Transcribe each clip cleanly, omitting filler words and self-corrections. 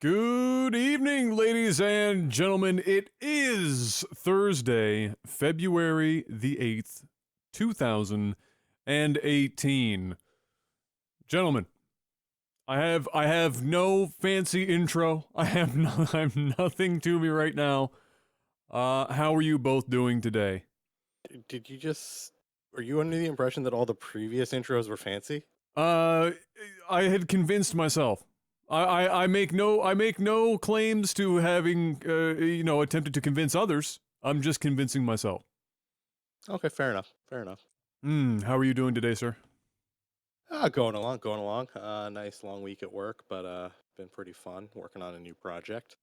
Good evening, ladies and gentlemen. It is Thursday, February the 8th, 2018. Gentlemen, I have no fancy intro. I have nothing to me right now. How are you both doing today? Were you under the impression that all the previous intros were fancy? I had convinced myself. I make no claims to having attempted to convince others. I'm just convincing myself. Okay, fair enough. How are you doing today, sir? Going along. Nice long week at work, but been pretty fun working on a new project.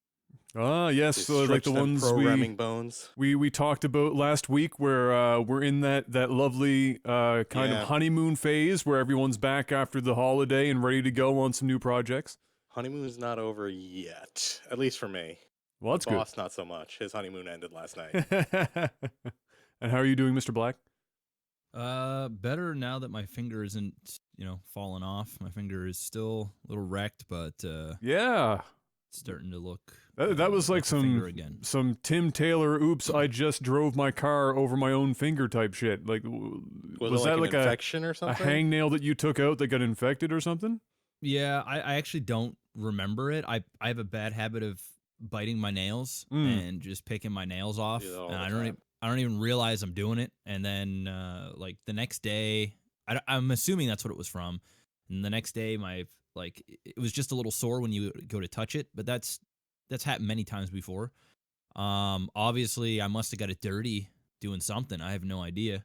Yes, like the ones programming bones. we talked about last week, where we're in that lovely kind of honeymoon phase where everyone's back after the holiday and ready to go on some new projects. Honeymoon's not over yet, at least for me. Well, that's good. Boss, not so much. His honeymoon ended last night. And how are you doing, Mr. Black? Better now that my finger isn't, falling off. My finger is still a little wrecked, but yeah, it's starting to look. That was like some Tim Taylor. Oops, I just drove my car over my own finger type shit. Like, was that like an infection or something? A hangnail that you took out that got infected or something? Yeah, I actually don't remember it. I have a bad habit of biting my nails and just picking my nails off, and I don't even realize I'm doing it. And then like the next day, I'm assuming that's what it was from. And the next day, it was just a little sore when you go to touch it, but that's happened many times before. Obviously, I must have got it dirty doing something. I have no idea.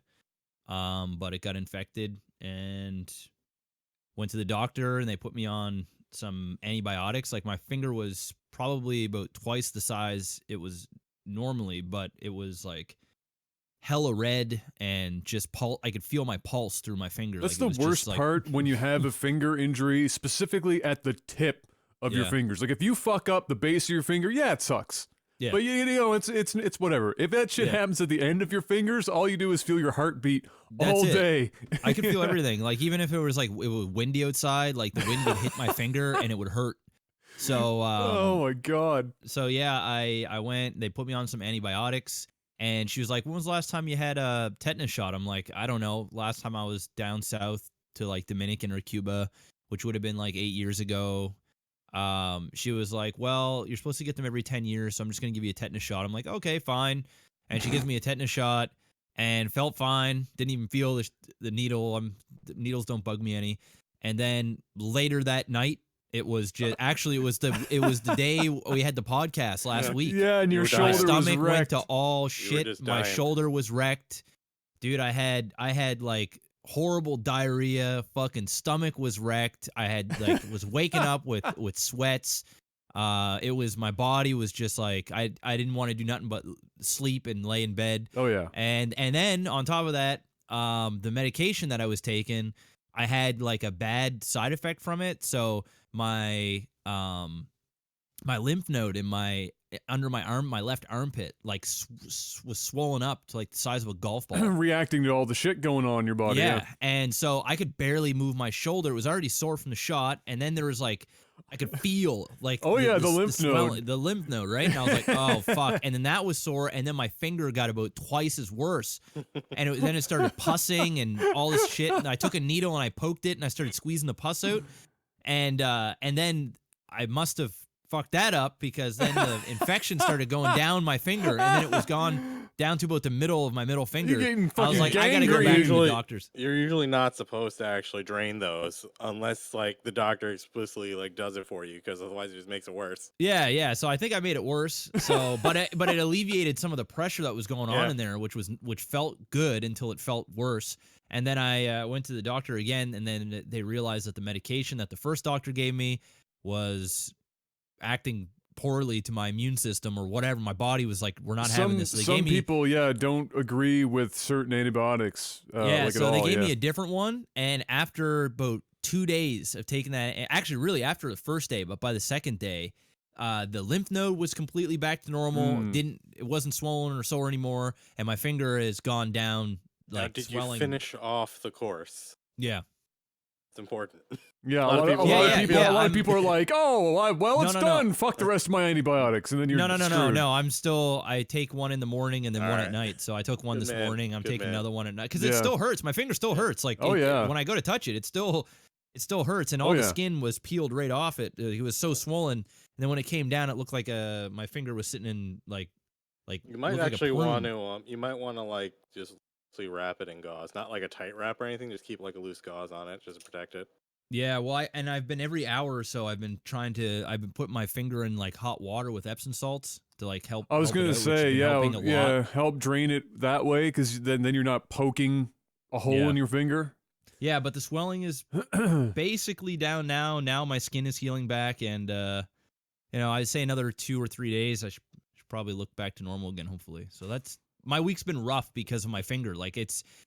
But it got infected and went to the doctor, and they put me on some antibiotics. Like, my finger was probably about twice the size it was normally, but it was like hella red and just I could feel my pulse through my finger. That's the worst part when you have a finger injury, specifically at the tip of your fingers. Like, if you fuck up the base of your finger, yeah, it sucks. Yeah. But it's whatever. If that shit happens at the end of your fingers, all you do is feel your heartbeat all day. I could feel everything. Like, even if it was windy outside, like the wind would hit my finger and it would hurt. So oh my god. So yeah, I went, they put me on some antibiotics, and she was like, "When was the last time you had a tetanus shot?" I'm like, "I don't know. Last time I was down south to like Dominican or Cuba, which would have been like 8 years ago." She was like, "Well, you're supposed to get them every 10 years, so I'm just going to give you a tetanus shot." I'm like, "Okay, fine." And she gives me a tetanus shot and felt fine. Didn't even feel the needle. The needles don't bug me any. And then later that night, it was just it was the day we had the podcast last week. Yeah, and your shoulder was wrecked. My stomach went to all shit. My shoulder was wrecked. Dude, I had like horrible diarrhea. Fucking stomach was wrecked. I had was waking up with sweats. My body was just like, I didn't want to do nothing but sleep and lay in bed. Oh yeah. And then on top of that, the medication that I was taking, I had like a bad side effect from it. So my lymph node in under my arm, my left armpit, like was swollen up to like the size of a golf ball, reacting to all the shit going on in your body. Yeah, and so I could barely move my shoulder. It was already sore from the shot, and then there was like, I could feel like the lymph node, the lymph node, right? And I was like, oh fuck, and then that was sore, and then my finger got about twice as worse, and then it started pussing and all this shit. And I took a needle and I poked it, and I started squeezing the pus out, and then I must have fucked that up, because then the infection started going down my finger, and then it was gone down to about the middle of my middle finger. I was like, I gotta go back to the doctors. You're usually not supposed to actually drain those unless like the doctor explicitly like does it for you, because otherwise it just makes it worse. Yeah. So I think I made it worse. So, but it alleviated some of the pressure that was going on in there, which felt good until it felt worse. And then I went to the doctor again, and then they realized that the medication that the first doctor gave me was acting poorly to my immune system or whatever. My body was like, we're not having this. Some people don't agree with certain antibiotics. So they gave me a different one, and after about 2 days of taking that, actually really after the first day, but by the second day, the lymph node was completely back to normal. It wasn't swollen or sore anymore, and my finger has gone down like did swelling. You finish off the course? Yeah. It's important. Yeah, a lot of people are like, "Oh, well, it's done. No. Fuck the rest of my antibiotics," and then you're No. I take one in the morning and then one at night. So I took one this morning. I'm taking another one at night because it still hurts. My finger still hurts. Like, when I go to touch it, it still hurts, and all the skin was peeled right off it. It was so swollen, and then when it came down, it looked like my finger was sitting in like. You might actually want to like just wrap it in gauze, not like a tight wrap or anything. Just keep like a loose gauze on it, just to protect it. Yeah, well, I've been every hour or so. I've been putting my finger in like hot water with Epsom salts to like help. I was gonna say, help drain it that way, because then you're not poking a hole in your finger. Yeah, but the swelling is basically down now. Now my skin is healing back, and I'd say another 2 or 3 days, I should probably look back to normal again, hopefully. So my week's been rough because of my finger. Like,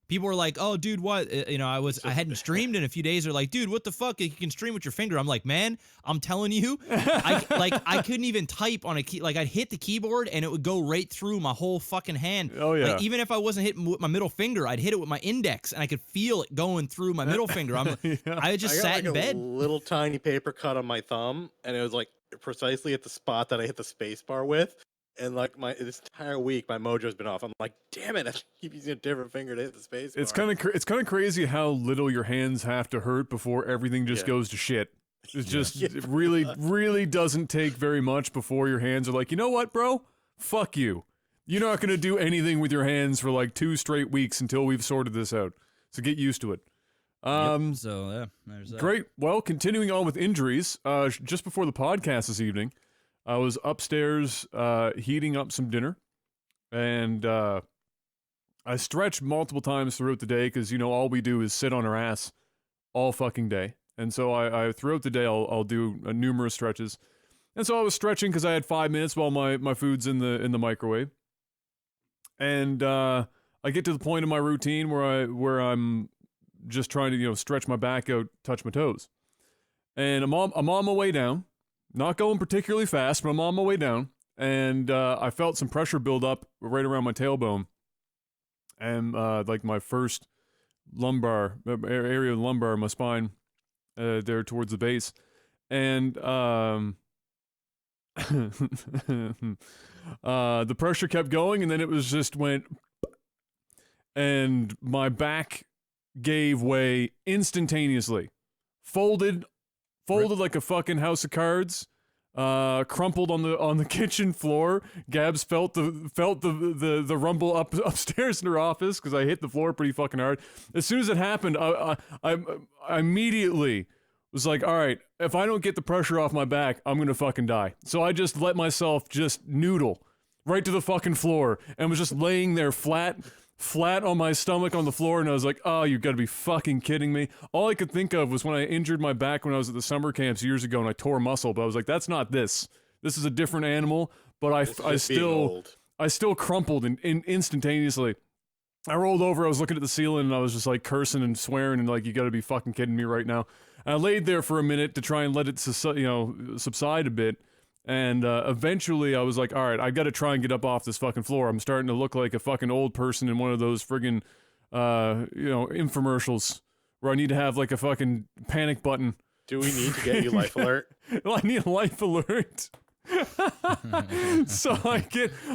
people were like, "Oh, dude, what?" I hadn't streamed in a few days. They're like, "Dude, what the fuck? You can stream with your finger." I'm like, "Man, I'm telling you, I couldn't even type on a key. Like, I'd hit the keyboard and it would go right through my whole fucking hand. Oh yeah. Like, even if I wasn't hitting with my middle finger, I'd hit it with my index and I could feel it going through my middle finger. I just sat in bed. A little tiny paper cut on my thumb, and it was like precisely at the spot that I hit the space bar with. And like this entire week, my mojo's been off. I'm like, damn it! I keep using a different finger to hit the space bar. It's kind of crazy how little your hands have to hurt before everything just goes to shit. It's just it really doesn't take very much before your hands are like, you know what, bro? Fuck you. You're not gonna do anything with your hands for like 2 straight weeks until we've sorted this out. So get used to it. There's that. Great. Well, continuing on with injuries, just before the podcast this evening, I was upstairs heating up some dinner, and I stretched multiple times throughout the day because, all we do is sit on our ass all fucking day. And so I throughout the day, I'll do numerous stretches. And so I was stretching because I had 5 minutes while my food's in the microwave. And I get to the point of my routine where I'm just trying to, stretch my back out, touch my toes. And I'm on my way down. Not going particularly fast, but I'm on my way down, and I felt some pressure build up right around my tailbone, and like my first lumbar area of the lumbar, my spine, there towards the base, and the pressure kept going, and then it was just went, and my back gave way instantaneously, folded like a fucking house of cards, crumpled on the kitchen floor. Gabs felt the rumble upstairs in her office because I hit the floor pretty fucking hard. As soon as it happened, I immediately was like, all right, if I don't get the pressure off my back, I'm gonna fucking die. So I just let myself just noodle right to the fucking floor and was just laying there flat on my stomach on the floor, and I was like, oh, you gotta be fucking kidding me. All I could think of was when I injured my back when I was at the summer camps years ago and I tore a muscle, but I was like, that's not this. This is a different animal, but I still crumpled instantaneously. I rolled over, I was looking at the ceiling, and I was just like cursing and swearing and like, you gotta be fucking kidding me right now. And I laid there for a minute to try and let it subside a bit. And eventually I was like, all right, I got to try and get up off this fucking floor. I'm starting to look like a fucking old person in one of those friggin', infomercials where I need to have like a fucking panic button. Do we need to get you life alert? Well, I need a life alert. So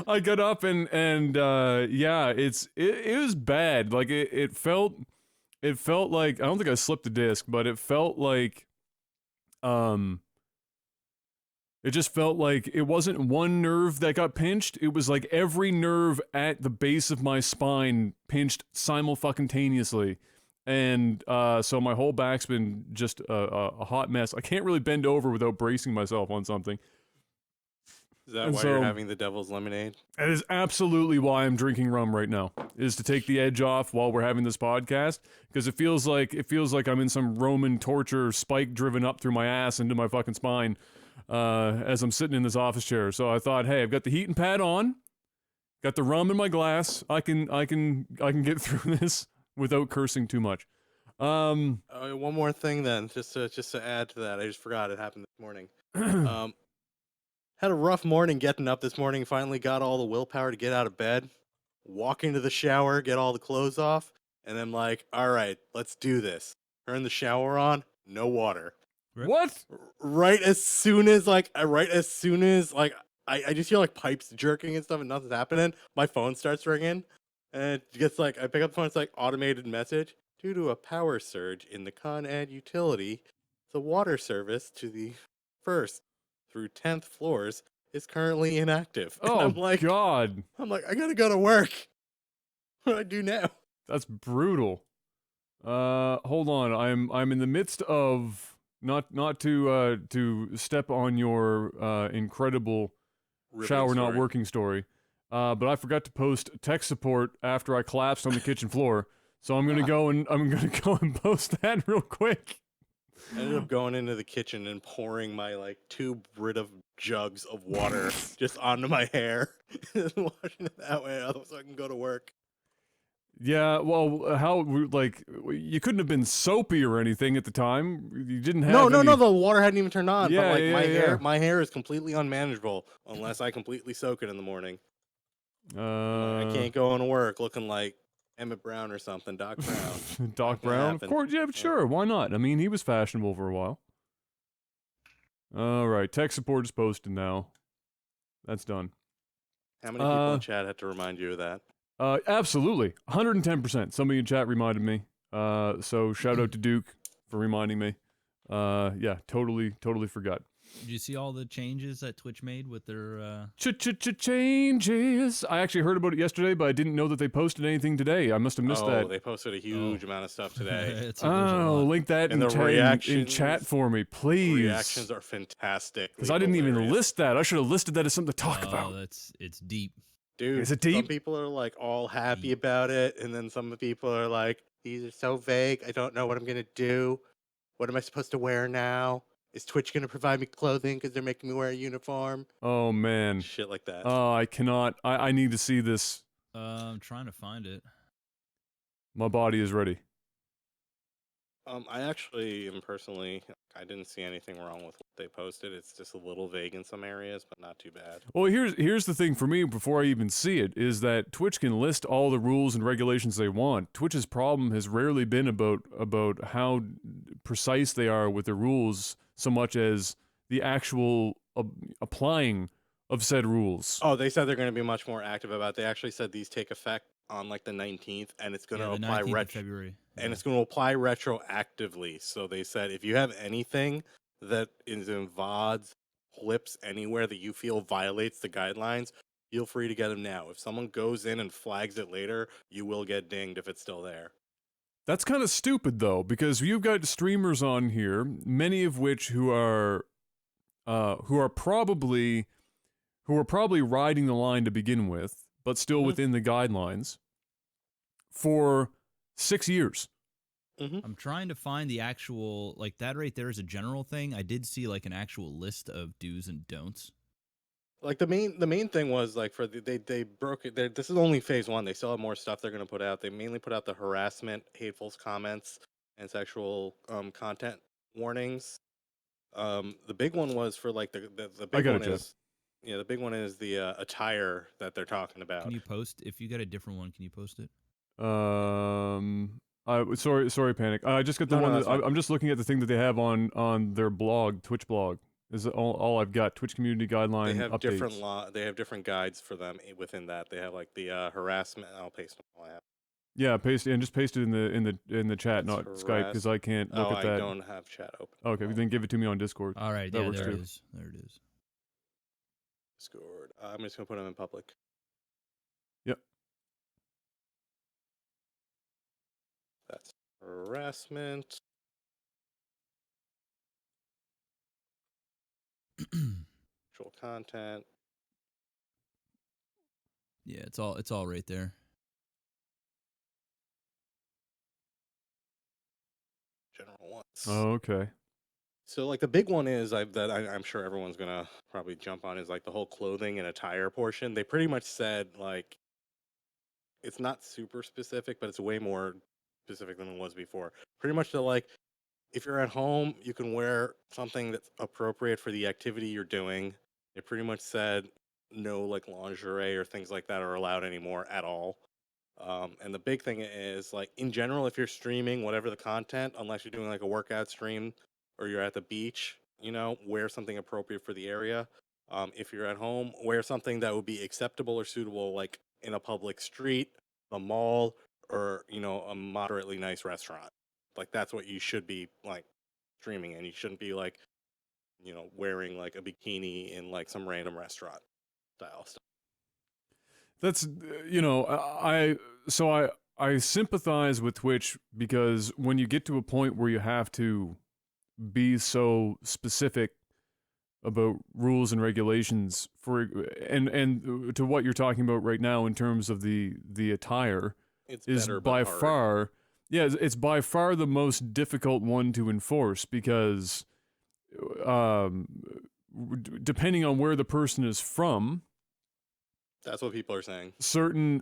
I got up and it was bad. Like it felt like, I don't think I slipped a disc, but it felt like, it just felt like it wasn't one nerve that got pinched. It was like every nerve at the base of my spine pinched simultaneously. And so my whole back's been just a hot mess. I can't really bend over without bracing myself on something. Is that why you're having the devil's lemonade? That is absolutely why I'm drinking rum right now, is to take the edge off while we're having this podcast, because it feels like I'm in some Roman torture spike driven up through my ass into my fucking spine. As I'm sitting in this office chair. So I thought, hey, I've got the heating pad on, got the rum in my glass. I can get through this without cursing too much. One more thing then, just to add to that, I just forgot it happened this morning. Had a rough morning getting up this morning. Finally got all the willpower to get out of bed, walk into the shower, get all the clothes off, and then like, all right, let's do this. Turn the shower on. no water. What? Right as soon as I just hear like pipes jerking and stuff and nothing's happening, my phone starts ringing and it gets like, I pick up the phone, it's like automated message. Due to a power surge in the Con Ed utility, the water service to the 1st through 10th floors is currently inactive. Oh, and God. I'm like, I gotta go to work. What do I do now? That's brutal. Hold on. I'm in the midst of not to step on your incredible shower not working story. But I forgot to post tech support after I collapsed on the kitchen floor. So I'm gonna go and post that real quick. I ended up going into the kitchen and pouring my like 2 Brita jugs of water just onto my hair and washing it that way so I can go to work. Yeah, well, you couldn't have been soapy or anything at the time. You didn't have No, the water hadn't even turned on. Yeah, but my hair is completely unmanageable unless I completely soak it in the morning. I can't go into work looking like Emmett Brown or something, Doc Brown. Doc Brown, of course. Yeah, sure. Why not? I mean, he was fashionable for a while. All right, tech support is posted now. That's done. How many people in chat had to remind you of that? Absolutely, 110%. Somebody in chat reminded me. So shout out to Duke for reminding me. Yeah, totally forgot. Did you see all the changes that Twitch made with their changes? I actually heard about it yesterday, but I didn't know that they posted anything today. I must have missed that. Oh, they posted a huge amount of stuff today. Link that in chat for me, please. The reactions are fantastic. Because I didn't even list that. I should have listed that as something to talk about. It's deep. Dude, is it deep? Some people are like all happy about it, and then some people are like, these are so vague. I don't know what I'm going to do. What am I supposed to wear now? Is Twitch going to provide me clothing because they're making me wear a uniform? Oh, man. Shit like that. Oh, I cannot. I need to see this. I'm trying to find it. My body is ready. I actually am personally, I didn't see anything wrong with what they posted. It's just a little vague in some areas, but not too bad. Well, here's the thing for me before I even see it, is that Twitch can list all the rules and regulations they want. Twitch's problem has rarely been about how precise they are with the rules so much as the actual applying of said rules. Oh, they said they're going to be much more active about it. They actually said these take effect on like the 19th, and it's going to apply February. And it's going to apply retroactively. So they said if you have anything that is in VODs, clips, anywhere that you feel violates the guidelines, feel free to get them now. If someone goes in and flags it later, you will get dinged if it's still there. That's kind of stupid though, because you've got streamers on here, many of which who are probably riding the line to begin with, but still within the guidelines for 6 years. I'm trying to find the actual, like that right there is a general thing. I did see like an actual list of do's and don'ts. Like the main thing was like they broke it. This is only phase 1. They still have more stuff they're going to put out. They mainly put out the harassment, hateful comments, and sexual content warnings. The big one was for like the big one is the big one is the attire that they're talking about. Can you post if you got a different one? Can you post it? Sorry, Panic. I just got the one. I'm just looking at the thing that they have on their blog, Twitch blog. Is all I've got. Twitch community guideline. They have updates. They have different guides for them within that. They have like the harassment. I'll paste them all I have. Yeah, paste it in the chat, not Skype, because I can't look at that. I don't have chat open. Okay, then give it to me on Discord. All right, that yeah, works there too. it is. There it is. Discord. I'm just gonna put them in public. Yep. That's harassment. Sexual content. Yeah, it's all right there. General ones. Oh, okay. So like the big one is I'm sure everyone's gonna probably jump on is like the whole clothing and attire portion. They pretty much said like it's not super specific, but it's way more specific than it was before. Pretty much they're like, if you're at home, you can wear something that's appropriate for the activity you're doing. They pretty much said no like lingerie or things like that are allowed anymore at all. And the big thing is, like, in general, if you're streaming whatever the content, unless you're doing like a workout stream or you're at the beach, wear something appropriate for the area. If you're at home, wear something that would be acceptable or suitable, like in a public street, a mall, or a moderately nice restaurant. Like, that's what you should be like streaming, and you shouldn't be like wearing like a bikini in like some random restaurant style stuff. That's I sympathize with Twitch, because when you get to a point where you have to be so specific about rules and regulations and to what you're talking about right now in terms of the attire, it's by far the most difficult one to enforce, because depending on where the person is from, that's what people are saying. Certain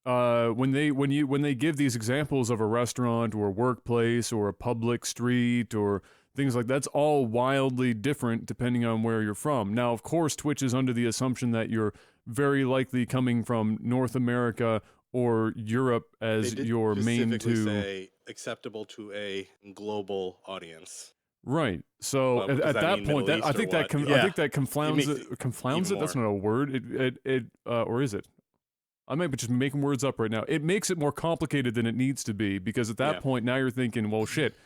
when they give these examples of a restaurant or a workplace or a public street or things like that's all wildly different depending on where you're from. Now, of course, Twitch is under the assumption that you're very likely coming from North America or Europe as your main to say acceptable to a global audience. Right. So at that point, I think that confounds it. That's not a word. Or is it? I might be just making words up right now. It makes it more complicated than it needs to be, because at that point now you're thinking, well, shit.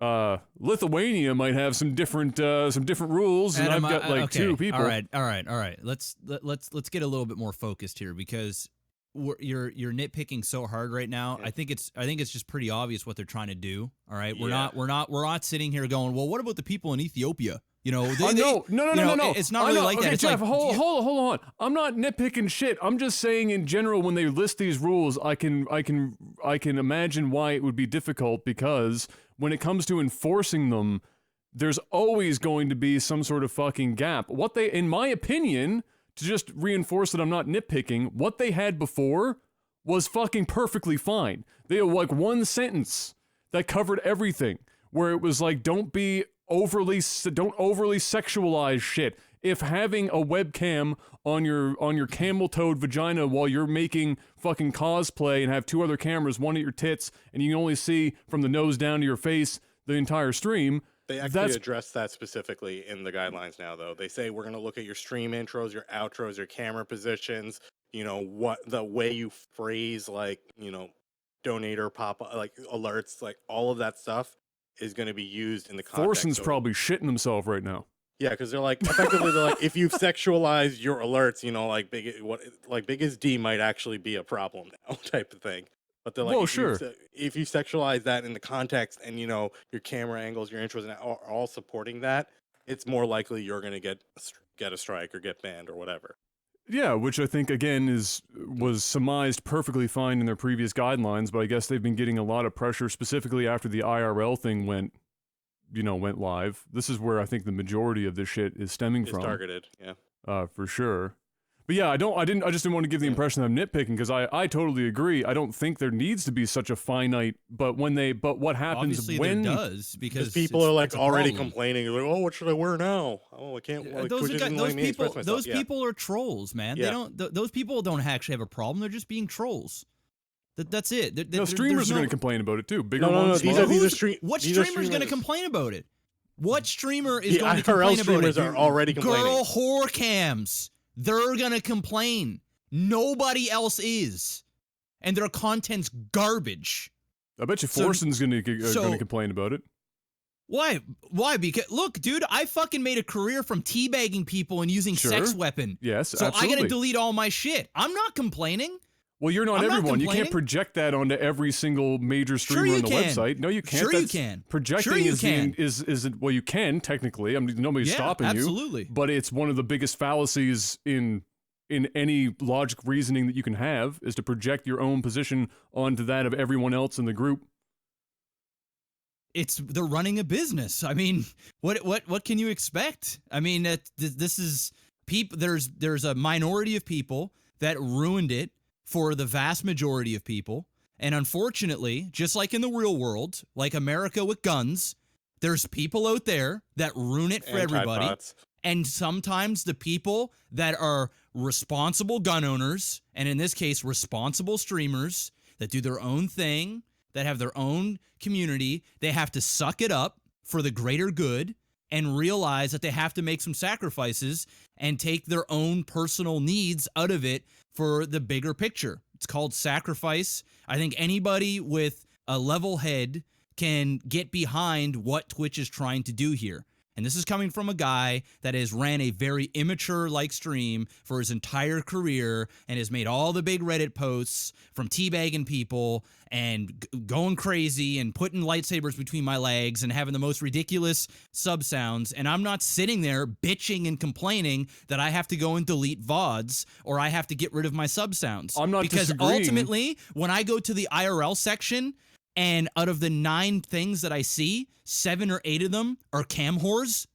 Lithuania might have some different rules, and I've got like two people. All right. Let's get a little bit more focused here, because you're nitpicking so hard right now. I think it's just pretty obvious what they're trying to do. All right, we're not sitting here going, well, what about the people in Ethiopia? No. It's not really like that. Okay, Jeff, hold on. I'm not nitpicking shit. I'm just saying in general, when they list these rules, I can imagine why it would be difficult, because when it comes to enforcing them, there's always going to be some sort of fucking gap. What they, in my opinion, to just reinforce that I'm not nitpicking, what they had before was fucking perfectly fine. They had like one sentence that covered everything, where it was like, don't overly sexualize shit. If having a webcam on your camel-toed vagina while you're making fucking cosplay and have two other cameras, one at your tits, and you can only see from the nose down to your face the entire stream. They actually address that specifically in the guidelines now, though. They say we're going to look at your stream intros, your outros, your camera positions, what the way you phrase, like, donator pop-up, like alerts, like all of that stuff is going to be used in the context. Thorson's probably shitting himself right now. Yeah, because they're like, effectively, they're like, if you've sexualized your alerts, like Biggest D might actually be a problem now, type of thing. But they're like, if you sexualize that in the context, and your camera angles, your intros, and are all supporting that, it's more likely you're going to get a strike or get banned or whatever. Yeah, which I think again was surmised perfectly fine in their previous guidelines, but I guess they've been getting a lot of pressure, specifically after the IRL thing went live. This is where I think the majority of this shit is stemming from. It's targeted, yeah. For sure. But yeah, I just didn't want to give the impression that I'm nitpicking, because I totally agree. I don't think there needs to be such a finite, but what happens obviously when there does, because people are like already complaining, like, oh, what should I wear now? Oh, I can't. Like, those people are trolls, man. Yeah. They don't. Those people don't actually have a problem. They're just being trolls. That's it. Streamers are going to complain about it too. Bigger ones. What streamer is going to complain about it? What streamer is going to complain about it? Streamers are already complaining. Girl whore cams. They're gonna complain. Nobody else is, and their content's garbage. I bet you Forson's gonna complain about it. Why? Because look, dude, I fucking made a career from teabagging people and using sex weapon. Yes, so absolutely. I gotta delete all my shit. I'm not complaining. Well, you're not everyone. You can't project that onto every single major streamer on the website. No, you can't. Sure, you can. Projecting is well, you can technically. I mean, nobody's stopping you. Absolutely. But it's one of the biggest fallacies in any logic reasoning that you can have, is to project your own position onto that of everyone else in the group. They're running a business. I mean, what can you expect? I mean, this is people. There's a minority of people that ruined it for the vast majority of people. And unfortunately, just like in the real world, like America with guns, there's people out there that ruin it for everybody. And sometimes the people that are responsible gun owners, and in this case, responsible streamers that do their own thing, that have their own community, they have to suck it up for the greater good and realize that they have to make some sacrifices and take their own personal needs out of it for the bigger picture. It's called sacrifice. I think anybody with a level head can get behind what Twitch is trying to do here. And this is coming from a guy that has ran a very immature-like stream for his entire career and has made all the big Reddit posts from teabagging people and going crazy and putting lightsabers between my legs and having the most ridiculous sub sounds. And I'm not sitting there bitching and complaining that I have to go and delete VODs or I have to get rid of my sub sounds. I'm not because disagreeing. Ultimately, when I go to the IRL section, and out of the 9 things that I see, 7 or 8 of them are cam whores.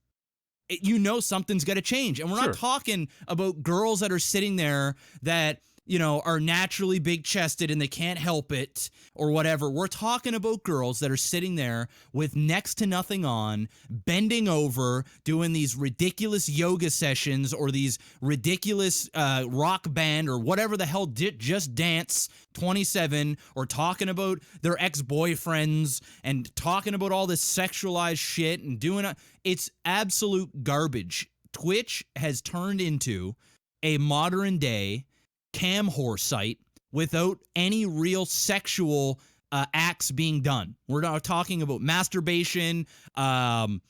You know something's got to change. And we're not talking about girls that are sitting there that, are naturally big-chested and they can't help it or whatever. We're talking about girls that are sitting there with next to nothing on, bending over, doing these ridiculous yoga sessions or these ridiculous rock band or whatever the hell, Just Dance 27, or talking about their ex-boyfriends and talking about all this sexualized shit and doing it. It's absolute garbage. Twitch has turned into a modern day cam whore site without any real sexual acts being done. We're not talking about masturbation, nudity,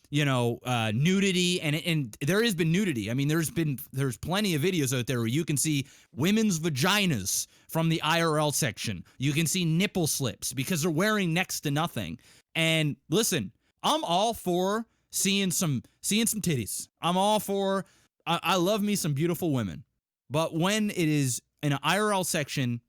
and there has been nudity. I mean, there's plenty of videos out there where you can see women's vaginas from the IRL section. You can see nipple slips because they're wearing next to nothing. And listen, I'm all for seeing some titties. I'm all for. I love me some beautiful women, but when it is in an IRL section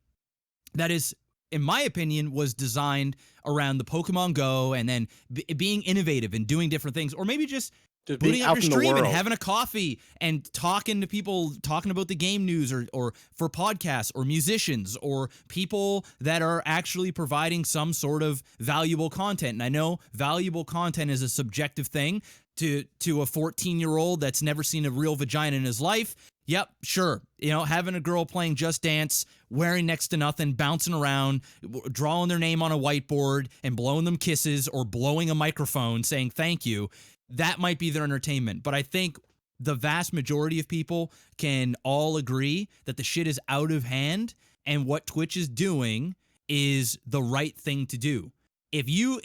that is, in my opinion, was designed around the Pokemon Go and then being innovative and doing different things, or maybe just putting out your stream and having a coffee and talking to people, talking about the game news or for podcasts or musicians or people that are actually providing some sort of valuable content. And I know valuable content is a subjective thing to a 14-year-old that's never seen a real vagina in his life. Yep, sure. Having a girl playing Just Dance, wearing next to nothing, bouncing around, drawing their name on a whiteboard and blowing them kisses or blowing a microphone saying thank you, that might be their entertainment. But I think the vast majority of people can all agree that the shit is out of hand and what Twitch is doing is the right thing to do. If you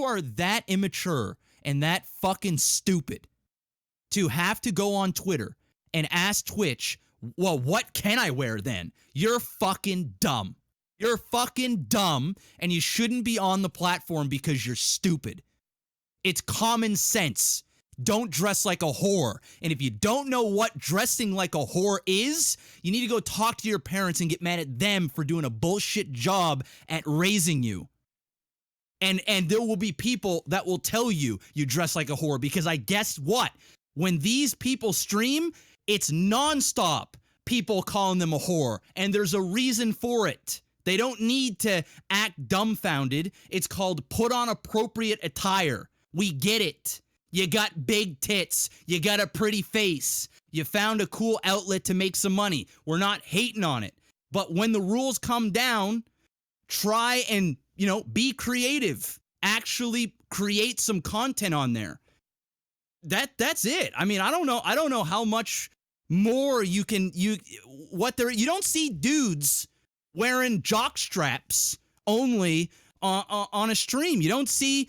are that immature and that fucking stupid to have to go on Twitter and ask Twitch, well, what can I wear then? You're fucking dumb. You're fucking dumb, and you shouldn't be on the platform because you're stupid. It's common sense. Don't dress like a whore. And if you don't know what dressing like a whore is, you need to go talk to your parents and get mad at them for doing a bullshit job at raising you. And there will be people that will tell you dress like a whore, because I guess what? When these people stream, it's nonstop people calling them a whore, and there's a reason for it. They don't need to act dumbfounded. It's called put on appropriate attire. We get it. You got big tits. You got a pretty face. You found a cool outlet to make some money. We're not hating on it. But when the rules come down, try and, be creative. Actually create some content on there. That's it. I mean, I don't know how much more you don't see dudes wearing jock straps only on a stream. You don't see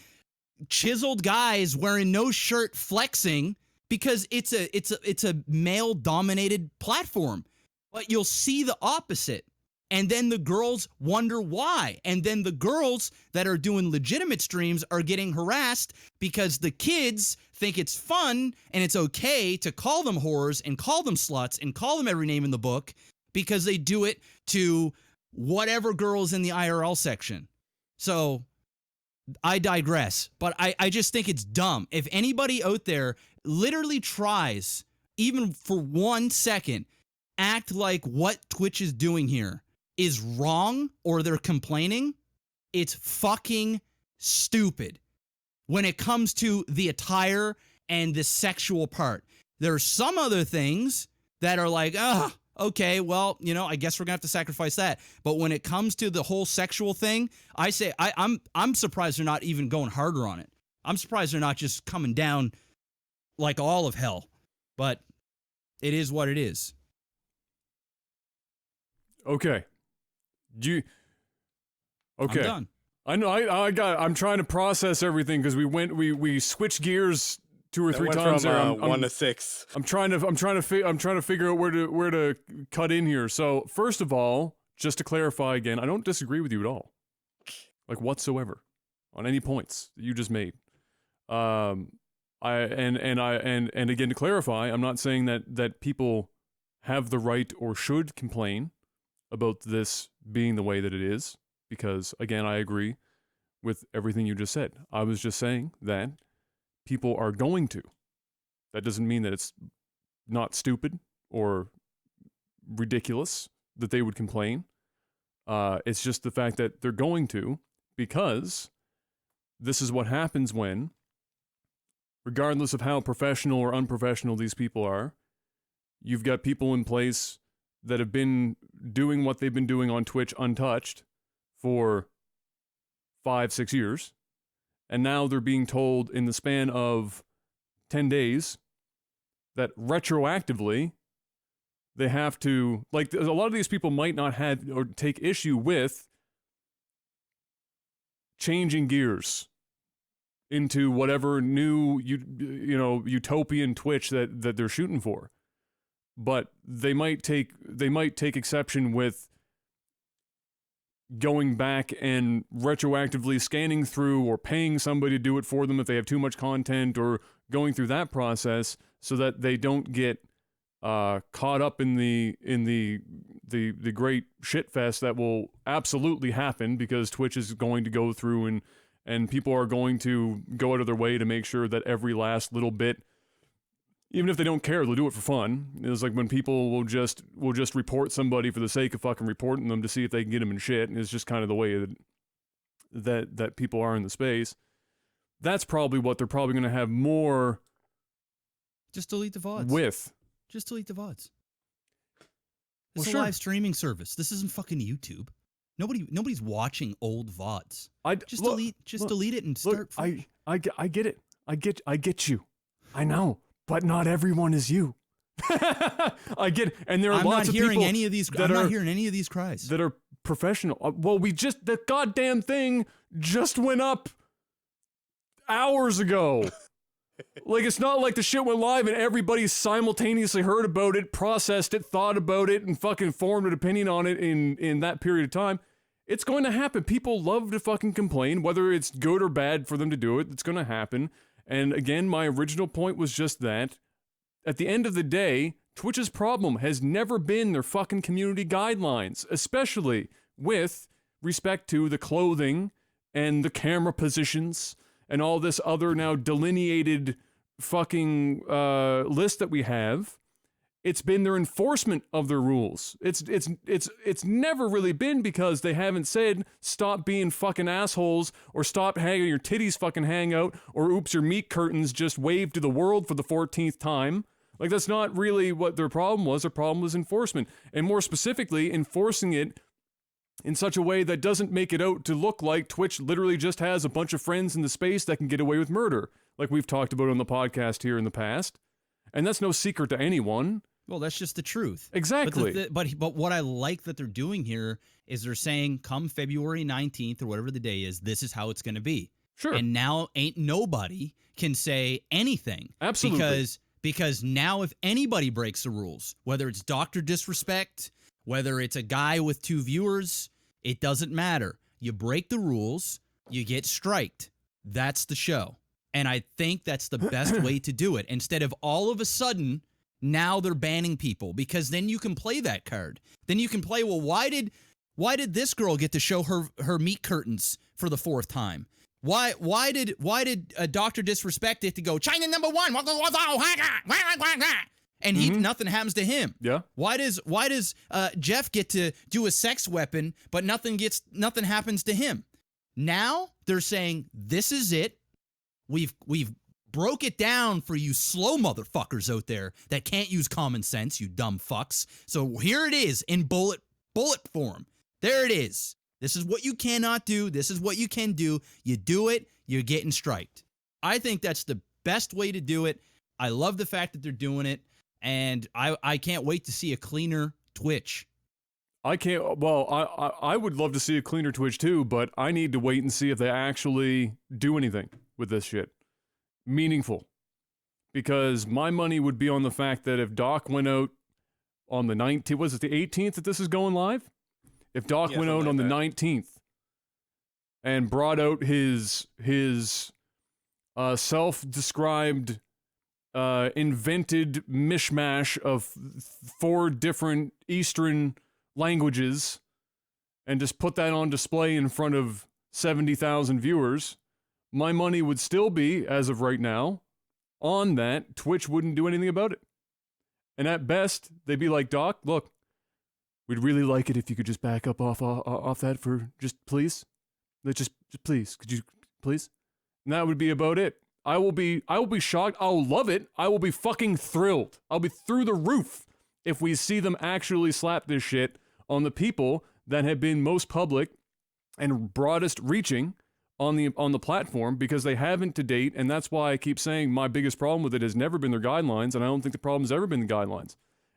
chiseled guys wearing no shirt flexing because it's a male dominated platform. But you'll see the opposite. And then the girls wonder why. And then the girls that are doing legitimate streams are getting harassed because the kids think it's fun and it's okay to call them whores and call them sluts and call them every name in the book because they do it to whatever girls in the IRL section. So I digress, but I just think it's dumb. If anybody out there literally tries, even for 1 second, act like what Twitch is doing here is wrong or they're complaining, it's fucking stupid. When it comes to the attire and the sexual part. There are some other things that are like, okay, well, I guess we're gonna have to sacrifice that. But when it comes to the whole sexual thing, I say I'm surprised they're not even going harder on it. I'm surprised they're not just coming down like all of hell. But it is what it is. Okay. Okay. I'm done. I know. I'm trying to process everything because we switched gears 2 or 3 times there. I'm 1 to 6. I'm trying to figure out where to cut in here. So first of all, just to clarify again, I don't disagree with you at all, like whatsoever, on any points that you just made. And again to clarify, I'm not saying that people have the right or should complain about this being the way that it is, because again, I agree with everything you just said. I was just saying that people are going to. That doesn't mean that it's not stupid or ridiculous that they would complain. It's just the fact that they're going to, because this is what happens when, regardless of how professional or unprofessional these people are, you've got people in place that have been doing what they've been doing on Twitch untouched for 5-6 years, and now they're being told in the span of 10 days that retroactively they have to, like, a lot of these people might not have or take issue with changing gears into whatever new utopian Twitch that they're shooting for. But they might take exception with going back and retroactively scanning through or paying somebody to do it for them if they have too much content, or going through that process so that they don't get caught up in the great shitfest that will absolutely happen, because Twitch is going to go through and people are going to go out of their way to make sure that every last little bit, even if they don't care, they'll do it for fun. It's like when people will just report somebody for the sake of fucking reporting them to see if they can get them in shit. And it's just kind of the way that people are in the space. That's probably what they're probably going to have more. Just delete the VODs. Just delete the VODs. It's a live streaming service. This isn't fucking YouTube. Nobody's watching old VODs. Delete it and start. I get it. I get you. I know. But not everyone is you. I get it. And there are lots of people I'm not hearing any of these cries that are professional. Well, the goddamn thing just went up hours ago. Like, it's not like the shit went live and everybody simultaneously heard about it, processed it, thought about it, and fucking formed an opinion on it in that period of time. It's going to happen. People love to fucking complain, whether it's good or bad for them to do it. It's going to happen. And again, my original point was just that, at the end of the day, Twitch's problem has never been their fucking community guidelines, especially with respect to the clothing and the camera positions and all this other now delineated fucking list that we have. It's been their enforcement of their rules. It's never really been because they haven't said stop being fucking assholes, or stop hanging your titties fucking hang out, or oops, your meat curtains just waved to the world for the 14th time. Like, that's not really what their problem was. Their problem was enforcement, and more specifically, enforcing it in such a way that doesn't make it out to look like Twitch literally just has a bunch of friends in the space that can get away with murder, like we've talked about on the podcast here in the past. And that's no secret to anyone. Well, that's just the truth. Exactly. But what I like that they're doing here is they're saying, come February 19th or whatever the day is, this is how it's going to be. Sure. And now ain't nobody can say anything. Absolutely. Because now if anybody breaks the rules, whether it's Dr. Disrespect, whether it's a guy with 2 viewers, it doesn't matter. You break the rules, you get striked. That's the show. And I think that's the best way to do it. Instead of all of a sudden, now they're banning people, because then you can play that card. Then you can play, well, why did this girl get to show her meat curtains for the 4th time? Why did Dr. Disrespect get to go China #1? And nothing happens to him. Yeah. Why does Jeff get to do a sex weapon, but nothing happens to him? Now they're saying this is it. We've broke it down for you slow motherfuckers out there that can't use common sense, you dumb fucks. So here it is in bullet form. There it is. This is what you cannot do. This is what you can do. You do it, you're getting striked. I think that's the best way to do it. I love the fact that they're doing it, and I can't wait to see a cleaner Twitch. I can't. Well, I would love to see a cleaner Twitch too, but I need to wait and see if they actually do anything with this shit meaningful. Because my money would be on the fact that if Doc went out on the 19th, was it the 18th that this is going live? If Doc went out on the 19th and brought out his self-described invented mishmash of 4 different Eastern languages and just put that on display in front of 70,000 viewers, my money would still be, as of right now, on that. Twitch wouldn't do anything about it. And at best, they'd be like, Doc, look, we'd really like it if you could just back up off that for just please. Just please, could you please? And that would be about it. I will be shocked. I'll love it. I will be fucking thrilled. I'll be through the roof if we see them actually slap this shit on the people that have been most public and broadest reaching on the platform, because they haven't to date. And that's why I keep saying my biggest problem with it has never been their guidelines, and I don't think the problem's ever been the guidelines.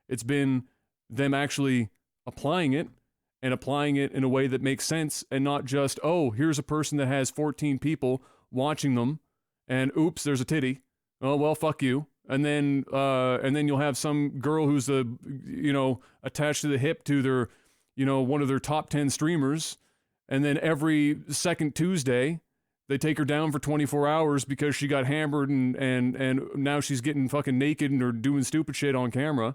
It's been them actually applying it and applying it in a way that makes sense, and not just, oh, here's a person that has 14 people watching them, and oops, there's a titty. Oh, well, fuck you. And then you'll have some girl who's attached to the hip to their, one of their top 10 streamers. And then every second Tuesday, they take her down for 24 hours because she got hammered and now she's getting fucking naked and or doing stupid shit on camera.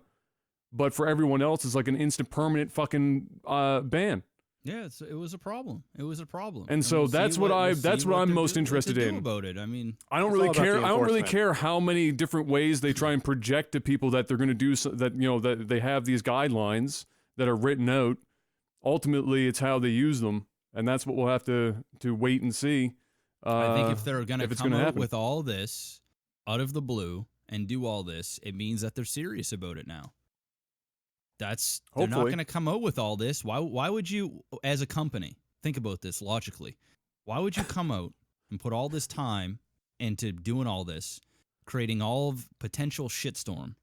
But for everyone else, it's like an instant permanent fucking ban. Yeah, it was a problem. It was a problem. And so that's what I'm most interested in about it. I mean, I don't really care. I don't really care how many different ways they try and project to people that they're going to do that. That they have these guidelines that are written out. Ultimately, it's how they use them, and that's what we'll have to wait and see. I think if they're going to come out with all this out of the blue and do all this, it means that they're serious about it now. They're not going to come out with all this. Why would you, as a company, think about this logically? Why would you come out and put all this time into doing all this, creating all of potential shitstorm,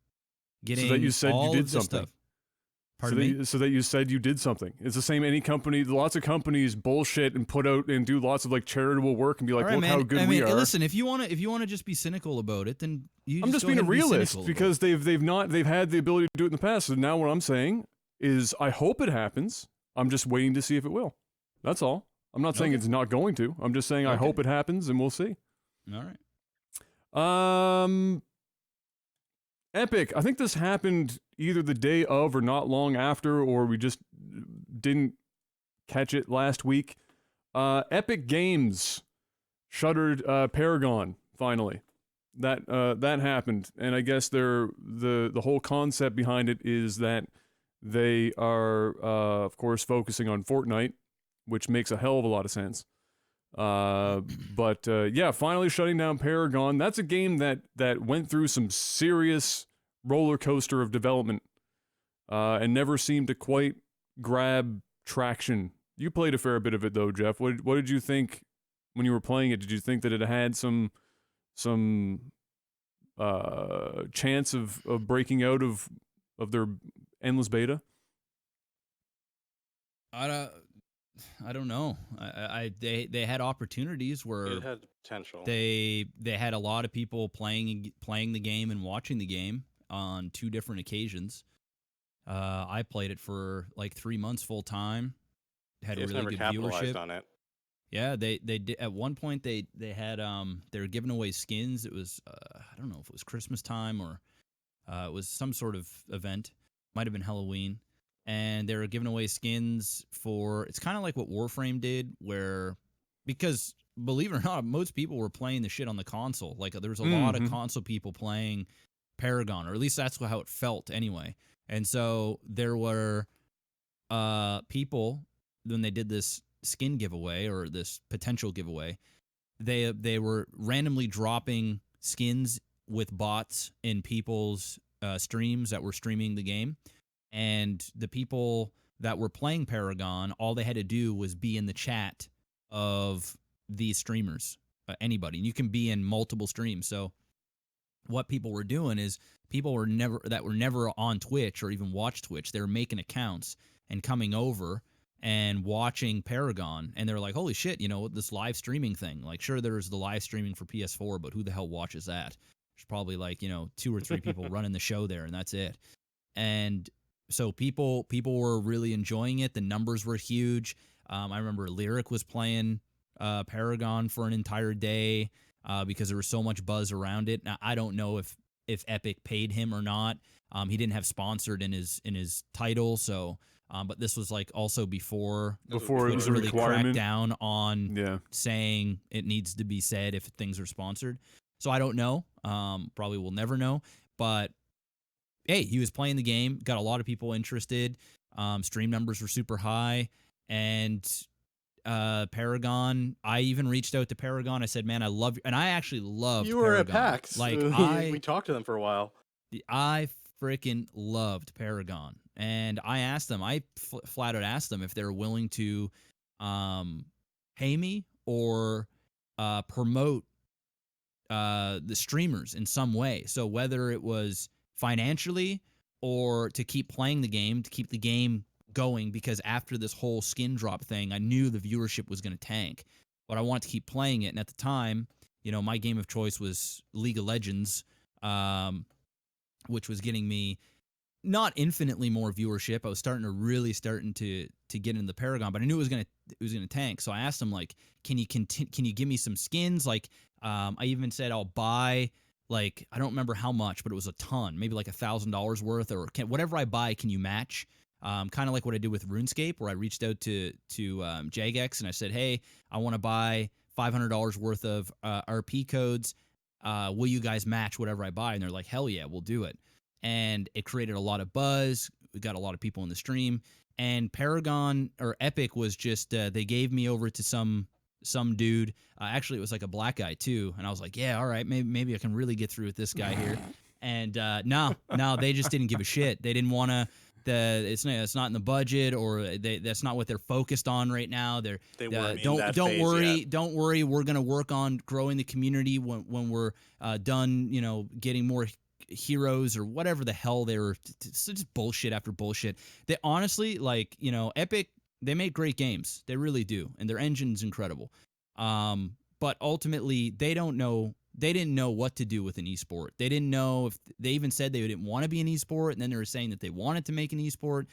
getting so that you said all you did of this something. Stuff? Pardon me? So that you said you did something. It's the same. Lots of companies bullshit and put out and do lots of like charitable work and be like, right, look man. how good we are. Listen, if you want to just be cynical about it, then I'm just being a realist, because they've had the ability to do it in the past. So now what I'm saying is, I hope it happens. I'm just waiting to see if it will. That's all. I'm not saying it's not going to. I'm just saying I hope it happens, and we'll see. All right. Epic. I think this happened either the day of or not long after, or we just didn't catch it last week. Epic Games shuttered Paragon finally. That happened, and I guess the whole concept behind it is that they are of course focusing on Fortnite, which makes a hell of a lot of sense. But finally shutting down Paragon. That's a game that went through some serious roller coaster of development and never seemed to quite grab traction. You played a fair bit of it though, Jeff. What did you think when you were playing it? Did you think that it had some chance of breaking out of their endless beta? I don't know. They had opportunities where it had potential. They had a lot of people playing the game and watching the game on 2 different occasions. I played it for like 3 months full time. Had a really good viewership on it. Yeah, they did at one point. They had they were giving away skins. It was I don't know if it was Christmas time or it was some sort of event. Might have been Halloween. And they were giving away skins for, it's kind of like what Warframe did, where, because believe it or not, most people were playing the shit on the console. Like there was a lot of console people playing Paragon, or at least that's how it felt anyway. And so there were people, when they did this skin giveaway or this potential giveaway, they were randomly dropping skins with bots in people's streams that were streaming the game. And the people that were playing Paragon, all they had to do was be in the chat of these streamers, anybody. And you can be in multiple streams. So what people were doing is people were never on Twitch or even watch Twitch. They were making accounts and coming over and watching Paragon, and they're like, holy shit, this live streaming thing. Like, sure, there's the live streaming for PS4, but who the hell watches that? There's probably like, 2 or 3 people running the show there, and that's it. And so people were really enjoying it. The numbers were huge. I remember Lyric was playing Paragon for an entire day because there was so much buzz around it. Now, I don't know if Epic paid him or not. He didn't have sponsored in his title, so but this was like also before it was a really cracked requirement down on saying it needs to be said if things are sponsored. So I don't know. Probably will never know. But hey, he was playing the game, got a lot of people interested. Stream numbers were super high, and Paragon. I even reached out to Paragon. I said, "Man, I love you," and I actually loved. You were Paragon. at PAX. Like we talked to them for a while. I freaking loved Paragon, and I asked them. I flat out asked them if they're willing to pay me or promote the streamers in some way. So whether it was financially or to keep playing the game, to keep the game going, because after this whole skin drop thing, I knew the viewership was going to tank, but I wanted to keep playing it. And at the time, my game of choice was League of Legends, which was getting me not infinitely more viewership. I was starting to get into the Paragon, but I knew it was gonna tank. So I asked him, like, can you give me some skins? Like, I even said I'll buy, like, I don't remember how much, but it was a ton, maybe like $1,000 worth, or whatever I buy, can you match? Kind of like what I did with RuneScape, where I reached out to Jagex and I said, hey, I want to buy $500 worth of RP codes. Will you guys match whatever I buy? And they're like, hell yeah, we'll do it. And it created a lot of buzz. We got a lot of people in the stream. And Paragon or Epic was just they gave me over to some dude. Actually, it was like a black guy too. And I was like, yeah, all right, maybe I can really get through with this guy here. And no, they just didn't give a shit. They didn't want to. It's not in the budget, or that's not what they're focused on right now. Don't worry. We're gonna work on growing the community when we're done. Getting more heroes or whatever the hell they were. Just bullshit after bullshit. They honestly, Epic. They make great games. They really do, and their engine's incredible. But ultimately, they don't know. They didn't know what to do with an esport. They didn't know if they even said they didn't want to be an esport, and then they were saying that they wanted to make an esport.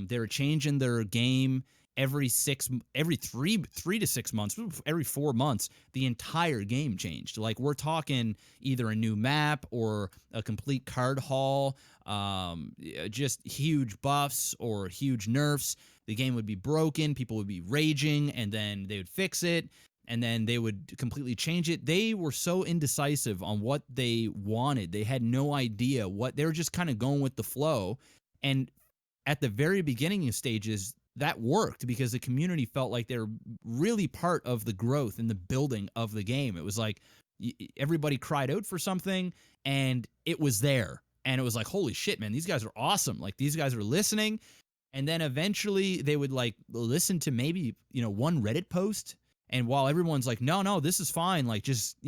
They were changing their game every 3 to 6 months, every 4 months. The entire game changed. Like, we're talking either a new map or a complete card haul, just huge buffs or huge nerfs. The game would be broken, people would be raging, and then they would fix it. And then they would completely change it. They were so indecisive on what they wanted. They had no idea what they were, just kind of going with the flow. And at the very beginning of stages, that worked because the community felt like they were really part of the growth and the building of the game. It was like everybody cried out for something and it was there. And it was like, holy shit, man, these guys are awesome. Like, these guys are listening. And then eventually they would like listen to maybe, one Reddit post. And while everyone's like, no, this is fine. Like, just,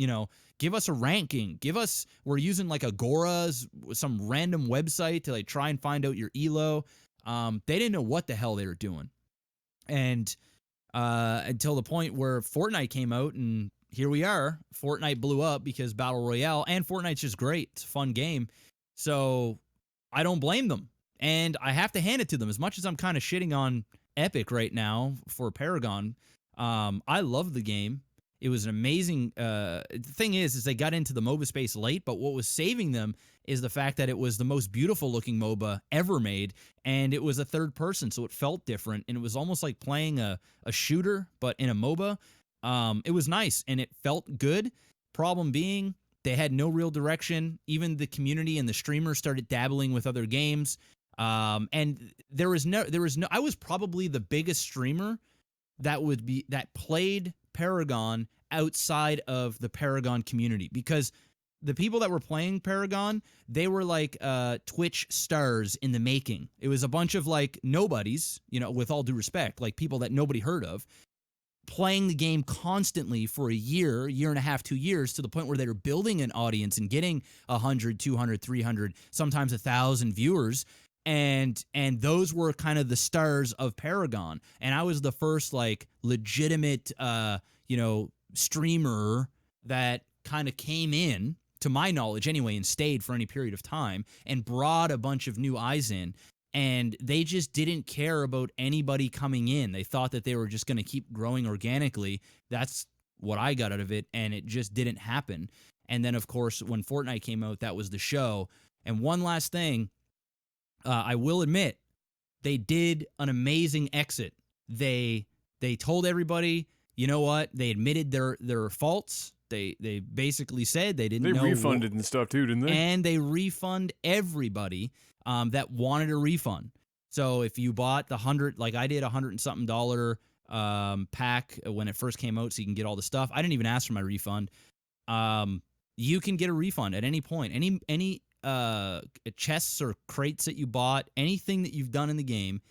give us a ranking. We're using like Agora's, some random website to like try and find out your elo. They didn't know what the hell they were doing. And until the point where Fortnite came out, and here we are. Fortnite blew up because Battle Royale, and Fortnite's just great. It's a fun game. So I don't blame them. And I have to hand it to them. As much as I'm kind of shitting on Epic right now for Paragon, I love the game. It was an amazing the thing is they got into the MOBA space late, but what was saving them is the fact that it was the most beautiful looking MOBA ever made, and it was a third person, so it felt different, and it was almost like playing a shooter, but in a MOBA. It was nice, and it felt good. Problem being, they had no real direction. Even the community and the streamers started dabbling with other games. And there was no, I was probably the biggest streamer that played Paragon outside of the Paragon community, because the people that were playing Paragon, they were like Twitch stars in the making. It was a bunch of like nobodies, you know, with all due respect, like people that nobody heard of, playing the game constantly for a year and a half, 2 years, to the point where they were building an audience and getting 100, 200, 300, sometimes 1,000 viewers. And those were kind of the stars of Paragon. And I was the first like legitimate, streamer that kind of came in, to my knowledge anyway, and stayed for any period of time and brought a bunch of new eyes in. And they just didn't care about anybody coming in. They thought that they were just going to keep growing organically. That's what I got out of it, and it just didn't happen. And then, of course, when Fortnite came out, that was the show. And one last thing, I will admit, they did an amazing exit. They told everybody, you know what? They admitted their faults. They basically said they didn't know. They refunded and stuff too, didn't they? And they refund everybody that wanted a refund. So if you bought the $100, like I did, $100 and something pack when it first came out, so you can get all the stuff. I didn't even ask for my refund. You can get a refund at any point. Any chests or crates that you bought, anything that you've done in the game,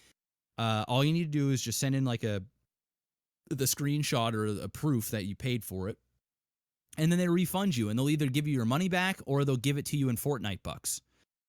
all you need to do is just send in like the screenshot or a proof that you paid for it. And then they refund you, and they'll either give you your money back or they'll give it to you in Fortnite bucks.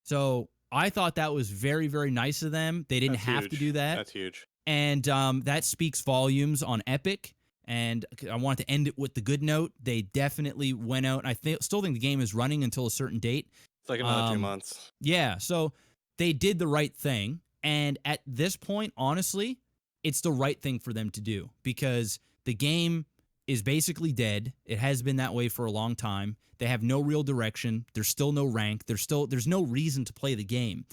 So I thought that was very, very nice of them. They didn't have to do that. That's huge. And that speaks volumes on Epic. And I wanted to end it with the good note. They definitely went out. And I still think the game is running until a certain date. It's like another 2 months. Yeah, so they did the right thing. And at this point, honestly, it's the right thing for them to do, because the game is basically dead. It has been that way for a long time. They have no real direction. There's still no rank. There's no reason to play the game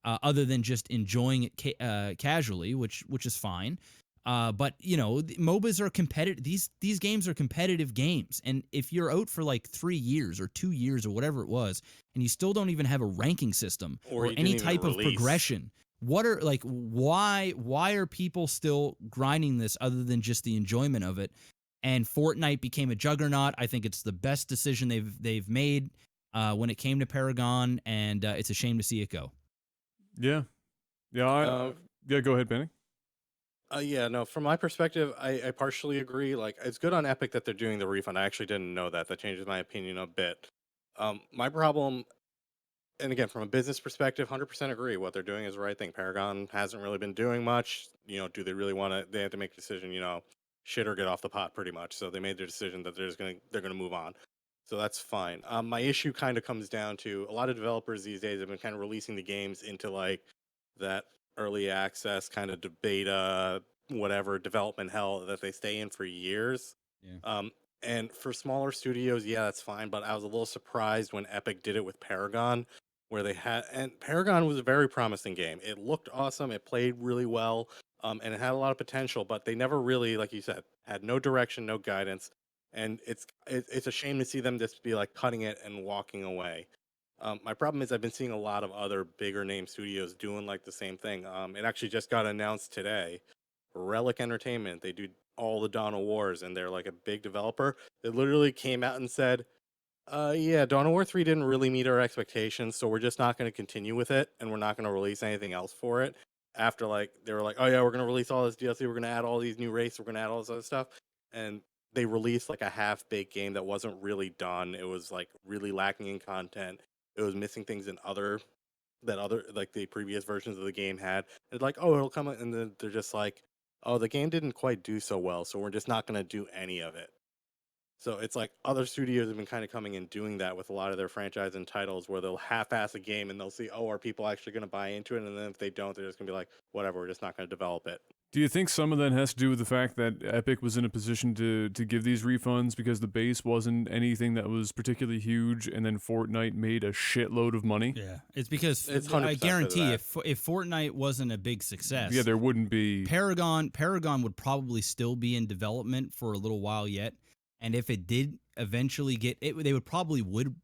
other than just enjoying it casually, which is fine. But you know, MOBAs are competitive. These games are competitive games, and if you're out for like 3 years or 2 years or whatever it was, and you still don't even have a ranking system or any type of progression, what are like why are people still grinding this other than just the enjoyment of it? And Fortnite became a juggernaut. I think it's the best decision they've made when it came to Paragon, and it's a shame to see it go. Yeah. Go ahead, Benny. No, from my perspective, I partially agree. Like, it's good on Epic that they're doing the refund. I actually didn't know that. That changes my opinion a bit. My problem, and again, from a business perspective, 100% agree. What they're doing is the right thing. Paragon hasn't really been doing much. You know, do they really want to? They have to make a decision, you know, shit or get off the pot, pretty much. So they made their decision that they're gonna move on. So that's fine. My issue kind of comes down to a lot of developers these days have been kind of releasing the games into like that early access kind of beta, whatever development hell that they stay in for years. Yeah. And for smaller studios, yeah, that's fine. But I was a little surprised when Epic did it with Paragon, where they had, and Paragon was a very promising game. It looked awesome. It played really well. And it had a lot of potential, but they never really, like you said, had no direction, no guidance. And it's a shame to see them just be like cutting it and walking away. My problem is I've been seeing a lot of other bigger name studios doing like the same thing. It actually just got announced today. Relic Entertainment, they do all the Dawn of Wars, and they're like a big developer. They literally came out and said, Dawn of War 3 didn't really meet our expectations, so we're just not going to continue with it, and we're not going to release anything else for it. After like they were like, oh yeah, we're gonna release all this DLC, we're gonna add all these new races, we're gonna add all this other stuff, and they released like a half-baked game that wasn't really done. It was like really lacking in content. It was missing things in other like the previous versions of the game had. It's like, oh, it'll come, and then they're just like, oh, the game didn't quite do so well, so we're just not gonna do any of it. So it's like other studios have been kind of coming and doing that with a lot of their franchise and titles, where they'll half-ass a game and they'll see, oh, are people actually going to buy into it? And then if they don't, they're just going to be like, whatever, we're just not going to develop it. Do you think some of that has to do with the fact that Epic was in a position to give these refunds because the base wasn't anything that was particularly huge, and then Fortnite made a shitload of money? Yeah, it's because it's I guarantee if Fortnite wasn't a big success, yeah, there wouldn't be Paragon would probably still be in development for a little while yet. And if it did eventually get it, they would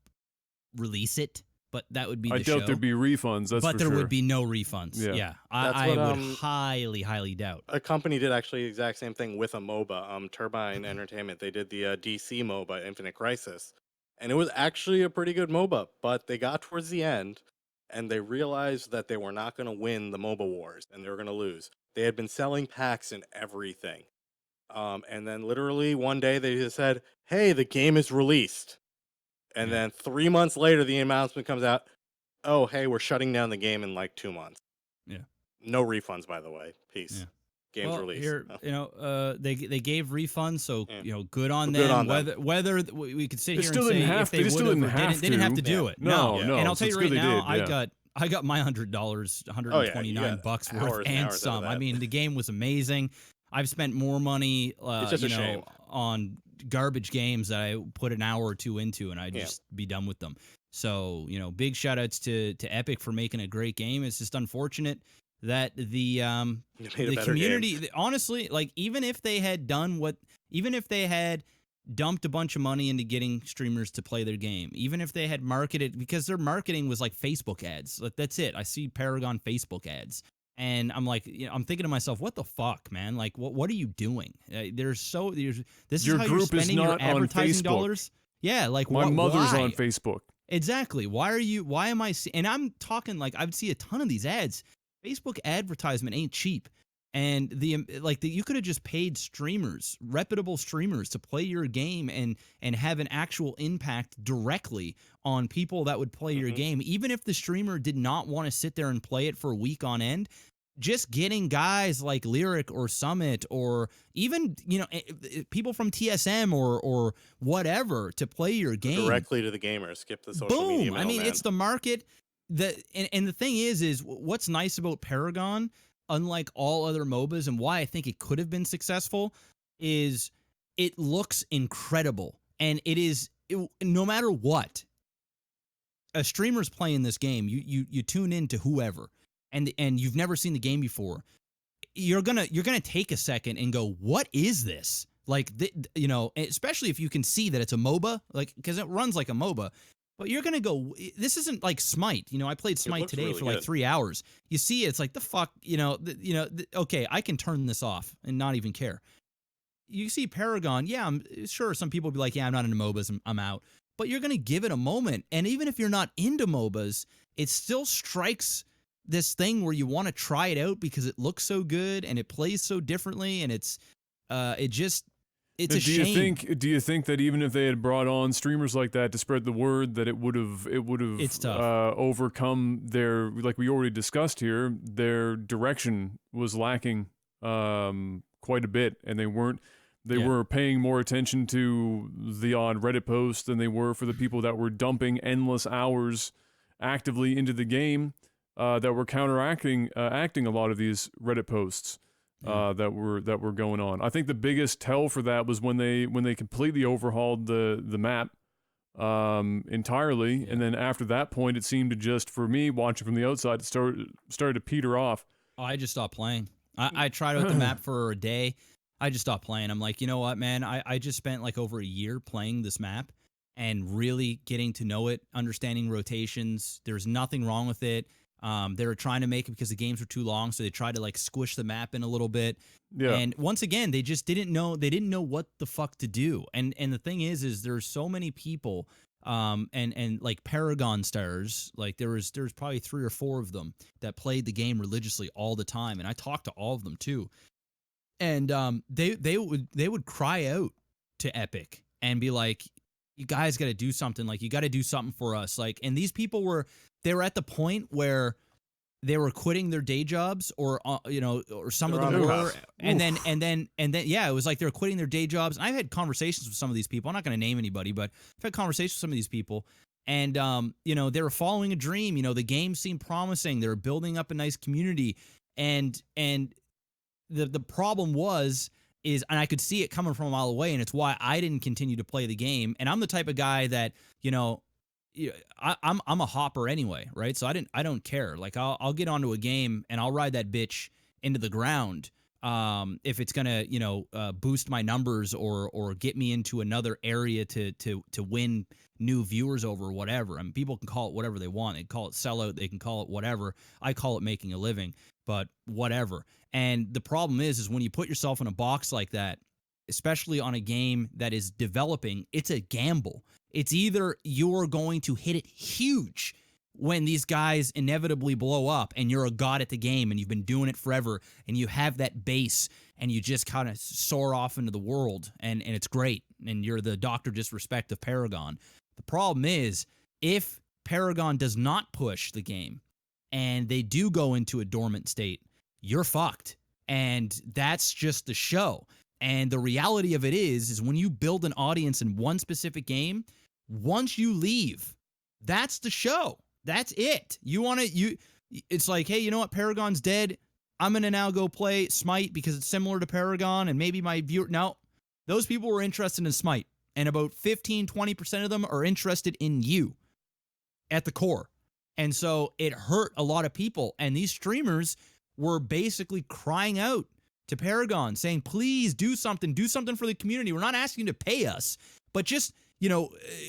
release it but that would be I the doubt show. there'd be refunds. That's but for there sure. would be no refunds. Yeah, I would highly doubt. A company did actually the exact same thing with a MOBA. Turbine Entertainment. They did the DC MOBA, Infinite Crisis, and it was actually a pretty good MOBA. But they got towards the end, and they realized that they were not going to win the MOBA wars, and they were going to lose. They had been selling packs and everything, and then literally one day they just said, "Hey, the game is released." And then 3 months later, the announcement comes out, oh, hey, we're shutting down the game in like 2 months. Yeah. No refunds, by the way. Peace. Yeah. Game's released. Here, they gave refunds, so good on good them. on them. Whether we could sit here and say if they would have, they didn't have to do it. No. And I'll tell you right now, did, I got my $100, $129 worth and some. I mean, the game was amazing. I've spent more money, on garbage games that I put an hour or two into, and I just be done with them. So, big shout outs to Epic for making a great game. It's just unfortunate that the community, honestly, like even if they had dumped a bunch of money into getting streamers to play their game, even if they had marketed, because their marketing was like Facebook ads. Like that's it. I see Paragon Facebook ads. And I'm like, I'm thinking to myself, what the fuck, man? Like, what are you doing? This is your how group you're spending is not your advertising on Facebook. dollars. Yeah, like my mother's why? on Facebook. Exactly. Why am I? And I'm talking like I would see a ton of these ads. Facebook advertisement ain't cheap, and you could have just paid streamers, reputable streamers, to play your game and have an actual impact directly on people that would play your game, even if the streamer did not want to sit there and play it for a week on end. Just getting guys like Lyric or Summit or even people from TSM or whatever to play your game directly to the gamer. Skip the social media. I mean, it's the market and the thing is what's nice about Paragon, unlike all other MOBAs, and why I think it could have been successful, is it looks incredible, and no matter what a streamer's playing this game, you tune in to whoever. And you've never seen the game before, you're gonna take a second and go, what is this? Like, especially if you can see that it's a MOBA, like, because it runs like a MOBA. But you're gonna go, this isn't like Smite. I played Smite today really for like 3 hours. You see, it's like the fuck, okay, I can turn this off and not even care. You see Paragon, yeah, I'm sure some people will be like, yeah, I'm not into MOBAs, I'm out. But you're gonna give it a moment, and even if you're not into MOBAs, it still strikes this thing where you want to try it out because it looks so good and it plays so differently, and it's a shame. Do you think that even if they had brought on streamers like that to spread the word, that it would have overcome their, like we already discussed here, their direction was lacking quite a bit, and they were paying more attention to the odd Reddit post than they were for the people that were dumping endless hours actively into the game. That were counteracting a lot of these Reddit posts that were going on. I think the biggest tell for that was when they completely overhauled the map entirely, and then after that point, it seemed to just, for me watching from the outside, it started to peter off. Oh, I just stopped playing. I tried out the map for a day. I just stopped playing. I'm like, you know what, man? I just spent like over a year playing this map and really getting to know it, understanding rotations. There's nothing wrong with it. They were trying to make it because the games were too long, so they tried to like squish the map in a little bit. Yeah. And once again, they just didn't know what the fuck to do. And the thing is there's so many people, and like Paragon stars, like there was probably 3 or 4 of them that played the game religiously all the time, and I talked to all of them too. And they would cry out to Epic and be like, you guys got to do something. Like, you got to do something for us. Like, and these people were at the point where they were quitting their day jobs, or some of them were, and then yeah, it was like they were quitting their day jobs. And I've had conversations with some of these people. I'm not going to name anybody, but I've had conversations with some of these people, and they were following a dream. The game seemed promising. They were building up a nice community, and the problem is, and I could see it coming from a mile away, and it's why I didn't continue to play the game. And I'm the type of guy that, I'm a hopper anyway, right? So I don't care. Like, I'll get onto a game and I'll ride that bitch into the ground. if it's gonna boost my numbers or get me into another area to win new viewers over or whatever. I mean, people can call it whatever they want. They can call it sellout. They can call it whatever. I call it making a living, but whatever. And the problem is when you put yourself in a box like that, especially on a game that is developing, it's a gamble. It's either you're going to hit it huge when these guys inevitably blow up and you're a god at the game and you've been doing it forever and you have that base and you just kind of soar off into the world and it's great and you're the Dr. Disrespect of Paragon. The problem is if Paragon does not push the game and they do go into a dormant state, you're fucked. And that's just the show. And the reality of it is when you build an audience in one specific game, once you leave, that's the show. That's it. It's like, hey, you know what? Paragon's dead. I'm going to now go play Smite because it's similar to Paragon and maybe my viewer. No, those people were interested in Smite. And about 15, 20% of them are interested in you at the core. And so it hurt a lot of people. And these streamers were basically crying out to Paragon saying, please do something for the community. We're not asking you to pay us, but just,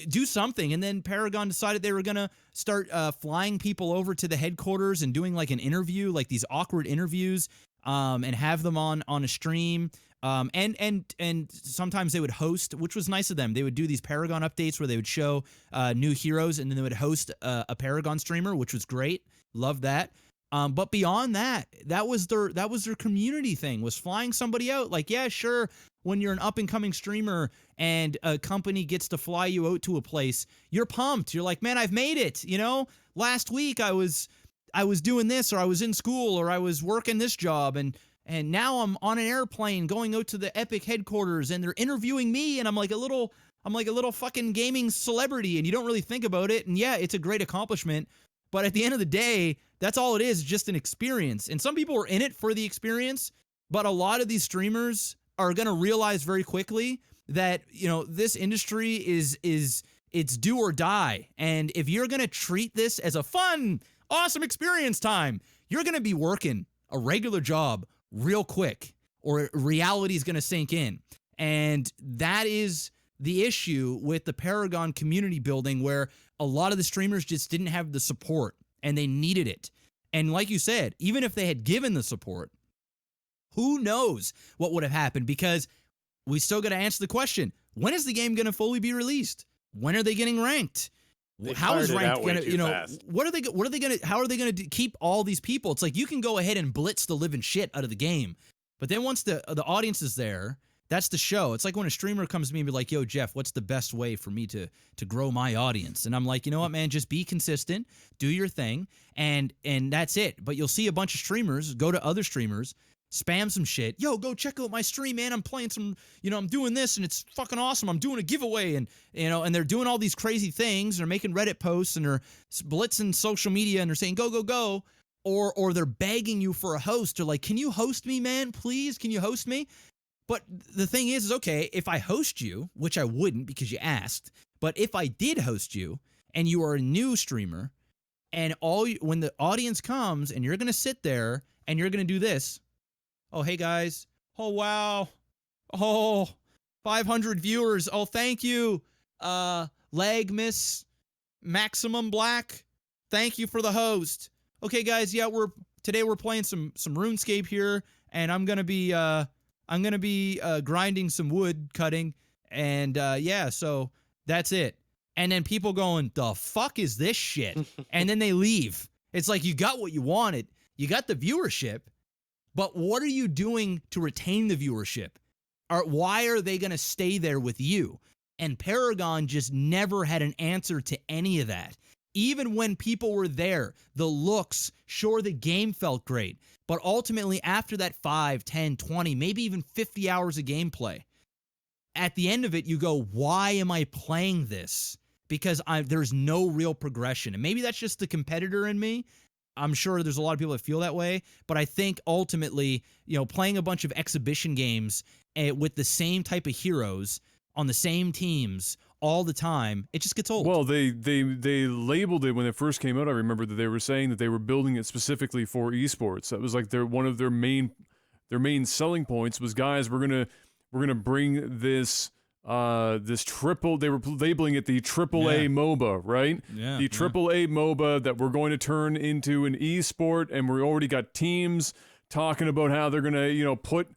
do something. And then Paragon decided they were going to start flying people over to the headquarters and doing like an interview, like these awkward interviews, and have them on a stream. And sometimes they would host, which was nice of them. They would do these Paragon updates where they would show new heroes, and then they would host a Paragon streamer, which was great. Love that. But beyond that, that was their community thing, was flying somebody out. Like, yeah, sure, when you're an up-and-coming streamer and a company gets to fly you out to a place, you're pumped. You're like, man, I've made it. Last week I was doing this, or I was in school, or I was working this job, and now I'm on an airplane going out to the Epic headquarters, and they're interviewing me, and I'm like a little fucking gaming celebrity, and you don't really think about it. And yeah, it's a great accomplishment, but at the end of the day, that's all it is, just an experience. And some people are in it for the experience, but a lot of these streamers are going to realize very quickly that, this industry is it's do or die. And if you're going to treat this as a fun, awesome experience time, you're going to be working a regular job real quick, or reality is going to sink in. And that is the issue with the Paragon community building, where a lot of the streamers just didn't have the support and they needed it. And like you said, even if they had given the support, who knows what would have happened, because we still got to answer the question, when is the game going to fully be released? When are they getting ranked? How is ranked going to, what are they going to, how are they going to keep all these people? It's like, you can go ahead and blitz the living shit out of the game, but then once the audience is there, that's the show. It's like when a streamer comes to me and be like, yo, Jeff, what's the best way for me to grow my audience? And I'm like, you know what, man, just be consistent, do your thing, and that's it. But you'll see a bunch of streamers go to other streamers, spam some shit. Yo, go check out my stream, man. I'm playing some, I'm doing this and it's fucking awesome. I'm doing a giveaway, and and they're doing all these crazy things. They're making Reddit posts and they're blitzing social media and they're saying, go, go, go. Or they're begging you for a host. They're like, can you host me, man? Please, can you host me? But the thing is okay, if I host you, which I wouldn't because you asked, but if I did host you and you are a new streamer, and when the audience comes and you're going to sit there and you're going to do this, oh, hey guys, oh, wow, oh, 500 viewers, oh, thank you, MaximusBlack, thank you for the host. Okay, guys, yeah, today we're playing some RuneScape here, and I'm gonna be grinding some wood, cutting, and yeah, so that's it. And then people going, the fuck is this shit? And then they leave. It's like, you got what you wanted, you got the viewership, but what are you doing to retain the viewership? Why are they gonna stay there with you? And Paragon just never had an answer to any of that. Even when people were there, the looks, sure, the game felt great, but ultimately after that 5, 10, 20, maybe even 50 hours of gameplay, at the end of it, you go, why am I playing this? Because there's no real progression. And maybe that's just the competitor in me. I'm sure there's a lot of people that feel that way, but I think ultimately, playing a bunch of exhibition games with the same type of heroes on the same teams all the time, it just gets old. Well, they labeled it when it first came out. I remember that they were saying that they were building it specifically for esports. That was like one of their main main selling points was, guys, we're gonna bring this this triple, they were labeling it the AAA MOBA, right? Yeah. The AAA MOBA that we're going to turn into an esport, and we already got teams talking about how they're gonna, you know, put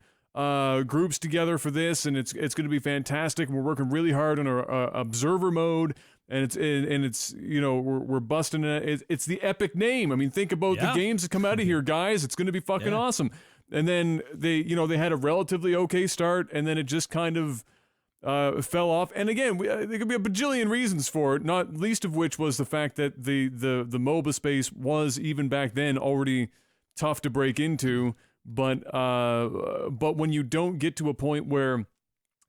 groups together for this, and it's gonna be fantastic. And we're working really hard on our observer mode, and it's you know, we're busting it. It's the epic name. I mean, think about the games that come out of here, guys. It's gonna be fucking awesome. And then they had a relatively okay start, and then it just kind of fell off. And again, there could be a bajillion reasons for it, not least of which was the fact that the MOBA space was, even back then, already tough to break into. But when you don't get to a point where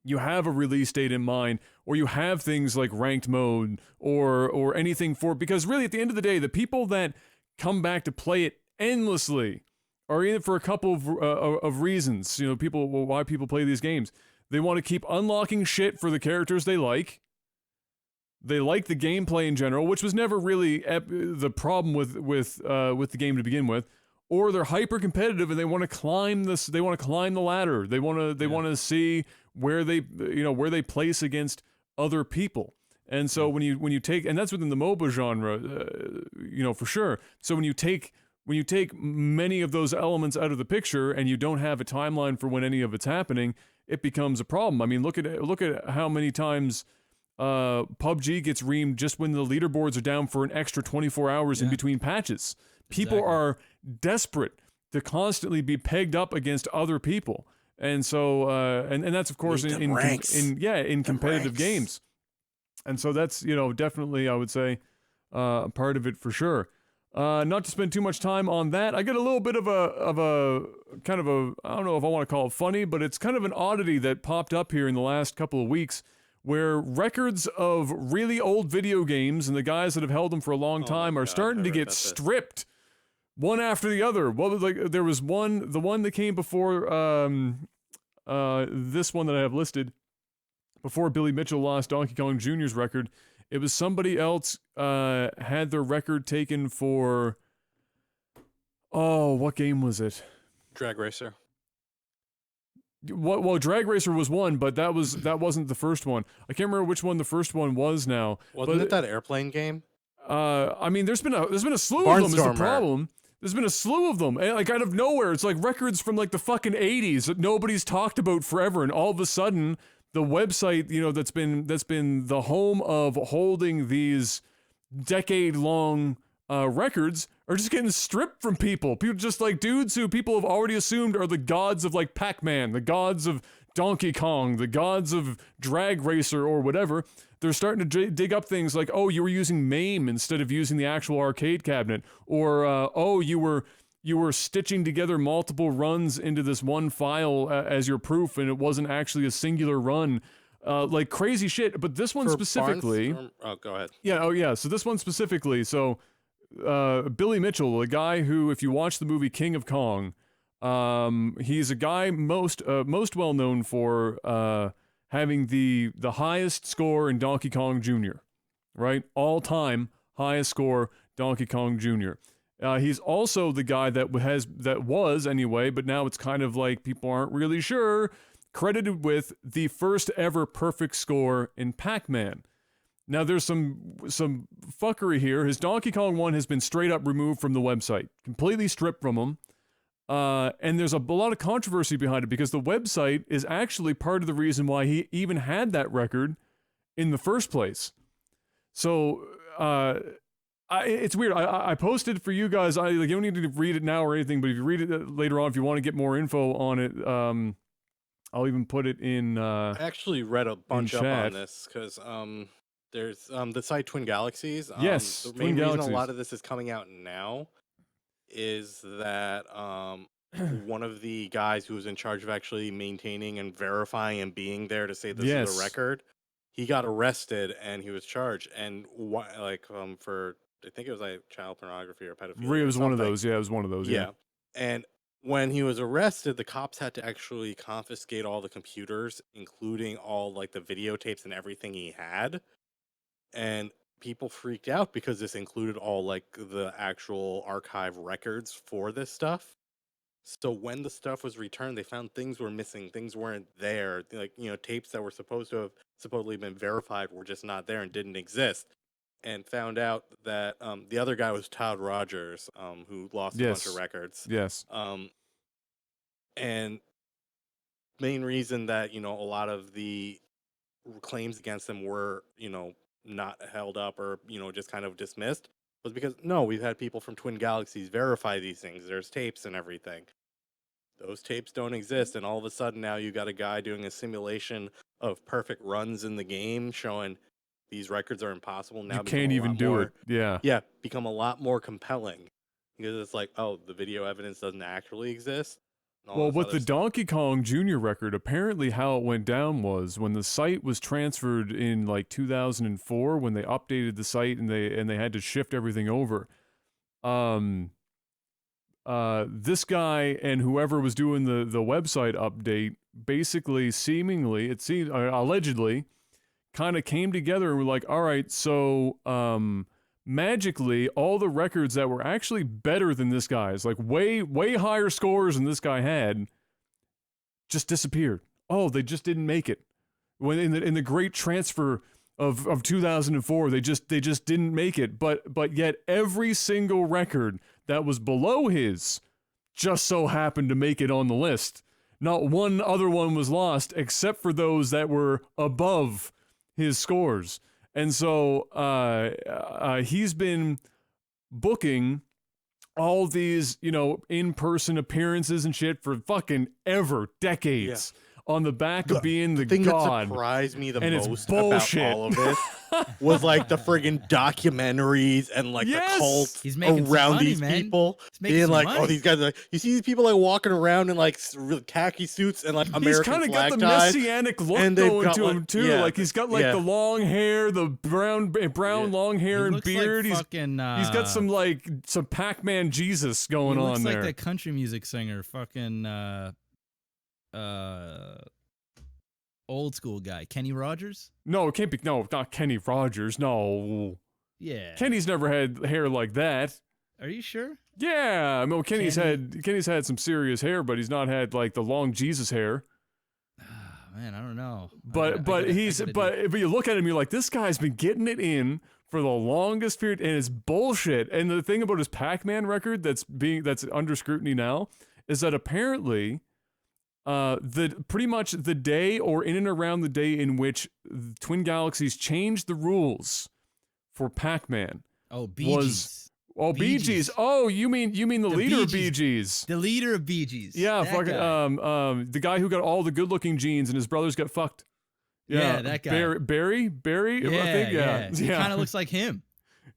you have a release date in mind, or you have things like ranked mode or anything for, because really at the end of the day, the people that come back to play it endlessly are in it for a couple of reasons. You know, why people play these games. They want to keep unlocking shit for the characters they like. They like the gameplay in general, which was never really the problem with the game to begin with. Or they're hyper competitive and they want to climb this. They want to climb the ladder. They want to see where they place against other people. And so when you take, and that's within the MOBA genre, you know, for sure. So when you take many of those elements out of the picture and you don't have a timeline for when any of it's happening, it becomes a problem. I mean, look at how many times PUBG gets reamed just when the leaderboards are down for an extra 24 hours in between patches. People are desperate to constantly be pegged up against other people. And so and that's of course in competitive games. And so that's, you know, definitely, I would say, part of it for sure. Not to spend too much time on that, I get a little bit of a kind of a, I don't know if I want to call it funny, but it's kind of an oddity that popped up here in the last couple of weeks, where records of really old video games and the guys that have held them for a long time are starting to get stripped one after the other. Well, like there was the one that came before this one that I have listed, before Billy Mitchell lost Donkey Kong Jr.'s record. It was somebody else had their record taken for, what game was it? Drag Racer. Well, Drag Racer was one, but that wasn't the first one. I can't remember which one the first one was now. Wasn't it that airplane game? I mean, there's been a slew of them. Is the problem? There's been a slew of them, and like out of nowhere, it's like records from like the fucking 80s that nobody's talked about forever, and all of a sudden, the website, you know, that's been the home of holding these decade-long records are just getting stripped from people. People just like dudes who people have already assumed are the gods of like Pac-Man, the gods of Donkey Kong, the gods of Drag Racer or whatever. They're starting to dig up things like, oh, you were using MAME instead of using the actual arcade cabinet, or oh, you were stitching together multiple runs into this one file as your proof, and it wasn't actually a singular run. Like crazy shit. But this one specifically... go ahead. Yeah, oh yeah. So this one specifically, so Billy Mitchell, the guy who, if you watch the movie King of Kong, he's a guy most well known for having the highest score in Donkey Kong Jr., right? All-time highest score Donkey Kong Jr. He's also the guy that was anyway, but now it's kind of like people aren't really sure, credited with the first ever perfect score in Pac-Man. Now there's some fuckery here. His Donkey Kong 1 has been straight up removed from the website, completely stripped from him. And there's a lot of controversy behind it because the website is actually part of the reason why he even had that record in the first place. So it's weird. I posted for you guys. You don't need to read it now or anything, but if you read it later on, if you want to get more info on it, I'll even put it in. I actually read a bunch up on this because there's the site Twin Galaxies. Yes, the main reason a lot of this is coming out now is that one of the guys who was in charge of actually maintaining and verifying and being there to say this is a record, he got arrested and he was charged, and for I think it was like child pornography or pedophilia. It was one of those. Yeah, it was one of those. Yeah. And when he was arrested, the cops had to actually confiscate all the computers, including all like the videotapes and everything he had. And people freaked out because this included all like the actual archive records for this stuff. So when the stuff was returned, they found things were missing, things weren't there. Like, tapes that were supposed to have supposedly been verified were just not there and didn't exist. And found out that the other guy was Todd Rogers, who lost a bunch of records. Yes. And main reason that, a lot of the claims against him were, not held up or, just kind of dismissed was because, no, we've had people from Twin Galaxies verify these things. There's tapes and everything. Those tapes don't exist, and all of a sudden now you got a guy doing a simulation of perfect runs in the game showing these records are impossible. Now you can't even do it. Yeah, become a lot more compelling because it's like, oh, the video evidence doesn't actually exist. Well, with the Donkey Kong Jr. record, apparently how it went down was when the site was transferred in like 2004, when they updated the site and they had to shift everything over. This guy and whoever was doing the website update basically allegedly kind of came together and were like, all right, so magically all the records that were actually better than this guy's, like way higher scores than this guy had, just disappeared. Oh, they just didn't make it. When in the great transfer of 2004, they just didn't make it. But yet every single record that was below his just so happened to make it on the list. Not one other one was lost except for those that were above his scores. And so he's been booking all these, in-person appearances and shit for fucking decades. Yeah. On the back of being the thing god. That surprised me the most about all of this was like the friggin' documentaries and like the cult around these people being like, oh, these guys, like, you see these people like walking around in like khaki suits and like American flag ties. He's kind of got the messianic look going to him too. Yeah, like he's got like the long hair, the brown long hair and beard. Like he's got some Pac-Man Jesus going on there. He looks like the country music singer, fucking. Old school guy, Kenny Rogers? No, it can't be. No, not Kenny Rogers. No. Yeah. Kenny's never had hair like that. Are you sure? Yeah. I mean, Kenny's had some serious hair, but he's not had like the long Jesus hair. Man, I don't know. But you look at him, you're like, this guy's been getting it in for the longest period, and it's bullshit. And the thing about his Pac-Man record that's under scrutiny now is that apparently. Pretty much the day or in and around the day in which Twin Galaxies changed the rules for Pac-Man. Oh, Bee Gees. Bee Gees. Oh, you mean the leader of Bee Gees. The leader of Bee Gees. Yeah, fucking the guy who got all the good-looking genes and his brothers got fucked. Yeah, that guy. Barry? Yeah, I think, yeah. He kind of looks like him.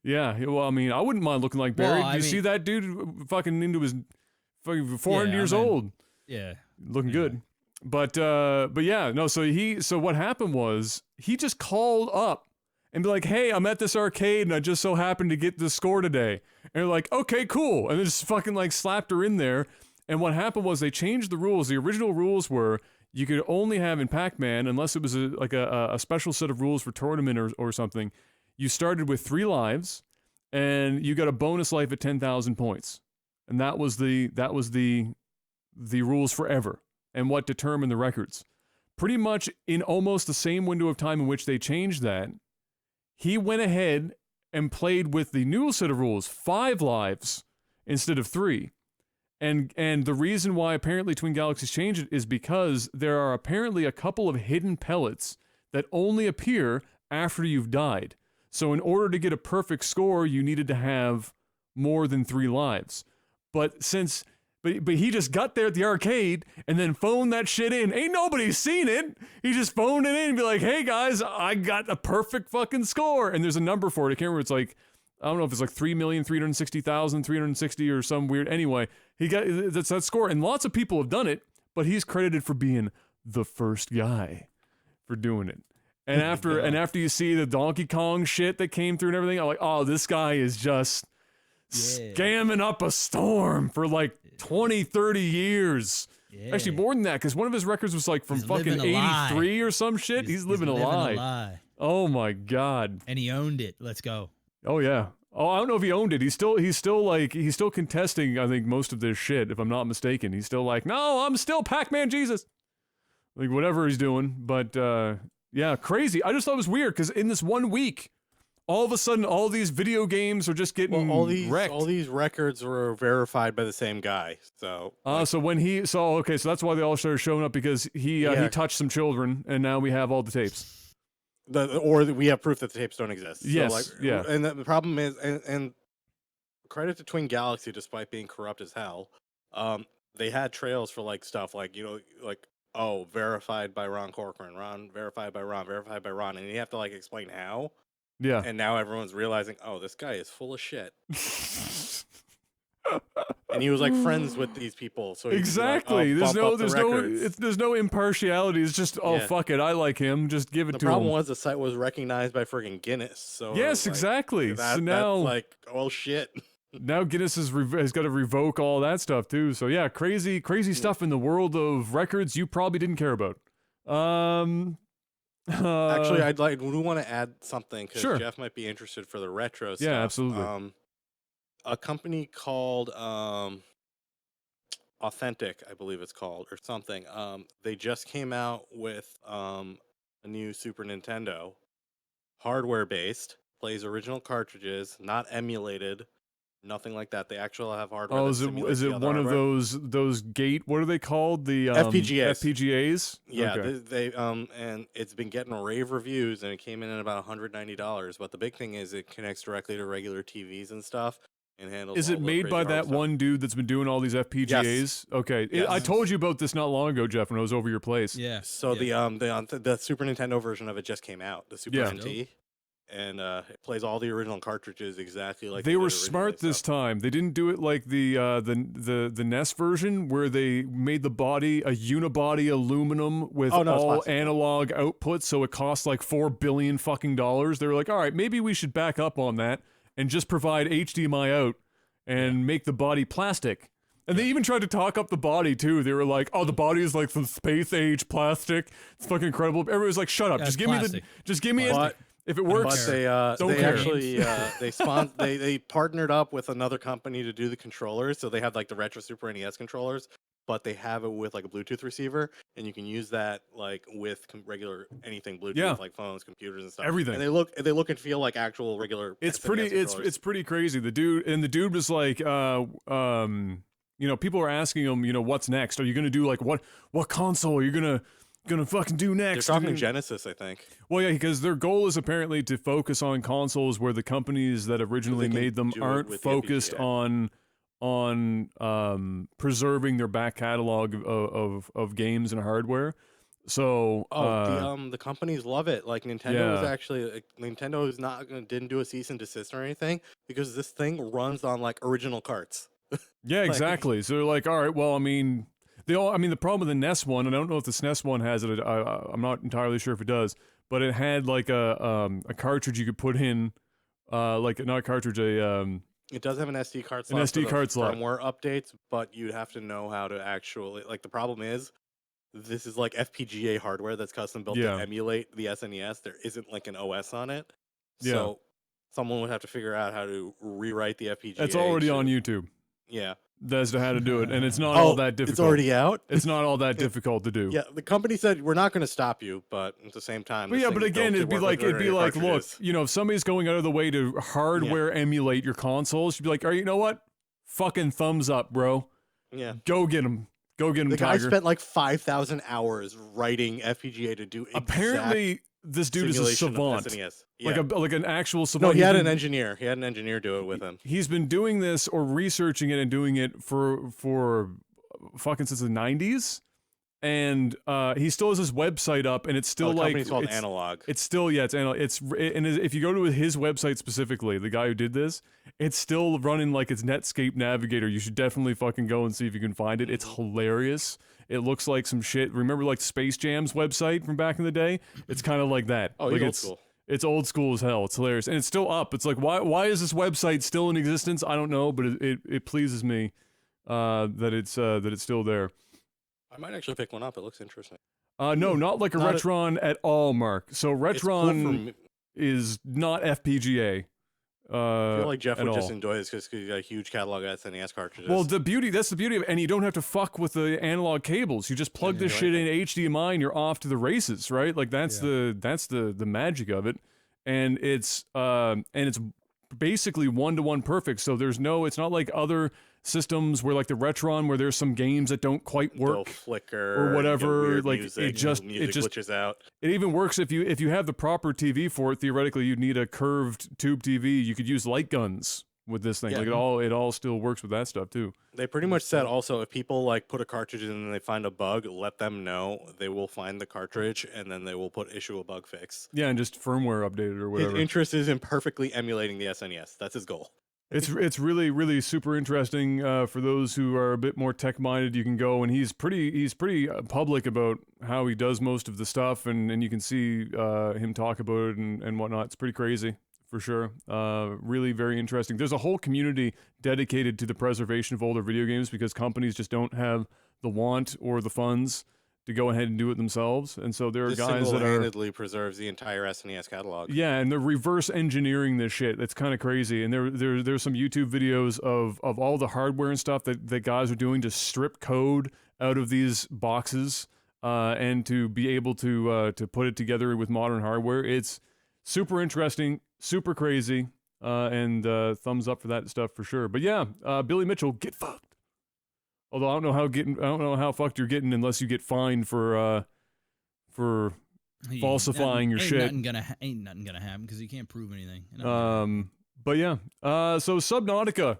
Yeah, well, I mean, I wouldn't mind looking like Barry. Do you see that dude fucking into his fucking 400 years old? Yeah. Looking good. But yeah, no, so what happened was he just called up and be like, hey, I'm at this arcade and I just so happened to get this score today. And they're like, okay, cool. And they just fucking like slapped her in there. And what happened was they changed the rules. The original rules were you could only have in Pac-Man, unless it was a special set of rules for tournament or something, you started with 3 lives and you got a bonus life at 10,000 points. And that was the rules forever and what determined the records. Pretty much in almost the same window of time in which they changed that, he went ahead and played with the new set of rules, 5 lives instead of 3. And the reason why apparently Twin Galaxies changed it is because there are apparently a couple of hidden pellets that only appear after you've died. So in order to get a perfect score, you needed to have more than 3 lives. But he just got there at the arcade and then phoned that shit in. Ain't nobody seen it. He just phoned it in and be like, hey guys, I got a perfect fucking score. And there's a number for it. I can't remember. It's like, I don't know if it's like 3,360,360 or some weird. Anyway, he got that's that score. And lots of people have done it, but he's credited for being the first guy for doing it. And after you see the Donkey Kong shit that came through and everything, I'm like, oh, this guy is just scamming up a storm for like 20, 30 years. Yeah. Actually, more than that, because one of his records was like from fucking 83 or some shit. He's living a lie. Oh my God. And he owned it. Let's go. Oh yeah. Oh, I don't know if he owned it. He's still contesting, I think, most of this shit, if I'm not mistaken. He's still like, no, I'm still Pac-Man Jesus. Like, whatever he's doing. But, yeah, crazy. I just thought it was weird, because in this 1 week, all of a sudden, all these video games are just getting wrecked. All these records were verified by the same guy. So, so that's why they all started showing up, because he touched some children, and now we have all the tapes. Or we have proof that the tapes don't exist. Yes, so and the problem is, and credit to Twin Galaxy, despite being corrupt as hell, they had trails for like stuff like, you know, like, oh, verified by Ron Corcoran, verified by Ron, and you have to like explain how. Yeah. And now everyone's realizing, oh, this guy is full of shit. And he was like friends with these people, so exactly. Like, oh, there's no impartiality. It's just fuck it, I like him. Just give it to him. The problem was the site was recognized by friggin' Guinness. So yes, exactly. So now that's like, oh shit. Now Guinness has got to revoke all that stuff too. So yeah, crazy stuff in the world of records you probably didn't care about. Actually, we want to add something because Jeff might be interested for the retro stuff. Yeah, absolutely. A company called Authentic, I believe it's called, or something. They just came out with a new Super Nintendo, hardware based, plays original cartridges, not emulated, nothing like that. They actually have hardware. Oh, is it one of those gate? What are they called? The FPGAs. FPGAs. Yeah, okay. they and it's been getting rave reviews, and it came in at about $190. But the big thing is it connects directly to regular TVs and stuff. And handles. Is it made by that one dude that's been doing all these FPGAs? Yes. Okay, yes. I told you about this not long ago, Jeff, when I was over your place. Yeah. So the Super Nintendo version of it just came out, the Super NT, and it plays all the original cartridges exactly like they were smart this time. They didn't do it like the NES version where they made the body a unibody aluminum with all analog outputs, so it cost like $4 billion fucking dollars. They were like, all right, maybe we should back up on that and just provide HDMI out and make the body plastic. And they even tried to talk up the body, too. They were like, oh, the body is like some space age plastic. It's fucking incredible. Everybody was like, shut up. Just give me it. If it works, but they actually they partnered up with another company to do the controllers. So they have like the retro Super NES controllers, but they have it with like a Bluetooth receiver, and you can use that like with regular anything Bluetooth, like phones, computers, and stuff. Everything. And they look and feel like actual regular. It's pretty crazy. The dude was like, you know, people are asking him, you know, what's next? Are you gonna do like what console are you gonna fucking do next? They're talking Genesis, I think. Well, yeah, because their goal is apparently to focus on consoles where the companies that originally made them aren't focused on preserving their back catalog of games and hardware. So the companies love it. Like Nintendo was actually Nintendo didn't do a cease and desist or anything because this thing runs on like original carts. Yeah, exactly. So they're like, all right, well, I mean, the problem with the NES one, and I don't know if the SNES one has it. I'm not entirely sure if it does, but it had like a cartridge you could put in, like not a cartridge, It does have an SD card slot. An SD card slot. Firmware updates, but you'd have to know how to actually like. The problem is, this is like FPGA hardware that's custom built to emulate the SNES. There isn't like an OS on it, so someone would have to figure out how to rewrite the FPGA. It's already on YouTube. Yeah. As to how to do it, and it's not all that difficult. It's already out? It's not all that difficult to do. Yeah, the company said, we're not going to stop you, but at the same time... But again, it'd be like, look, you know, if somebody's going out of the way to hardware emulate your consoles, you'd be like, all right, you know what? Fucking thumbs up, bro. Yeah. Go get them. Go get them, Tiger. The guy spent like 5,000 hours writing FPGA to do apparently, this dude is a savant. Like an actual savant. No, he had an engineer. He had an engineer do it with him. He's been doing this or researching it and doing it for fucking since the 90s. And he still has his website up, and it's still like it's called Analog. It's still it's analog. And if you go to his website specifically, the guy who did this, it's still running like its Netscape Navigator. You should definitely fucking go and see if you can find it. It's hilarious. It looks like some shit. Remember like Space Jam's website from back in the day? It's kind of like that. Oh, like old school. It's old school as hell. It's hilarious, and it's still up. It's like why is this website still in existence? I don't know, but it pleases me that it's still there. I might actually pick one up. It looks interesting. No, not like a Retron at all, Mark. So Retron is not FPGA. I feel like Jeff would just all. enjoy this because he's got a huge catalog of SNES cartridges. Well, that's the beauty of it, and you don't have to fuck with the analog cables. You just plug this shit in HDMI and you're off to the races, right? Like that's the magic of it, and it's basically 1-to-1 perfect. So it's not like other systems where like the Retron where there's some games that don't quite work, they'll flicker or whatever. Like music, it just glitches out. It even works if you have the proper TV for it. Theoretically, you'd need a curved tube TV. You could use light guns with this thing. Like it all still works with that stuff too. They pretty much said also if people like put a cartridge in and they find a bug, let them know. They will find the cartridge and then they will issue a bug fix. Yeah, and just firmware updated or whatever. His interest is in perfectly emulating the SNES. That's his goal. It's really, really super interesting for those who are a bit more tech minded. You can go, and he's pretty public about how he does most of the stuff, and you can see him talk about it and whatnot. It's pretty crazy for sure. Really very interesting. There's a whole community dedicated to the preservation of older video games because companies just don't have the want or the funds to go ahead and do it themselves, and so there are guys that single-handedly preserves the entire SNES catalog. Yeah, and they're reverse engineering this shit. It's kind of crazy. And there's some YouTube videos of all the hardware and stuff that guys are doing to strip code out of these boxes and to be able to put it together with modern hardware. It's super interesting, super crazy, and thumbs up for that stuff for sure. But yeah, Billy Mitchell, get fucked. Although I don't know how fucked you're getting unless you get fined for falsifying your shit. Ain't nothing gonna happen because you can't prove anything. But yeah. So Subnautica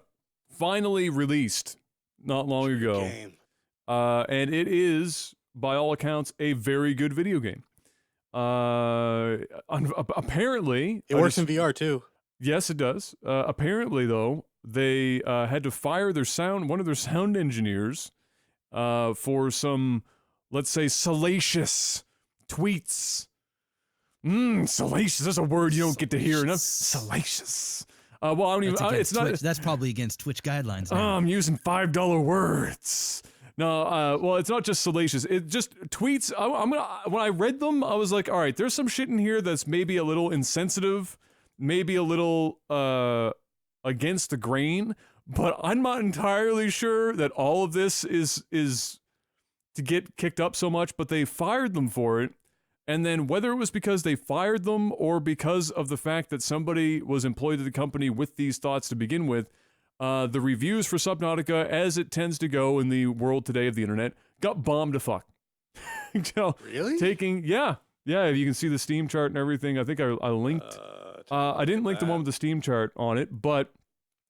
finally released not long ago, and it is by all accounts a very good video game. Apparently, it works in VR too. Yes, it does. Apparently, though, they had to fire one of their sound engineers for some, let's say, salacious tweets. Salacious. That's a word you don't get to hear enough. Salacious. Well, I don't even. It's not. That's probably against Twitch guidelines. Now. I'm using $5 words. No, well, it's not just salacious. It just tweets. When I read them, I was like, all right, there's some shit in here that's maybe a little insensitive, maybe a little against the grain, but I'm not entirely sure that all of this is to get kicked up so much, but they fired them for it. And then whether it was because they fired them or because of the fact that somebody was employed at the company with these thoughts to begin with, the reviews for Subnautica, as it tends to go in the world today of the internet, got bombed to fuck. Really? Yeah, you can see the Steam chart and everything. I think I linked... I didn't link the one with the Steam chart on it, but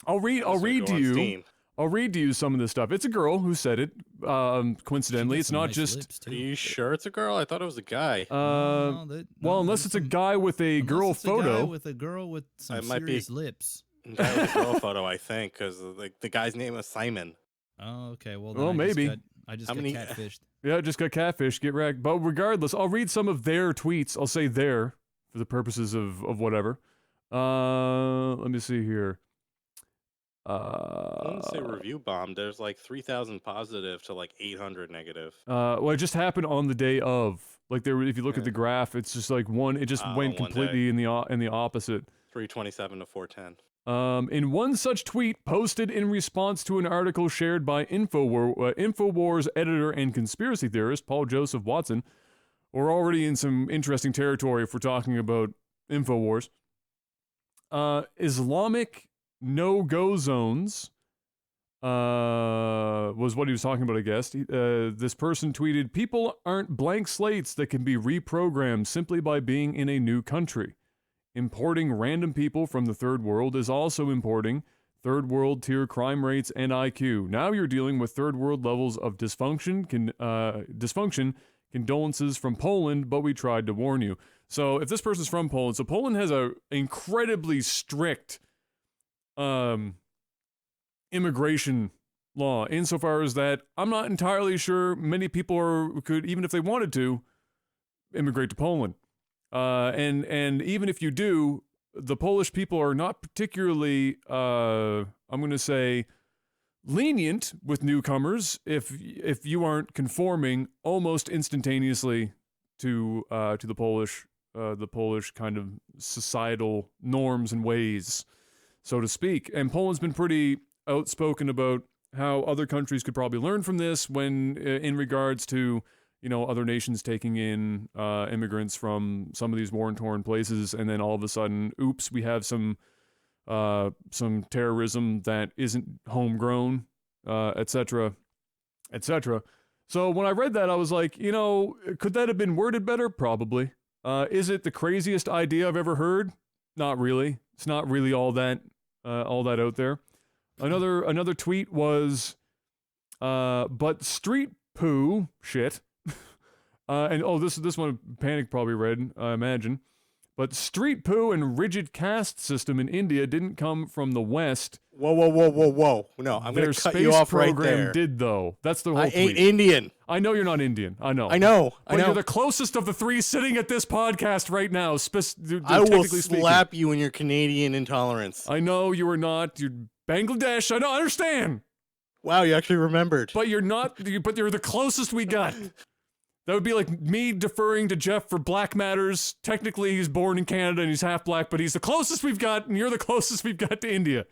I'll read to you some of this stuff. It's a girl who said it. Coincidentally, it's not just. Are you sure it's a girl? I thought it was a guy. Well, unless it's a guy with a girl photo. A guy with a girl with some serious lips. Guy with a girl photo, I think, because the guy's name is Simon. Oh, okay. Well, maybe. I just got catfished. Yeah, I just got catfished. Get wrecked. But regardless, I'll read some of their tweets. I'll say their for the purposes of whatever. Let me see here. I wouldn't say review bomb. There's like 3,000 positive to like 800 negative. Well, it just happened on the day of. Like if you look at the graph, it's just like it just went completely in the opposite. 327 to 410. In one such tweet posted in response to an article shared by InfoWars editor and conspiracy theorist Paul Joseph Watson, we're already in some interesting territory if we're talking about InfoWars. Islamic no-go zones was what he was talking about, I guess. This person tweeted, "People aren't blank slates that can be reprogrammed simply by being in a new country. Importing random people from the third world is also importing third world tier crime rates and IQ. Now you're dealing with third world levels of dysfunction. Condolences from Poland, but we tried to warn you." So if this person's from Poland, so Poland has a incredibly strict immigration law insofar as that I'm not entirely sure many people could, even if they wanted to, immigrate to Poland. And even if you do, the Polish people are not particularly, I'm going to say, lenient with newcomers if you aren't conforming almost instantaneously to the Polish kind of societal norms and ways. so to speak. And Poland's been pretty outspoken about how other countries could probably learn from this when in regards to, other nations taking in immigrants from some of these war-torn places, and then all of a sudden, oops, we have some terrorism that isn't homegrown, etc., etc. So when I read that, I was like, could that have been worded better? Probably. Is it the craziest idea I've ever heard? Not really. It's not really all that out there. Another tweet was, but street poo shit. And this one Panic probably read, I imagine. But street poo and rigid caste system in India didn't come from the West. Whoa. No, I'm going to cut you off right there. Their space program did, though. That's the whole tweet. I ain't Indian. I know you're not Indian. I know. But you're the closest of the three sitting at this podcast right now. I will slap you in your Canadian intolerance. I know you are not. You're Bangladesh. I understand. Wow, you actually remembered. But you're not. But you're the closest we got. That would be like me deferring to Jeff for Black Matters. Technically, he's born in Canada and he's half black, but he's the closest we've got, and you're the closest we've got to India.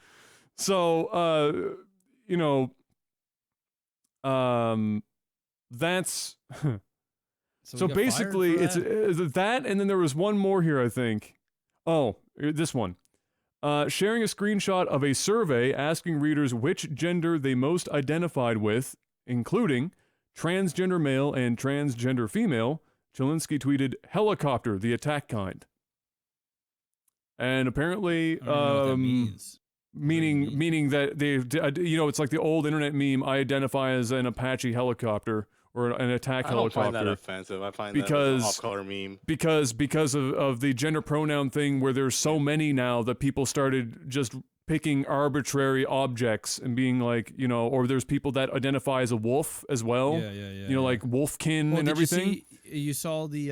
So, that's... So basically, it's that, and then there was one more here, I think. Oh, this one. Sharing a screenshot of a survey asking readers which gender they most identified with, including transgender male and transgender female, Chelinsky tweeted, "Helicopter, the attack kind." And apparently, meaning that they, it's like the old internet meme, I identify as an Apache helicopter or an attack helicopter. I don't find that offensive. I find that an off-color meme. Because of the gender pronoun thing where there's so many now that people started just picking arbitrary objects and being like, or there's people that identify as a wolf as well. Yeah. Like wolfkin and everything. You saw the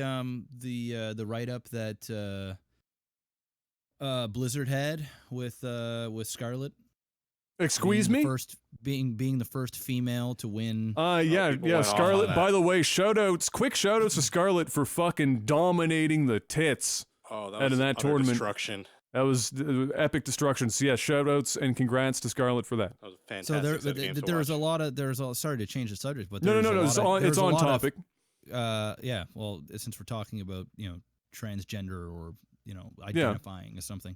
write-up that Blizzard had with Scarlett. Excuse me? Being the first female to win. Scarlett. By the way, quick shout-outs to Scarlett for fucking dominating the tits out of that tournament. Destruction. That was epic destruction. So yeah, shout-outs and congrats to Scarlett for that. That was fantastic. So there's a lot of sorry to change the subject, but no, it's on topic. Well, since we're talking about transgender or identifying as something.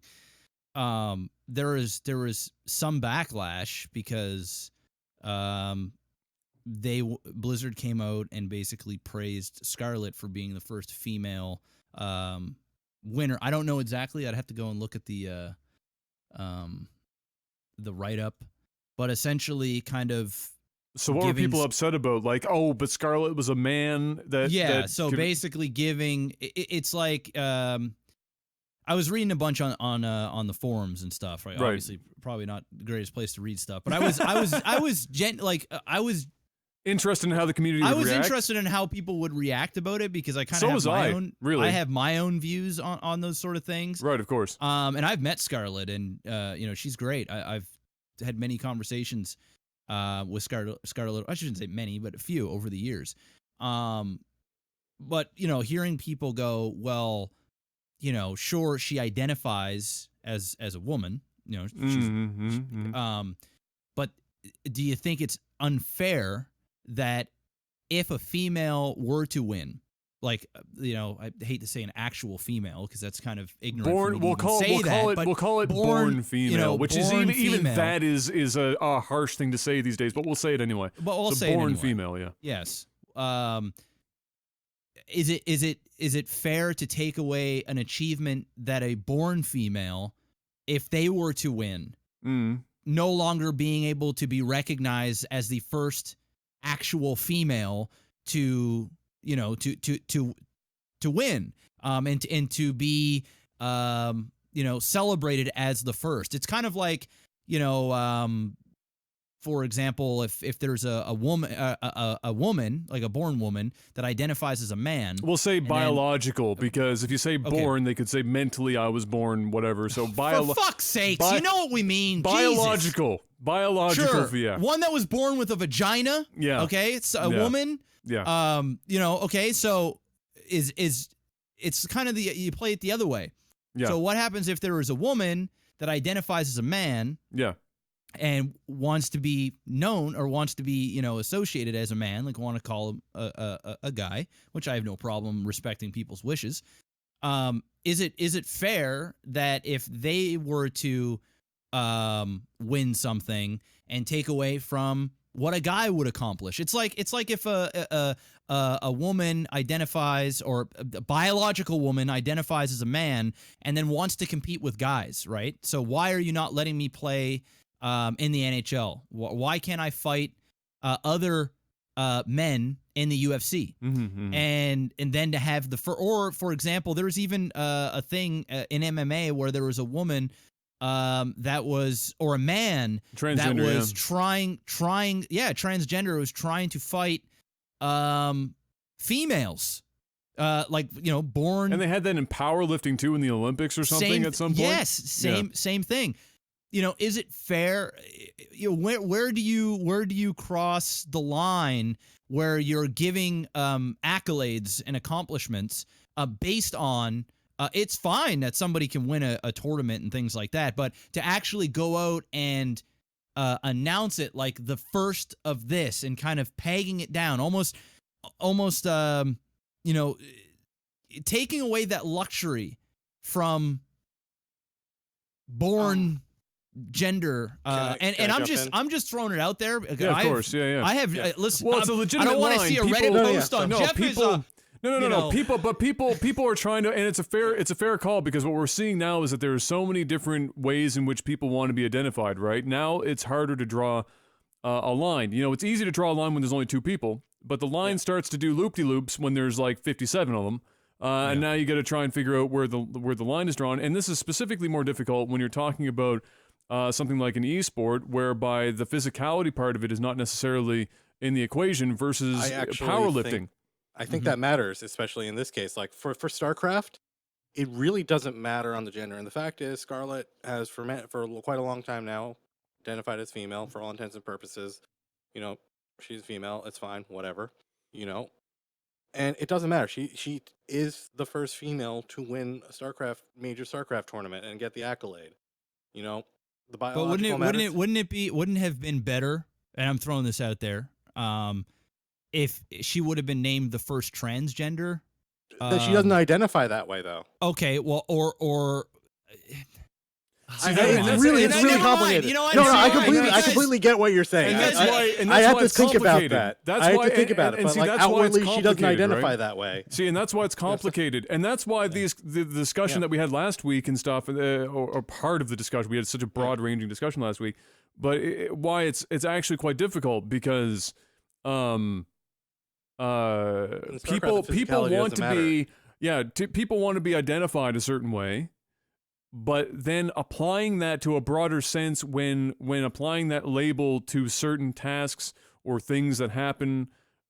There was some backlash because Blizzard came out and basically praised Scarlett for being the first female winner. I don't know exactly. I'd have to go and look at the write-up, but essentially kind of. So what were people upset about? Like, but Scarlett was a man that. Yeah. Basically giving it's like. I was reading a bunch on the forums and stuff, right? Obviously, probably not the greatest place to read stuff, but I was interested in how the community would react. I was interested in how people would react about it because I kind of I have my own views on those sort of things. Right, of course. And I've met Scarlett, and she's great. I've had many conversations with Scarlett. I shouldn't say many, but a few over the years. But hearing people go, well, sure, she identifies as a woman, but do you think it's unfair that if a female were to win, like, I hate to say an actual female because that's kind of ignorant. We'll call it born female, which is even that is a harsh thing to say these days, but we'll say it anyway. But we'll say born female, yeah. Yes. Is it fair to take away an achievement that a born female, if they were to win, no longer being able to be recognized as the first actual female to win, and to be celebrated as the first? It's kind of like for example, if there's a woman, a woman, like a born woman that identifies as a man, we'll say biological, because if you say born, they could say mentally I was born, whatever. So for fuck's sakes, you know what we mean. Biological, Jesus. Biological, sure. Yeah. One that was born with a vagina. Yeah. Okay, it's a woman. Yeah. Okay, so it's kind of you play it the other way. Yeah. So what happens if there is a woman that identifies as a man, and wants to be known or wants to be, associated as a man, like want to call him a guy, which I have no problem respecting people's wishes. Is it fair that if they were to win something and take away from what a guy would accomplish? It's like if a woman identifies, or a biological woman identifies as a man and then wants to compete with guys, right? So why are you not letting me play in the NHL? Why can't I fight other men in the UFC? And then to have for example, there was even a thing in MMA where there was a woman that was, or a man that was trying, transgender, was trying to fight females, born. And they had that in powerlifting too in the Olympics or something at some point. Yes, same thing. Is it fair? Where do you cross the line where you're giving accolades and accomplishments based on? It's fine that somebody can win a tournament and things like that, but to actually go out and announce it like the first of this and kind of pegging it down, almost taking away that luxury from born gender, I'm just throwing it out there. Yeah, of course, yeah. I have listen. Well, it's a legitimate I don't want to see a Reddit post on Jeff. No. People are trying to, and it's a fair call, because what we're seeing now is that there are so many different ways in which people want to be identified. Right now, it's harder to draw a line. It's easy to draw a line when there's only two people, but the line starts to do loop-de-loops when there's like 57 of them. And now you got to try and figure out where the line is drawn. And this is specifically more difficult when you're talking about something like an e-sport, whereby the physicality part of it is not necessarily in the equation versus powerlifting. I think that matters, especially in this case. Like for StarCraft, it really doesn't matter on the gender. And the fact is, Scarlett has for quite a long time now identified as female for all intents and purposes. She's female. It's fine. Whatever. And it doesn't matter. She is the first female to win a major StarCraft tournament and get the accolade. The biological but wouldn't it have been better? And I'm throwing this out there. If she would have been named the first transgender, that she doesn't identify that way, though. Okay, well, or. It's really complicated. I completely get what you're saying. I have to think about that. I have to think about it. But outwardly, she doesn't identify that way. See, and that's why it's complicated, and that's why the discussion that we had last week and stuff, or part of the discussion, we had such a broad-ranging discussion last week. But why it's actually quite difficult, because people want to be identified a certain way. But then applying that to a broader sense, when applying that label to certain tasks or things that happen,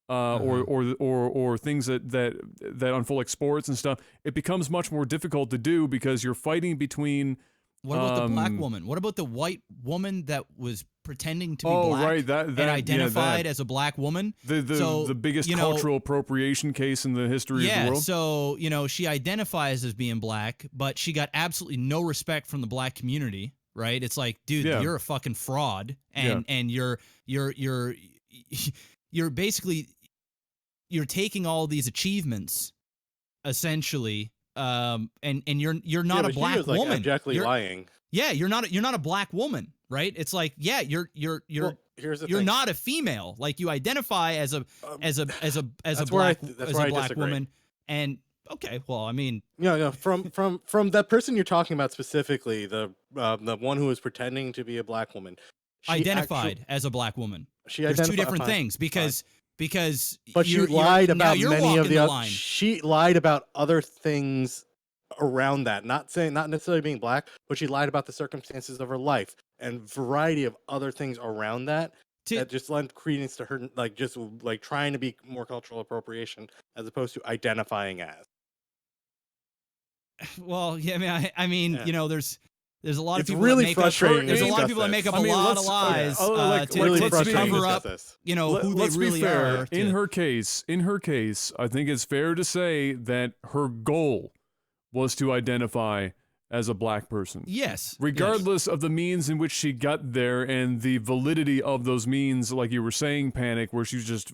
or things that unfold, like sports and stuff, it becomes much more difficult to do, because you're fighting between. What about the black woman? What about the white woman that was pretending to be black and identified as a black woman? The biggest cultural appropriation case in the history of the world. So, she identifies as being black, but she got absolutely no respect from the black community, right? It's like, dude, you're a fucking fraud, and you're basically taking all these achievements, essentially. And you're not a black woman. Objectively lying. Yeah, you're not a black woman, right? It's like, you're not a female. Like, you identify as a black woman. And okay, well, I mean, from that person you're talking about specifically, the one who was pretending to be a black woman, identified as a black woman. There's two different things, because she lied about many of the other. She lied about other things around that. Not necessarily being black, but she lied about the circumstances of her life and variety of other things around that that just lend credence to her, trying to be more cultural appropriation as opposed to identifying as. Well, yeah, I mean, there's a lot of people. Really frustrating. There's a lot of people that make up a lot of lies to cover up, who they really are. In her case, I think it's fair to say that her goal was to identify as a black person. Yes. Regardless of the means in which she got there and the validity of those means, like you were saying, Panic, where she's just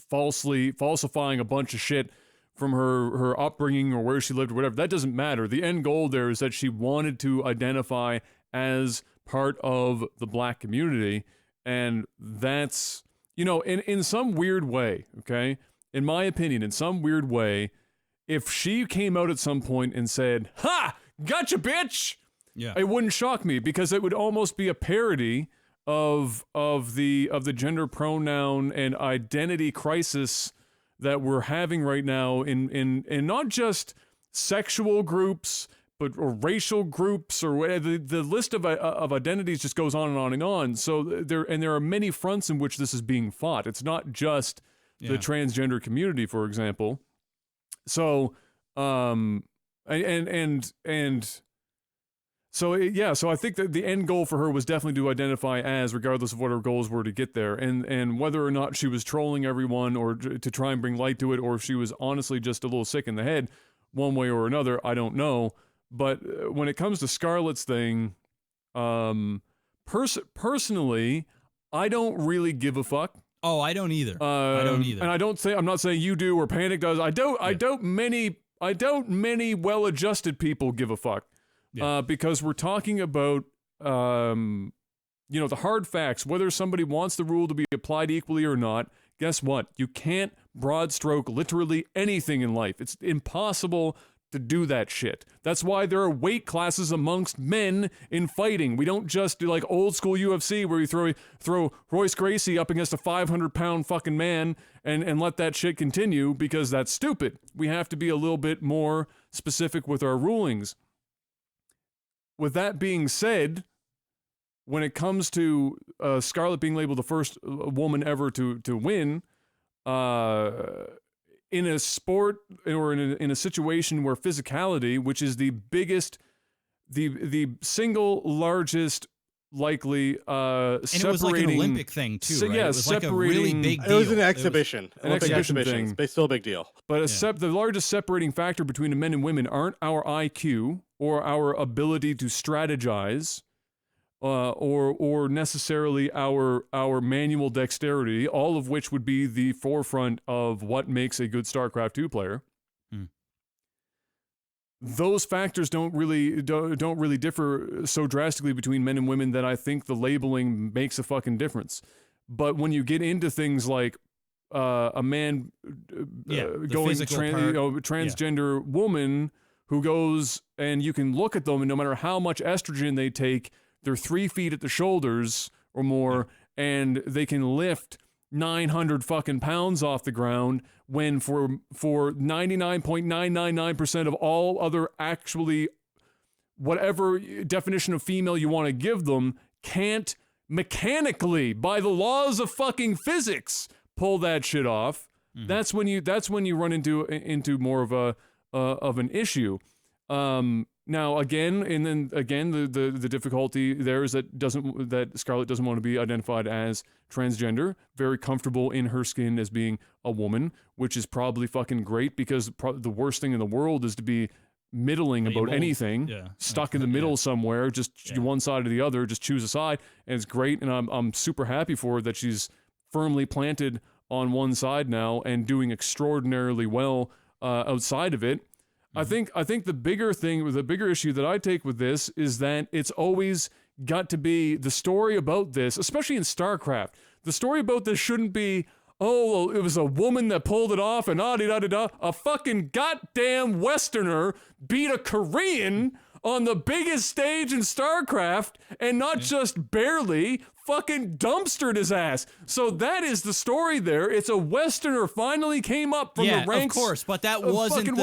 falsifying a bunch of shit from her upbringing or where she lived or whatever. That doesn't matter. The end goal there is that she wanted to identify as part of the black community, and that's, you know, in some weird way, okay? In my opinion, in some weird way, if she came out at some point and said, "Ha! Gotcha, bitch!" Yeah. It wouldn't shock me, because it would almost be a parody of the gender pronoun and identity crisis that we're having right now in not just sexual groups, but or racial groups, or whatever. The list of identities just goes on and on and on. So there are many fronts in which this is being fought. It's not just the transgender community, for example. So so I think that the end goal for her was definitely to identify as, regardless of what her goals were to get there, and whether or not she was trolling everyone or to try and bring light to it, or if she was honestly just a little sick in the head, one way or another, I don't know. But when it comes to Scarlett's thing, personally, I don't really give a fuck. Oh, I don't either. I don't either. And I'm not saying you do or Panic does. I don't many well-adjusted people give a fuck. Yeah. Because we're talking about, the hard facts, whether somebody wants the rule to be applied equally or not. Guess what? You can't broad stroke literally anything in life. It's impossible to do that shit. That's why there are weight classes amongst men in fighting. We don't just do like old school UFC where you throw Royce Gracie up against a 500-pound fucking man and let that shit continue, because that's stupid. We have to be a little bit more specific with our rulings. With that being said, when it comes to Scarlett being labeled the first woman ever to win, in a sport or in a situation where physicality, which is the biggest, the single largest likely and it was like an Olympic thing too, right? Yeah, it was like a really big deal. It was an exhibition. An exhibition thing. It's still a big deal. But the largest separating factor between the men and women aren't our IQ or our ability to strategize, or necessarily our manual dexterity, all of which would be the forefront of what makes a good StarCraft 2 player. Those factors don't really differ so drastically between men and women that I think the labeling makes a fucking difference. But when you get into things like a man going transgender woman who goes, and you can look at them, and no matter how much estrogen they take, they're 3 feet at the shoulders or more, and they can lift 900 fucking pounds off the ground, when for 99.999% of all other actually whatever definition of female you want to give them can't mechanically, by the laws of fucking physics, pull that shit off. That's when you run into more of an issue. Now again, the difficulty there is that Scarlett doesn't want to be identified as transgender, very comfortable in her skin as being a woman, which is probably fucking great, because the worst thing in the world is to be middling about anything, stuck in the middle somewhere, just one side or the other, just choose a side, and it's great, and I'm super happy for her that she's firmly planted on one side now and doing extraordinarily well outside of it. I think the bigger issue that I take with this is that it's always got to be the story about this, especially in StarCraft. The story about this shouldn't be, oh, it was a woman that pulled it off and da-da-da-da. A fucking goddamn Westerner beat a Korean on the biggest stage in StarCraft, and not just barely, fucking dumpstered his ass. So that is the story there. It's a Westerner finally came up from the ranks. Of course, but that wasn't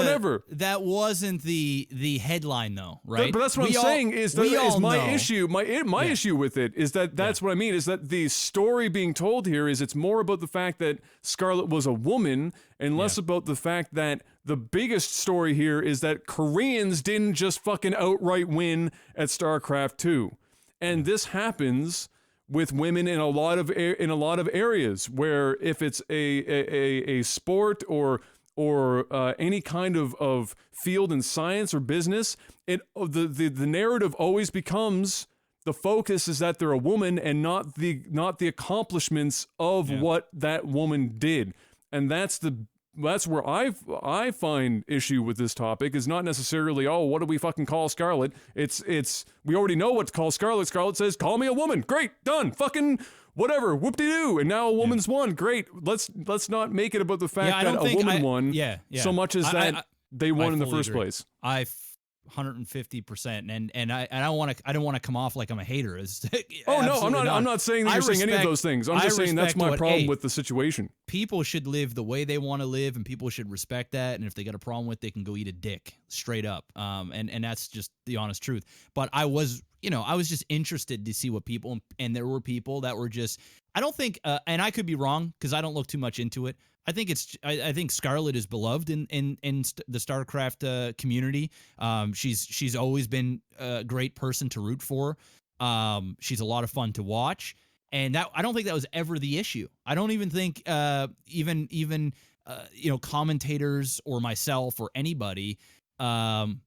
that wasn't the headline though, right? But that's what I'm saying is my issue. My issue with it is that's what I mean, is that the story being told here is it's more about the fact that Scarlett was a woman and less about the fact that the biggest story here is that Koreans didn't just fucking outright win at StarCraft 2. And this happens with women in a lot of areas where if it's a sport or any kind of field in science or business, the narrative always becomes the focus is that they're a woman and not the accomplishments of what that woman did. And that's where I find issue with this topic is not necessarily, oh, what do we fucking call Scarlett? It's we already know what to call Scarlett. Scarlett says, call me a woman. Great, done. Fucking whatever. Whoop-de-doo. And now a woman's won. Great. Let's not make it about the fact that a woman won so much as that they won in the first place. 150%, and I don't want to come off like I'm a hater. I'm not saying that you're saying any of those things. I'm just saying that's my problem with the situation. People should live the way they want to live, and people should respect that. And if they got a problem with it, they can go eat a dick straight up. And that's just the honest truth. But I was just interested to see what people, and there were people that were just, I don't think, and I could be wrong because I don't look too much into it. I think Scarlett is beloved in the StarCraft community. She's always been a great person to root for. She's a lot of fun to watch, and that I don't think that was ever the issue. I don't even think even commentators or myself or anybody calling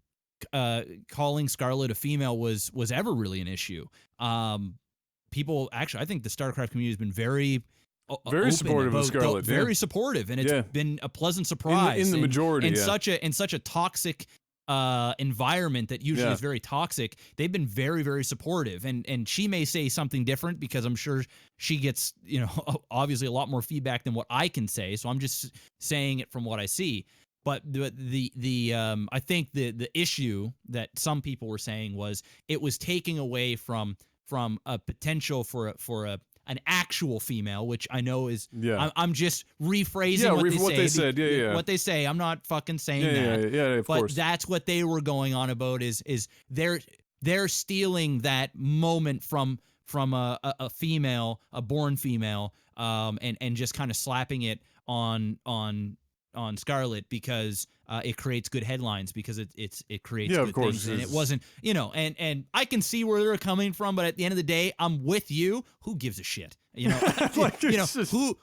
Scarlett a female was ever really an issue. People actually, I think the StarCraft community has been very supportive of Scarlett, very supportive, and it's been a pleasant surprise in the majority. In such a toxic environment that usually is very toxic, they've been very, very supportive. And she may say something different because I'm sure she gets obviously a lot more feedback than what I can say. So I'm just saying it from what I see. But I think the issue that some people were saying was it was taking away from a potential for an actual female, which I know is, I'm just rephrasing what they said. What they say. I'm not fucking saying that. Of course. But that's what they were going on about is they're stealing that moment from a female, a born female, and just kind of slapping it on Scarlett because it creates good headlines because it creates good things. And it wasn't, and I can see where they're coming from, but at the end of the day, I'm with you. Who gives a shit? Who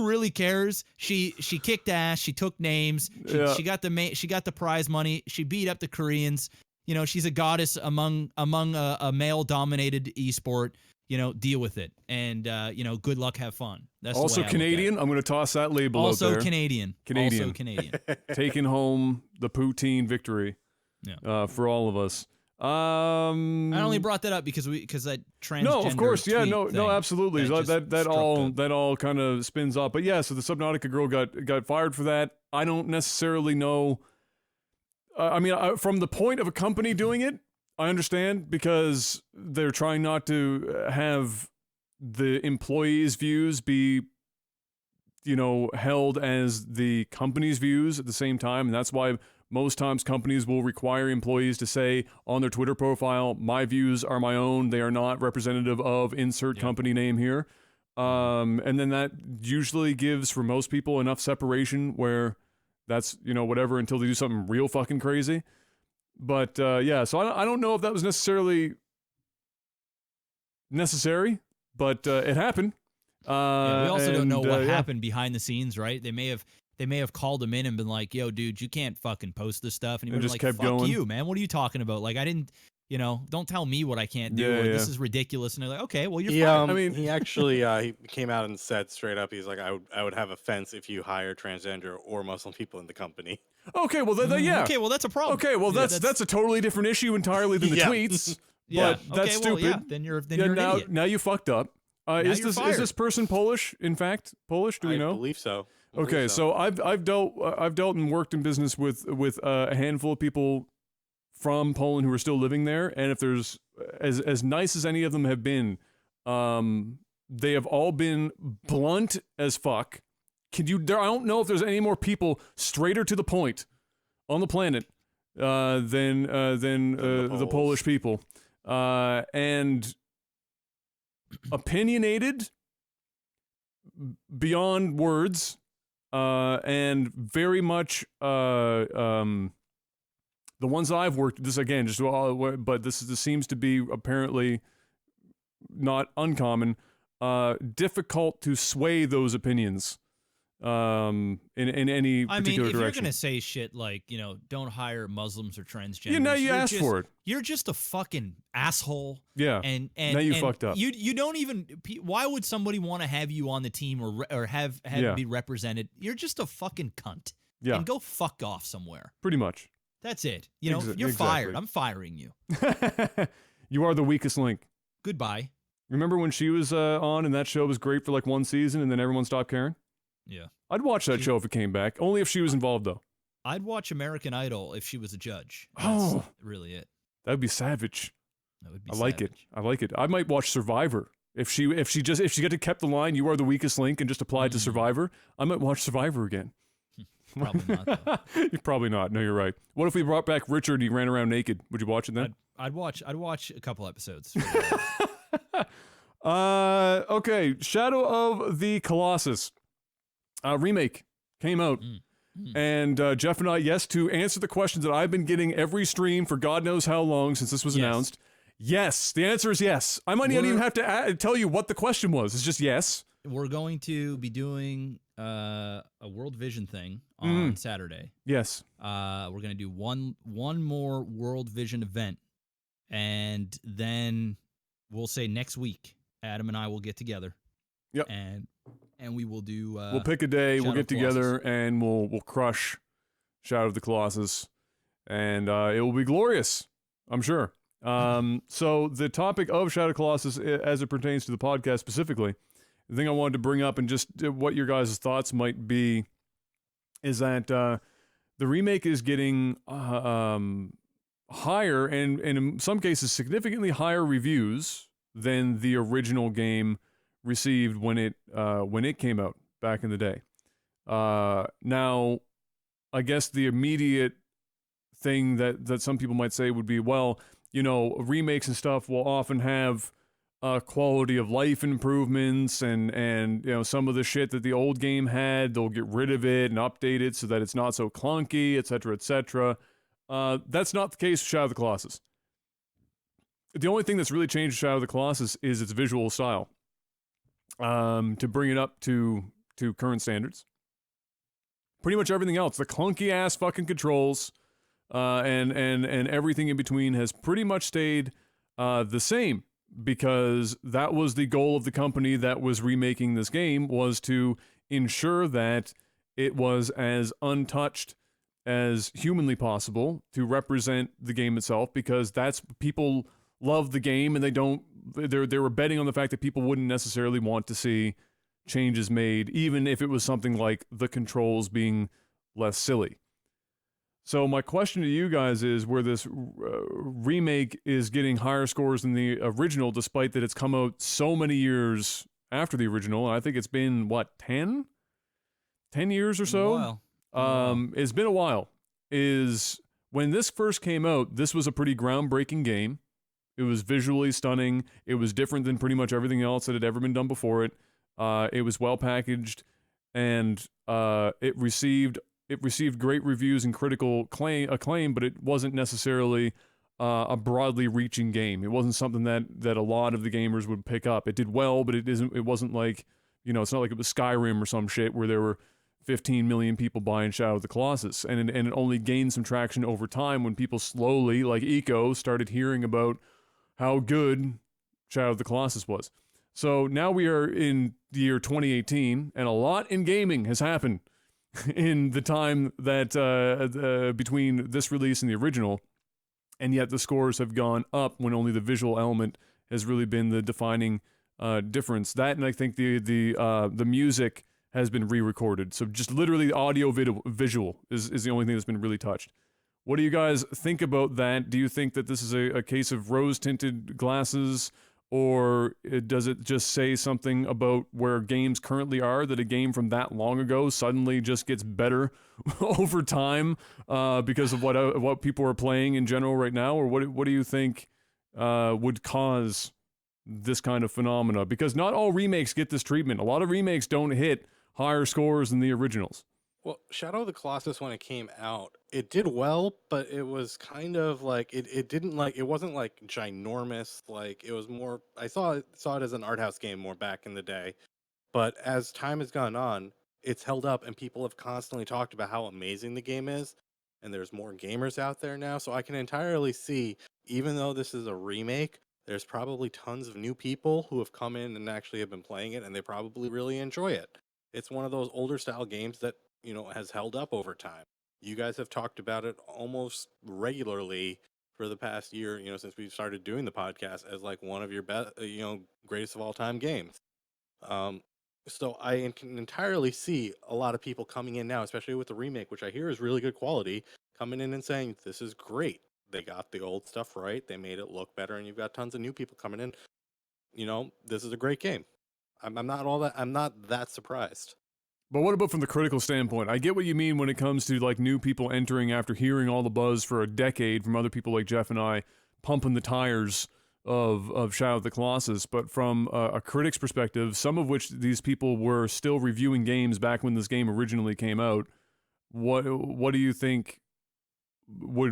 really cares? She kicked ass. She took names. She got the prize money. She beat up the Koreans. She's a goddess among a male dominated esport. Deal with it. And, good luck, have fun. That's also Canadian. I'm going to toss that label out there. Also Canadian. Taking home the poutine victory for all of us. I only brought that up because that transgender. No, of course, no, absolutely. That all kind of spins off. But so the Subnautica girl got fired for that. I don't necessarily know. From the point of a company doing it, I understand because they're trying not to have the employees' views be, held as the company's views at the same time. And that's why most times companies will require employees to say on their Twitter profile, my views are my own. They are not representative of insert company name here. And then that usually gives, for most people, enough separation where that's, whatever until they do something real fucking crazy. But so I don't know if that was necessarily necessary, but it happened. We also don't know what happened behind the scenes, right? They may have called him in and been like, "Yo, dude, you can't fucking post this stuff." And he was like, "Fuck going. You, man. What are you talking about? Like, I didn't, don't tell me what I can't do. This is ridiculous." And they're like, "Okay, well, you're fine." He actually he came out and said straight up, he's like, "I would have offense if you hire transgender or Muslim people in the company." Okay, well, Okay, well, that's a problem. Okay, well, that's a totally different issue entirely than the tweets. But that's stupid. Well, then you're an idiot. Now you fucked up. Is this person Polish? In fact, Polish? Do we know? I believe so. Okay, so I've dealt and worked in business with a handful of people from Poland who are still living there, and if there's as nice as any of them have been, they have all been blunt as fuck. I don't know if there's any more people straighter to the point on the planet than the Polish people, and opinionated beyond words, and very much the ones I've worked. This again, but this seems to be apparently not uncommon. Difficult to sway those opinions. in any particular I mean, if direction. you're gonna say shit like, don't hire Muslims or transgenders, now you asked for it. You're just a fucking asshole. Yeah. And now you fucked up. You don't even. Why would somebody want to have you on the team or have you be represented? You're just a fucking cunt. Yeah. And go fuck off somewhere. Pretty much. That's it. You're fired. I'm firing you. You are the weakest link. Goodbye. Remember when she was on and that show was great for like one season and then everyone stopped caring? Yeah. I'd watch that show if it came back. Only if she was involved, though. I'd watch American Idol if she was a judge. That's really it. That would be savage. That would be I like it. I might watch Survivor. If she got to kept the line, "You are the weakest link," and just applied to Survivor, I might watch Survivor again. Probably not, though. You're probably not. No, you're right. What if we brought back Richard and he ran around naked? Would you watch it then? I'd watch a couple episodes. Okay. Shadow of the Colossus remake came out. And Jeff and I, to answer the questions that I've been getting every stream for God knows how long since this was announced. Yes. The answer is yes. I might not even have to tell you what the question was. It's just yes. We're going to be doing a World Vision thing on Saturday. Yes. We're going to do one more World Vision event. And then we'll say next week, Adam and I will get together. Yep. And we will do. We'll pick a day. Shadow we'll get of Colossus. together and we'll crush Shadow of the Colossus, and it will be glorious. I'm sure. So the topic of Shadow of the Colossus, as it pertains to the podcast specifically, the thing I wanted to bring up and just what your guys' thoughts might be, is that the remake is getting higher and in some cases significantly higher reviews than the original game received when it came out back in the day. Now, I guess the immediate thing that some people might say would be, well, remakes and stuff will often have quality of life improvements and some of the shit that the old game had, they'll get rid of it and update it so that it's not so clunky, etc., etc. That's not the case with Shadow of the Colossus. The only thing that's really changed Shadow of the Colossus is its visual style. To bring it up to current standards. Pretty much everything else, the clunky ass fucking controls, and everything in between has pretty much stayed the same, because that was the goal of the company that was remaking this game, was to ensure that it was as untouched as humanly possible to represent the game itself, because that's people love the game and they were betting on the fact that people wouldn't necessarily want to see changes made, even if it was something like the controls being less silly. So my question to you guys is, where this remake is getting higher scores than the original, despite that it's come out so many years after the original, and I think it's been, 10 years or so? It's been a while. Is when this first came out, this was a pretty groundbreaking game. It was visually stunning. It was different than pretty much everything else that had ever been done before it. It was well packaged, and it received great reviews and critical acclaim, but it wasn't necessarily a broadly reaching game. It wasn't something that a lot of the gamers would pick up. It did well, but it wasn't like, it's not like it was Skyrim or some shit where there were 15 million people buying Shadow of the Colossus, and it only gained some traction over time when people slowly, like Eco, started hearing about how good Shadow of the Colossus was. So now we are in the year 2018, and a lot in gaming has happened in the time that between this release and the original, and yet the scores have gone up when only the visual element has really been the defining difference. That, and I think the music has been re-recorded. So just literally audio visual is the only thing that's been really touched. What do you guys think about that? Do you think that this is a case of rose-tinted glasses, or does it just say something about where games currently are, that a game from that long ago suddenly just gets better over time because of what people are playing in general right now? Or what do you think would cause this kind of phenomena? Because not all remakes get this treatment. A lot of remakes don't hit higher scores than the originals. Well, Shadow of the Colossus, when it came out, it did well, but it was kind of like it wasn't like ginormous. Like, it was more, I saw it as an art house game more back in the day. But as time has gone on, it's held up, and people have constantly talked about how amazing the game is, and there's more gamers out there now. So I can entirely see, even though this is a remake, there's probably tons of new people who have come in and actually have been playing it, and they probably really enjoy it. It's one of those older style games that, has held up over time. You guys have talked about it almost regularly for the past year, since we started doing the podcast, as like one of your best, greatest of all time games. Um, so I can entirely see a lot of people coming in now, especially with the remake, which I hear is really good quality, coming in and saying, this is great. They got the old stuff right. They made it look better, and you've got tons of new people coming in. This is a great game. I'm not that surprised. But what about from the critical standpoint? I get what you mean when it comes to like new people entering after hearing all the buzz for a decade from other people like Jeff and I pumping the tires of Shadow of the Colossus. But from a critic's perspective, some of which these people were still reviewing games back when this game originally came out. What do you think? Do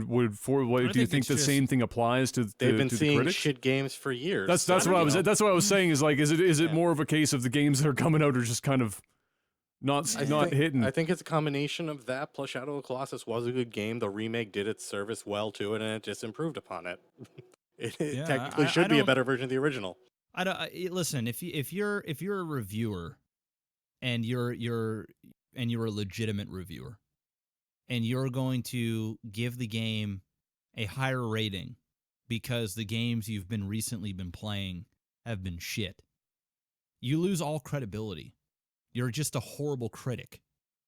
you think the same thing applies to they've been to seeing the critics? Shit games for years? That's what I was saying is like is it more of a case of the games that are coming out are just kind of not hitting? I think it's a combination of that plus Shadow of the Colossus was a good game. The remake did its service well to it, and it just improved upon it. It technically should be a better version of the original. Listen, if you're a reviewer and you're a legitimate reviewer, and you're going to give the game a higher rating because the games you've recently been playing have been shit, you lose all credibility. You're just a horrible critic,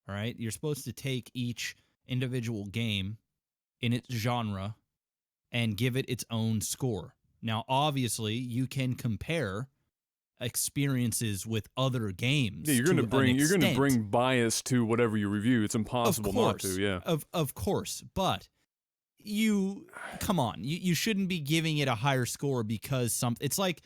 all right? You're supposed to take each individual game in its genre and give it its own score. Now, obviously, you can compare experiences with other games. Yeah, you're going to bring bias to whatever you review. It's impossible not to. Yeah, of course. But come on, you shouldn't be giving it a higher score because it's like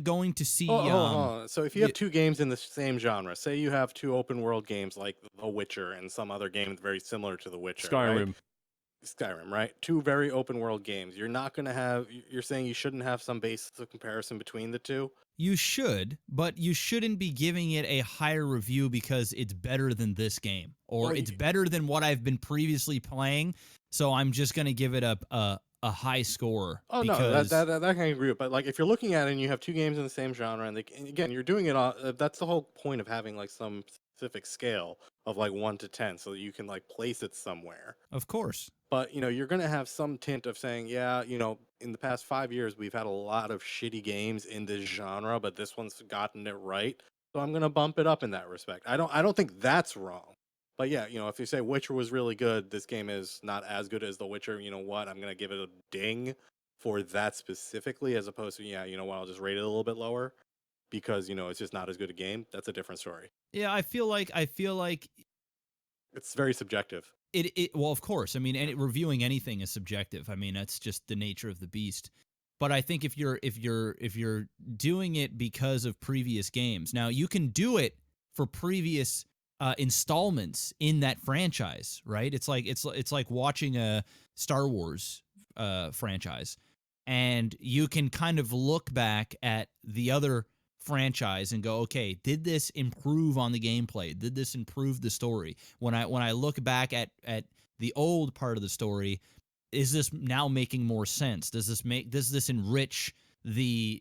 going to see. So if you have two games in the same genre, say you have two open world games like The Witcher and some other game very similar to The Witcher, Skyrim, right? Two very open world games. You're saying you shouldn't have some basis of comparison between the two? You should, but you shouldn't be giving it a higher review because it's better than this game or it's better than what I've been previously playing. So I'm just going to give it a high score. Oh, because... no, that I can agree with. But like if you're looking at it and you have two games in the same genre, and again, you're doing it that's the whole point of having like some specific scale of like 1 to 10 so that you can like place it somewhere. Of course. But, you're going to have some tint of saying, yeah, in the past 5 years, we've had a lot of shitty games in this genre, but this one's gotten it right. So I'm going to bump it up in that respect. I don't think that's wrong. But yeah, if you say Witcher was really good, this game is not as good as The Witcher, you know what? I'm going to give it a ding for that specifically, as opposed to, yeah, you know what? I'll just rate it a little bit lower because, it's just not as good a game. That's a different story. Yeah, I feel like it's very subjective. Well, of course. I mean, reviewing anything is subjective. I mean, that's just the nature of the beast. But I think if you're doing it because of previous games, now you can do it for previous installments in that franchise, right? It's like watching a Star Wars franchise, and you can kind of look back at the other franchise and go, okay, did this improve on the gameplay? Did this improve the story? When I look back at the old part of the story, is this now making more sense? Does this enrich the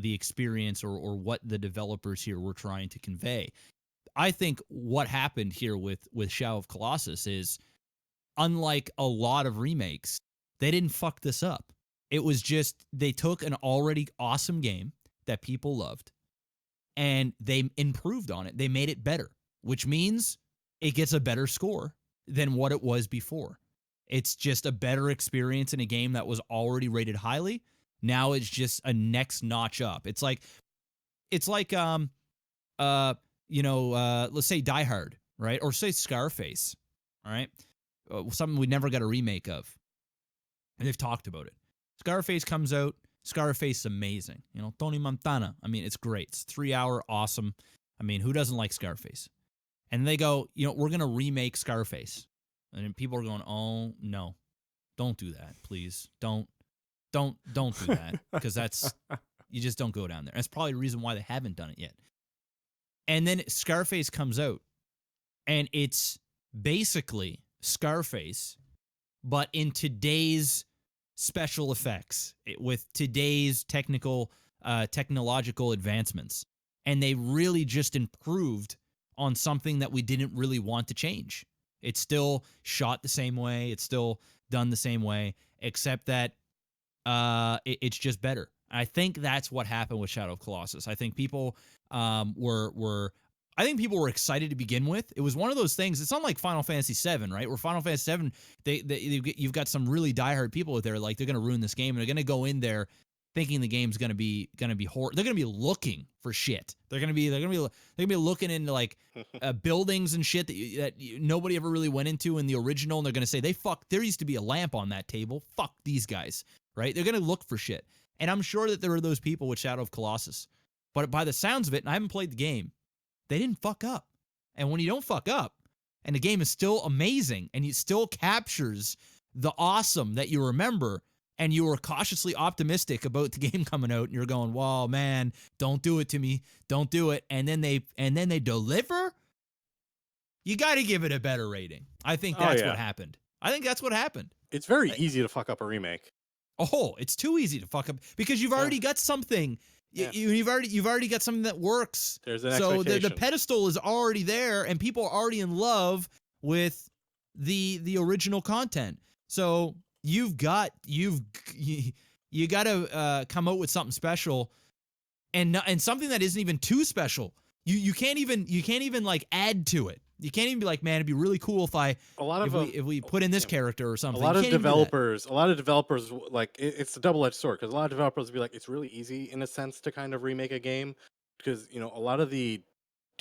experience or what the developers here were trying to convey? I think what happened here with Shadow of Colossus is, unlike a lot of remakes, they didn't fuck this up. It was just they took an already awesome game that people loved, and they improved on it. They made it better, which means it gets a better score than what it was before. It's just a better experience in a game that was already rated highly. Now it's just a next notch up. It's like let's say Die Hard, right? Or say Scarface, all right? Something we never got a remake of. And they've talked about it. Scarface comes out. Scarface is amazing. Tony Montana. I mean, it's great. It's 3-hour awesome. I mean, who doesn't like Scarface? And they go, we're going to remake Scarface. And then people are going, oh, no. Don't do that, please. Don't do that. Because you just don't go down there. That's probably the reason why they haven't done it yet. And then Scarface comes out, and it's basically Scarface, but in today's special effects, with today's technological advancements. And they really just improved on something that we didn't really want to change. It's still shot the same way. It's still done the same way, except that it's just better. I think that's what happened with Shadow of Colossus. I think people were excited to begin with. It was one of those things. It's not like Final Fantasy VII, right? Where Final Fantasy VII, you've got some really diehard people out there, like they're going to ruin this game, and they're going to go in there thinking the game's going to be horror. They're going to be looking for shit. They're going to be looking into like buildings and shit that nobody ever really went into in the original, and they're going to say there used to be a lamp on that table. Fuck these guys, right? They're going to look for shit. And I'm sure that there are those people with Shadow of Colossus. But by the sounds of it, and I haven't played the game, they didn't fuck up. And when you don't fuck up, and the game is still amazing, and it still captures the awesome that you remember, and you were cautiously optimistic about the game coming out, and you're going, "Whoa, man, don't do it to me, don't do it," and then they deliver. You got to give it a better rating. I think that's what happened. It's very easy to fuck up a remake. Oh, it's too easy to fuck up because you've already got something. Yeah. You've already got something that works. There's an expectation. So the pedestal is already there, and people are already in love with the original content. So you got to come out with something special, and something that isn't even too special. You can't even like add to it. You can't even be like, man, it'd be really cool if we put in this character or something. A lot of developers, like it's a double-edged sword because a lot of developers will be like, it's really easy in a sense to kind of remake a game because a lot of the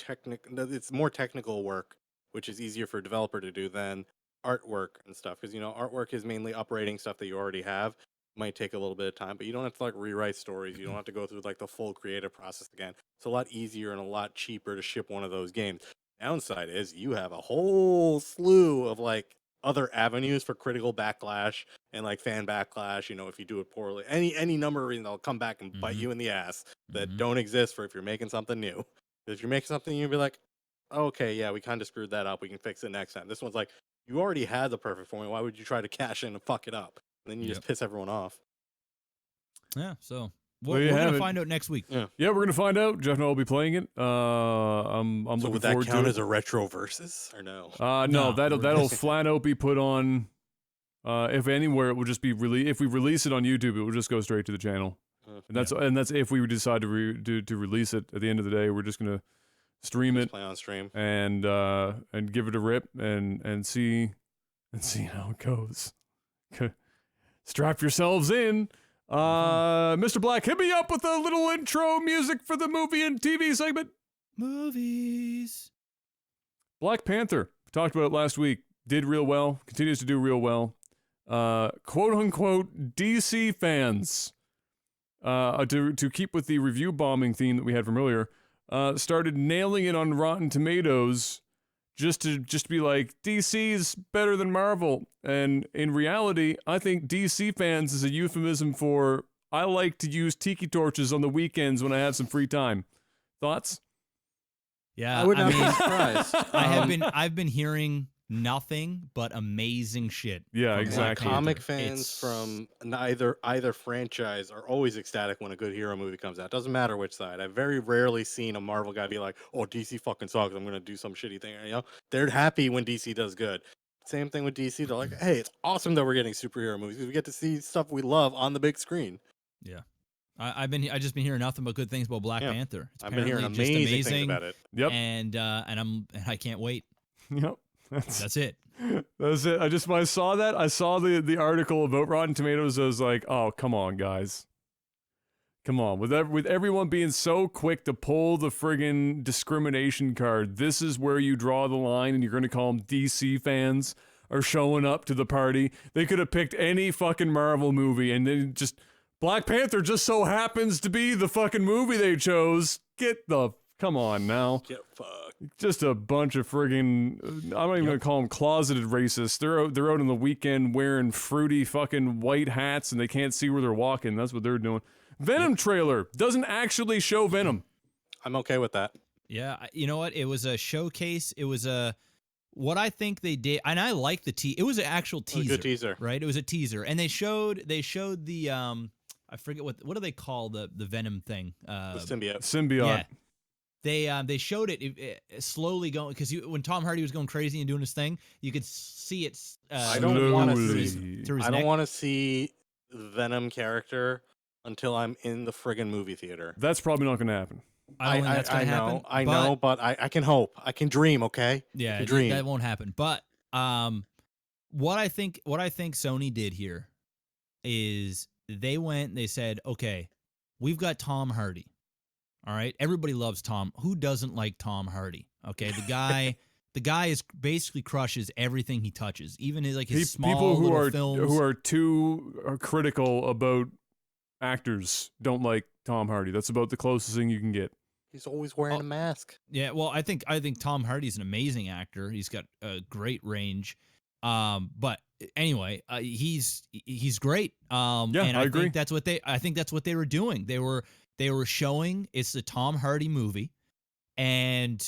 it's more technical work, which is easier for a developer to do than artwork and stuff because artwork is mainly upgrading stuff that you already have. Might take a little bit of time, but you don't have to like rewrite stories. You don't have to go through like the full creative process again. It's a lot easier and a lot cheaper to ship one of those games. Downside is you have a whole slew of like other avenues for critical backlash and like fan backlash. If you do it poorly, any number of reasons, they'll come back and bite you in the ass that don't exist for if you're making something new. If you're making something, you'll be like, okay, yeah, we kind of screwed that up. We can fix it next time. This one's like, you already had the perfect formula. Why would you try to cash in and fuck it up? And then you just piss everyone off. Yeah, so we're going to find out next week. Yeah, we're going to find out. Jeff and I will be playing it. I'm looking forward to it. So would that count as a retro versus or no? No, that'll flat out be put on. If anywhere, it will just be if we release it on YouTube, it will just go straight to the channel. And that's if we decide to release it at the end of the day. We're just going to stream it, play on stream, and give it a rip and see how it goes. Strap yourselves in. Mr. Black, hit me up with a little intro music for the movie and TV segment. Movies. Black Panther. We talked about it last week. Did real well. Continues to do real well. Quote unquote DC fans, to keep with the review bombing theme that we had from earlier, started nailing it on Rotten Tomatoes just to be like, DC's better than Marvel. And in reality, I think DC fans is a euphemism for, I like to use tiki torches on the weekends when I have some free time. Thoughts? Yeah, I would not be surprised. I've been hearing nothing but amazing shit. Yeah, exactly. Comic fans from either franchise are always ecstatic when a good hero movie comes out. Doesn't matter which side. I've very rarely seen a Marvel guy be like, "Oh, DC fucking sucks. I'm gonna do some shitty thing." They're happy when DC does good. Same thing with DC. They're like, "Hey, it's awesome that we're getting superhero movies because we get to see stuff we love on the big screen." Yeah. I've just been hearing nothing but good things about Black Panther. It's I've been hearing amazing things about it. Yep. And I can't wait. Yep. That's it. That's it. When I saw that, I saw the article about Rotten Tomatoes. I was like, oh, come on, guys. Come on. With everyone being so quick to pull the friggin' discrimination card, this is where you draw the line and you're going to call them DC fans are showing up to the party. They could have picked any fucking Marvel movie and then just... Black Panther just so happens to be the fucking movie they chose. Come on now. Get fucked. Just a bunch of friggin', I'm not even gonna call them closeted racists. They're out on the weekend wearing fruity fucking white hats and they can't see where they're walking. That's what they're doing. Venom trailer doesn't actually show Venom. I'm okay with that. Yeah, you know what? It was a showcase. It was what I think they did, and I like the it was an actual teaser. Good teaser, right? It was a teaser, and they showed the I forget what do they call the Venom thing? The symbiote. Symbiote. Yeah. They showed it slowly going, because when Tom Hardy was going crazy and doing his thing, you could see it. I don't want to see. I don't want to see the Venom character until I'm in the friggin' movie theater. That's probably not going to happen. I don't think that's going to happen. I know, but I can hope. I can dream. Okay. Yeah, I can dream. That won't happen. But what I think Sony did here is they said, okay, we've got Tom Hardy. All right, everybody loves Tom. Who doesn't like Tom Hardy? Okay, the guy is basically crushes everything he touches, even his small people who little are films. who are too critical about actors don't like Tom Hardy. That's about the closest thing you can get. He's always wearing a mask. Yeah, well, I think Tom Hardy's an amazing actor. He's got a great range. But anyway, he's great. And I agree. I think that's what they were doing. They were showing it's the Tom Hardy movie, and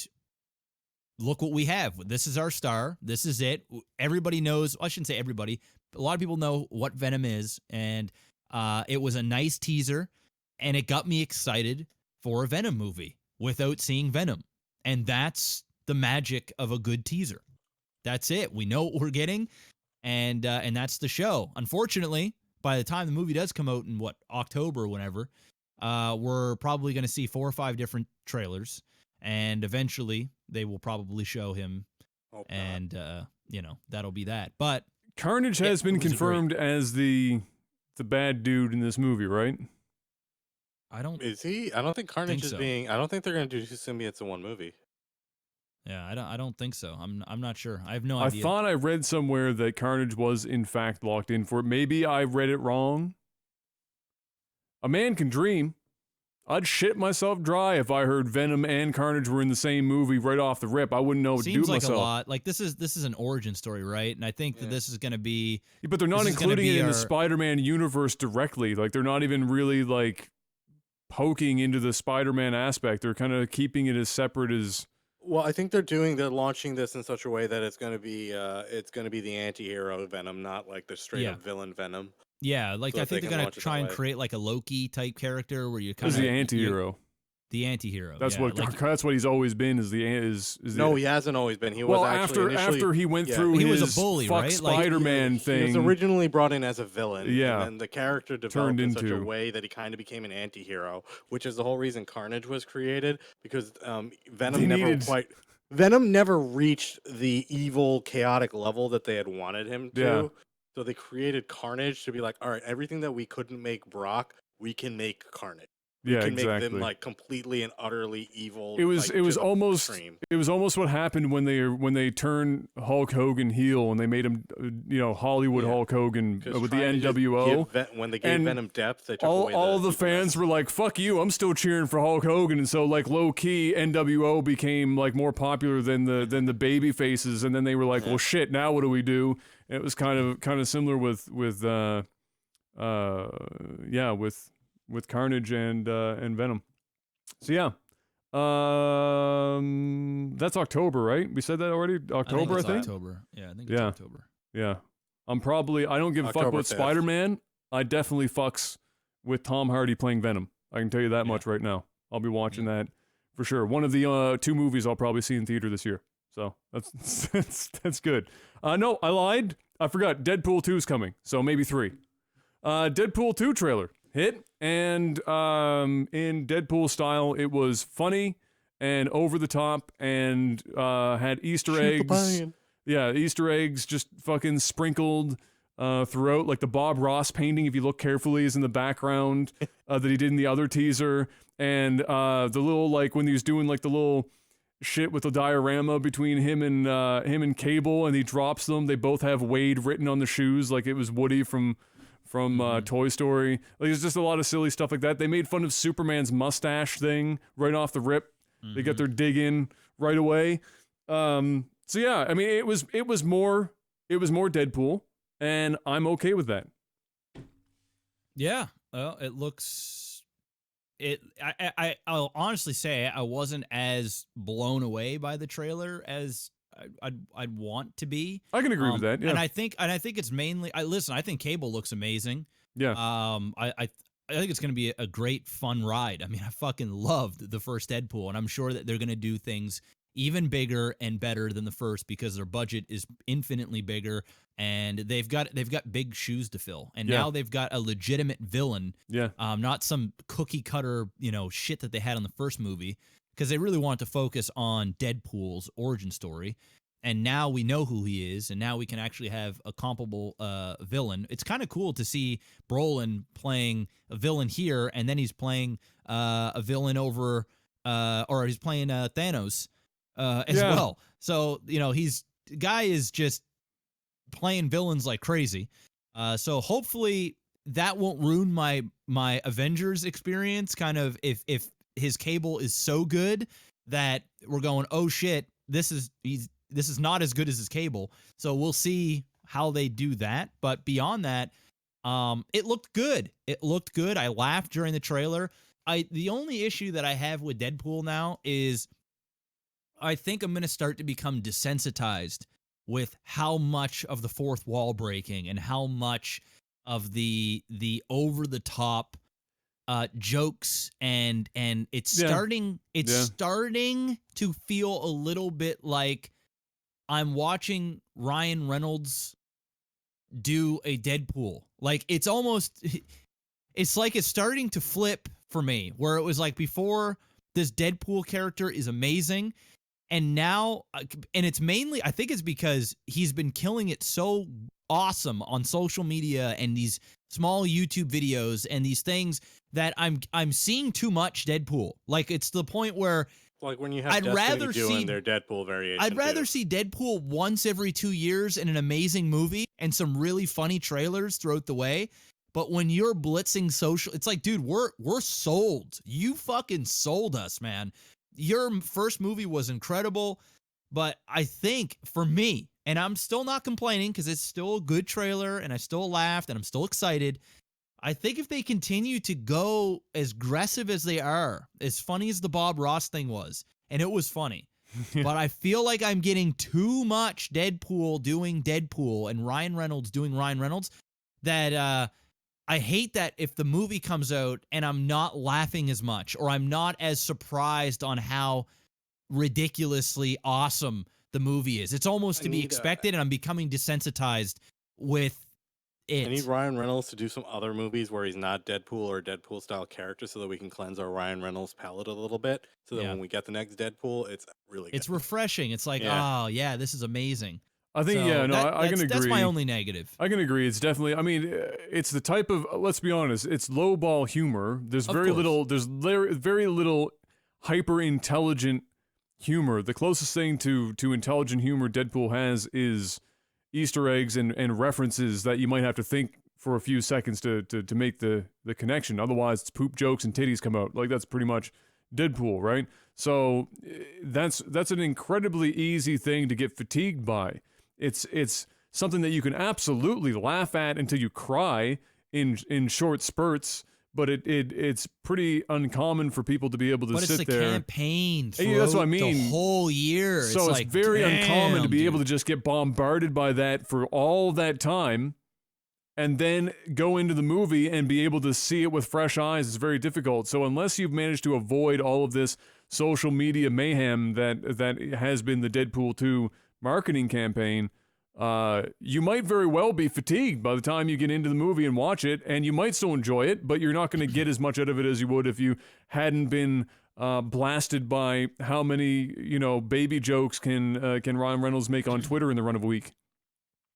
look what we have. This is our star. This is it. Everybody knows. I shouldn't say everybody. A lot of people know what Venom is, and it was a nice teaser, and it got me excited for a Venom movie without seeing Venom. And that's the magic of a good teaser. That's it. We know what we're getting, and that's the show. Unfortunately, by the time the movie does come out in October or whenever, we're probably going to see 4 or 5 different trailers, and eventually they will probably show him, and that'll be that. But Carnage has been confirmed as the bad dude in this movie, right? Is he? I don't think Carnage is being. I don't think they're going to do 2 symbiotes in one movie. Yeah, I don't think so. I'm not sure. I have no idea. I thought I read somewhere that Carnage was in fact locked in for it. Maybe I read it wrong. A man can dream. I'd shit myself dry if I heard Venom and Carnage were in the same movie right off the rip. I wouldn't know what to do with myself. Seems like a lot. Like this is an origin story, right? And I think that this is going to be. Yeah, but they're not including it in the Spider-Man universe directly. Like they're not even really like poking into the Spider-Man aspect. They're kind of keeping it as separate as. Well, I think they're launching this in such a way that it's going to be the anti-hero Venom, not like the straight up villain Venom. Yeah, like so I think they're gonna try and create like a Loki type character where you kind of the anti-hero. The anti-hero. That's that's what he's always been. No, he hasn't always been. He was after he went through he his was a bully, fuck right? Spider-Man thing. He was originally brought in as a villain. Yeah, and then the character developed in such a way that he kind of became an anti-hero, which is the whole reason Carnage was created, because Venom never reached the evil, chaotic level that they had wanted him to. Yeah. So they created Carnage to be like, all right, everything that we couldn't make Brock, we can make Carnage. We can make them like completely and utterly evil. It was almost what happened when they turned Hulk Hogan heel and they made him Hollywood Hulk Hogan with the NWO. When they gave Venom depth, they took away all the fans were like, "Fuck you! I'm still cheering for Hulk Hogan." And so like low key NWO became like more popular than the baby faces, and then they were like, "Well shit, now what do we do?" And it was kind of similar with Carnage and Venom. So yeah. That's October, right? We said that already? October, I think? October. Yeah, I think it's October. Yeah. I don't give a fuck about Spider-Man. I definitely fucks with Tom Hardy playing Venom. I can tell you that much right now. I'll be watching that for sure. One of the 2 movies I'll probably see in theater this year. So that's good. No, I lied. I forgot. Deadpool 2 is coming. So maybe 3. Deadpool 2 trailer hit, and in Deadpool style, it was funny and over the top, and had Easter eggs. Yeah, Easter eggs just fucking sprinkled throughout. Like the Bob Ross painting, if you look carefully, is in the background that he did in the other teaser, and the little like when he was doing like the little shit with the diorama between him and Cable, and he drops them. They both have Wade written on the shoes, like it was Woody from Toy Story. Like, there's just a lot of silly stuff like that. They made fun of Superman's mustache thing right off the rip. They got their dig in right away. So yeah, I mean, it was more Deadpool, and I'm okay with that. Yeah, well, it looks I'll honestly say I wasn't as blown away by the trailer as I'd want to be. I can agree with that. Yeah. And I think it's mainly. I think Cable looks amazing. Yeah. I think it's going to be a great fun ride. I mean, I fucking loved the first Deadpool, and I'm sure that they're going to do things even bigger and better than the first because their budget is infinitely bigger, and they've got big shoes to fill. And now they've got a legitimate villain. Yeah. Not some cookie cutter, shit that they had in the first movie, because they really wanted to focus on Deadpool's origin story. And now we know who he is, and now we can actually have a comparable villain. It's kind of cool to see Brolin playing a villain here, and then he's playing a villain over, or he's playing Thanos as well. So, guy is just playing villains like crazy. So hopefully that won't ruin my Avengers experience, kind of if his Cable is so good that we're going, oh shit, this is not as good as his Cable. So we'll see how they do that. But beyond that, it looked good. I laughed during the trailer. The only issue that I have with Deadpool now is I think I'm going to start to become desensitized with how much of the fourth wall breaking and how much of the over the top jokes and it's starting to feel a little bit like I'm watching Ryan Reynolds do a Deadpool. Like it's like it's starting to flip for me, where it was like before this Deadpool character is amazing, and now, and it's mainly, I think it's because he's been killing it so awesome on social media and these small YouTube videos and these things that I'm seeing too much Deadpool. Like it's the point where like when you have Destiny doing their Deadpool variation. I'd rather see Deadpool once every 2 years in an amazing movie and some really funny trailers throughout the way. But when you're blitzing social, it's like, dude, we're sold. You fucking sold us, man. Your first movie was incredible, but I think for me, and I'm still not complaining because it's still a good trailer and I still laughed and I'm still excited. I think if they continue to go as aggressive as they are, as funny as the Bob Ross thing was, and it was funny, but I feel like I'm getting too much Deadpool doing Deadpool and Ryan Reynolds doing Ryan Reynolds, that I hate that if the movie comes out and I'm not laughing as much or I'm not as surprised on how ridiculously awesome the movie is. It's almost to be expected, and I'm becoming desensitized with it. I need Ryan Reynolds to do some other movies where he's not Deadpool or Deadpool style character, so that we can cleanse our Ryan Reynolds palette a little bit, so that when we get the next Deadpool, it's really good. It's refreshing. It's like, oh yeah, this is amazing. I think, I can agree. That's my only negative. I can agree. It's definitely, I mean, it's the type of, let's be honest, it's lowball humor. There's very little hyper intelligent humor. The closest thing to intelligent humor Deadpool has is Easter eggs and references that you might have to think for a few seconds to make the connection. Otherwise, it's poop jokes and titties come out. Like, that's pretty much Deadpool, right? So that's an incredibly easy thing to get fatigued by. It's something that you can absolutely laugh at until you cry in short spurts, but it's pretty uncommon for people to be able to sit there. But it's a campaign that's what I mean. The whole year. So it's very uncommon to be able to just get bombarded by that for all that time and then go into the movie and be able to see it with fresh eyes. It's very difficult. So unless you've managed to avoid all of this social media mayhem that has been the Deadpool 2 marketing campaign, you might very well be fatigued by the time you get into the movie and watch it, and you might still enjoy it, but you're not going to get as much out of it as you would if you hadn't been blasted by how many baby jokes can Ryan Reynolds make on Twitter in the run of a week.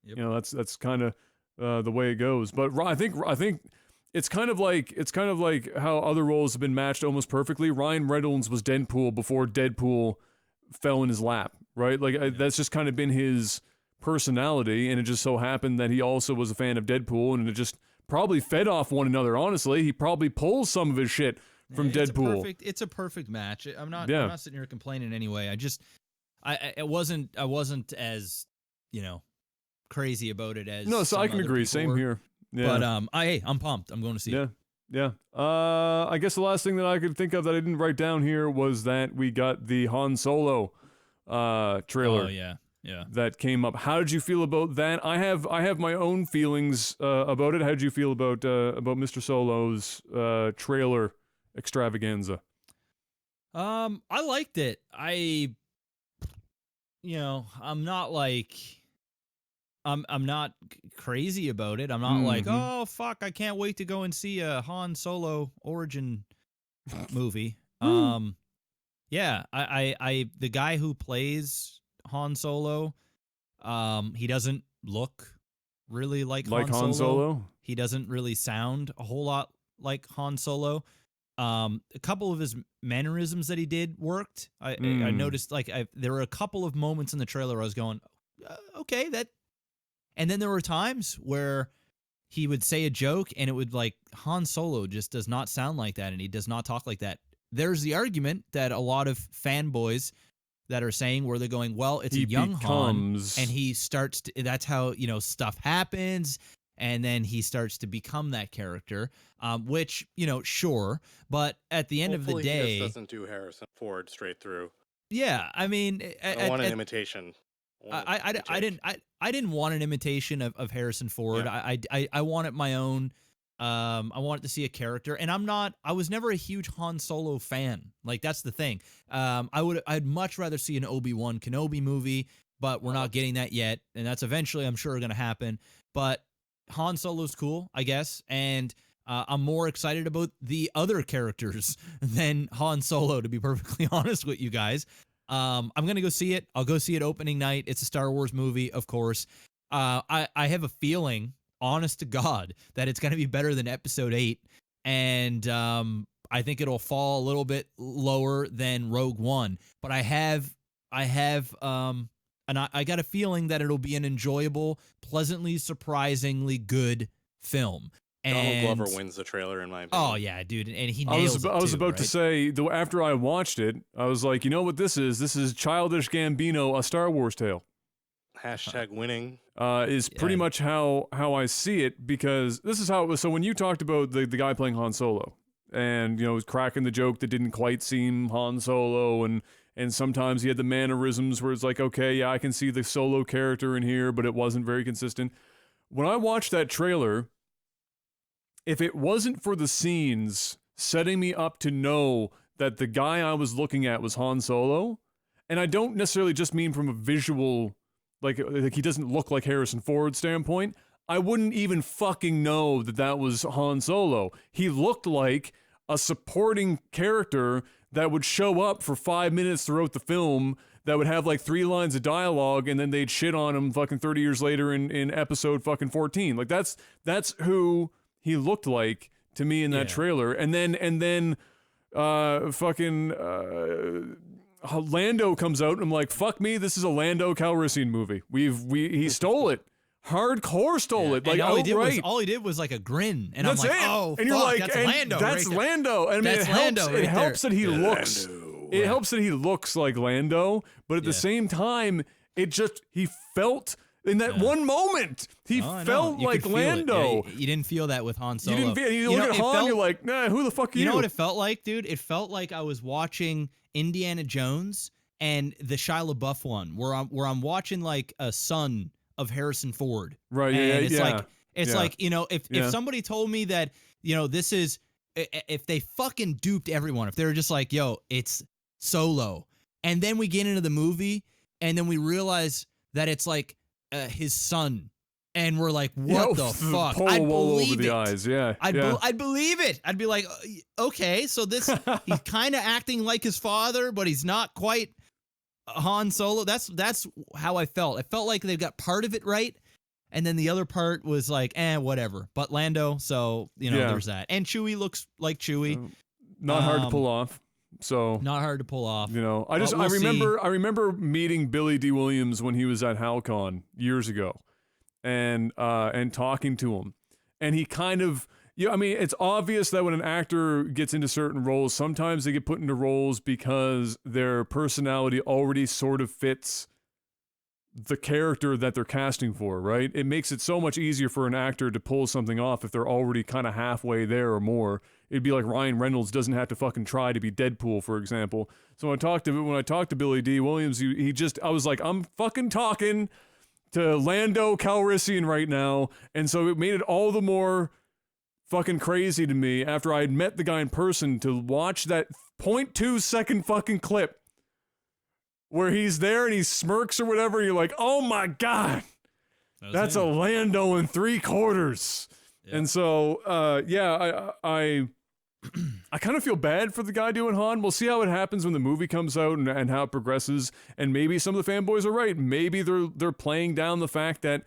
Yep. That's kind of the way it goes. But I think it's kind of like how other roles have been matched almost perfectly. Ryan Reynolds was Deadpool before Deadpool fell in his lap, right? Like that's just kind of been his personality, and it just so happened that he also was a fan of Deadpool, and it just probably fed off one another. Honestly, he probably pulls some of his shit from Deadpool. It's a perfect match. I'm not sitting here complaining anyway. I wasn't as crazy about it as no. So I can agree. Same here. Yeah. But I'm pumped. I'm going to see it. Yeah. I guess the last thing that I could think of that I didn't write down here was that we got the Han Solo trailer. Oh yeah. Yeah. That came up. How did you feel about that? I have my own feelings about it. How did you feel about Mr. Solo's trailer extravaganza? I liked it. I'm not like I'm not crazy about it. I'm not like, oh fuck, I can't wait to go and see a Han Solo origin movie. Yeah, I the guy who plays Han Solo, he doesn't look really like Han Solo. He doesn't really sound a whole lot like Han Solo. A couple of his mannerisms that he did worked. I noticed there were a couple of moments in the trailer where I was going, okay, that. And then there were times where he would say a joke and it would like Han Solo just does not sound like that and he does not talk like that. There's the argument that a lot of fanboys that are saying where they're going, well, it's a young Han and he starts to, that's how, stuff happens. And then he starts to become that character, which, sure. But at the end of the day, he just doesn't do Harrison Ford straight through. Yeah. I mean, I want an imitation. I didn't want an imitation of Harrison Ford. Yeah. I wanted my own. I wanted to see a character, and I was never a huge Han Solo fan. Like that's the thing. I'd much rather see an Obi-Wan Kenobi movie, but we're not getting that yet, and that's eventually I'm sure going to happen. But Han Solo's cool, I guess, and I'm more excited about the other characters than Han Solo, to be perfectly honest with you guys. I'm going to go see it. I'll go see it opening night. It's a Star Wars movie, of course. I have a feeling, honest to God, that it's going to be better than Episode 8, and I think it'll fall a little bit lower than Rogue One. But I got a feeling that it'll be an enjoyable, pleasantly, surprisingly good film. Donald Glover wins the trailer in my opinion. Oh yeah, dude, and he nails it. I was about to say, after I watched it, I was like, you know what this is? This is Childish Gambino, A Star Wars Tale. # winning is pretty much how I see it, because this is how it was. So when you talked about the guy playing Han Solo, and was cracking the joke that didn't quite seem Han Solo, and sometimes he had the mannerisms where it's like, okay, yeah, I can see the Solo character in here, but it wasn't very consistent. When I watched that trailer, if it wasn't for the scenes setting me up to know that the guy I was looking at was Han Solo, and I don't necessarily just mean from a visual, like he doesn't look like Harrison Ford standpoint, I wouldn't even fucking know that was Han Solo. He looked like a supporting character that would show up for 5 minutes throughout the film, that would have like 3 lines of dialogue, and then they'd shit on him fucking 30 years later in episode fucking 14. Like that's who he looked like to me in that trailer. And then Lando comes out and I'm like, fuck me, this is a Lando Calrissian movie. He stole it. Hardcore stole it. Like, all he did was like a grin, and that's I'm like, it. oh, and you're like, that's Lando. That's right Lando. I mean, it helps that he looks. Lando. It helps that he looks like Lando, but at the same time, he felt in that one moment, he felt like Lando. Yeah, you didn't feel that with Han Solo. You look at Han, you're like, nah, who the fuck are you? You know what it felt like, dude? It felt like I was watching Indiana Jones and the Shia LaBeouf one, where I'm watching like a son of Harrison Ford. Right. And it's like, if somebody told me that, this is, if they fucking duped everyone, if they were just like, yo, it's Solo, and then we get into the movie and then we realize that it's like his son, and we're like, what the fuck? I'd believe over the eyes. Yeah. I'd believe it. I'd be like, okay, so this, he's kind of acting like his father, but he's not quite Han Solo. That's how I felt. I felt like they got part of it right, and then the other part was like, whatever. But Lando, so there's that. And Chewie looks like Chewie. Not hard to pull off. So not hard to pull off. I remember meeting Billy D. Williams when he was at HalCon years ago, and talking to him, and he kind of. Yeah, I mean, it's obvious that when an actor gets into certain roles, sometimes they get put into roles because their personality already sort of fits the character that they're casting for, right? It makes it so much easier for an actor to pull something off if they're already kind of halfway there or more. It'd be like Ryan Reynolds doesn't have to fucking try to be Deadpool, for example. So when I talked to Billy D. Williams, I was like, I'm fucking talking to Lando Calrissian right now, and so it made it all the more fucking crazy to me after I had met the guy in person to watch that 0.2 second fucking clip where he's there and he smirks or whatever, and you're like, oh my god, that's a Lando in 3/4. Yep. And so, I kind of feel bad for the guy doing Han. We'll see how it happens when the movie comes out and how it progresses. And maybe some of the fanboys are right. Maybe they're playing down the fact that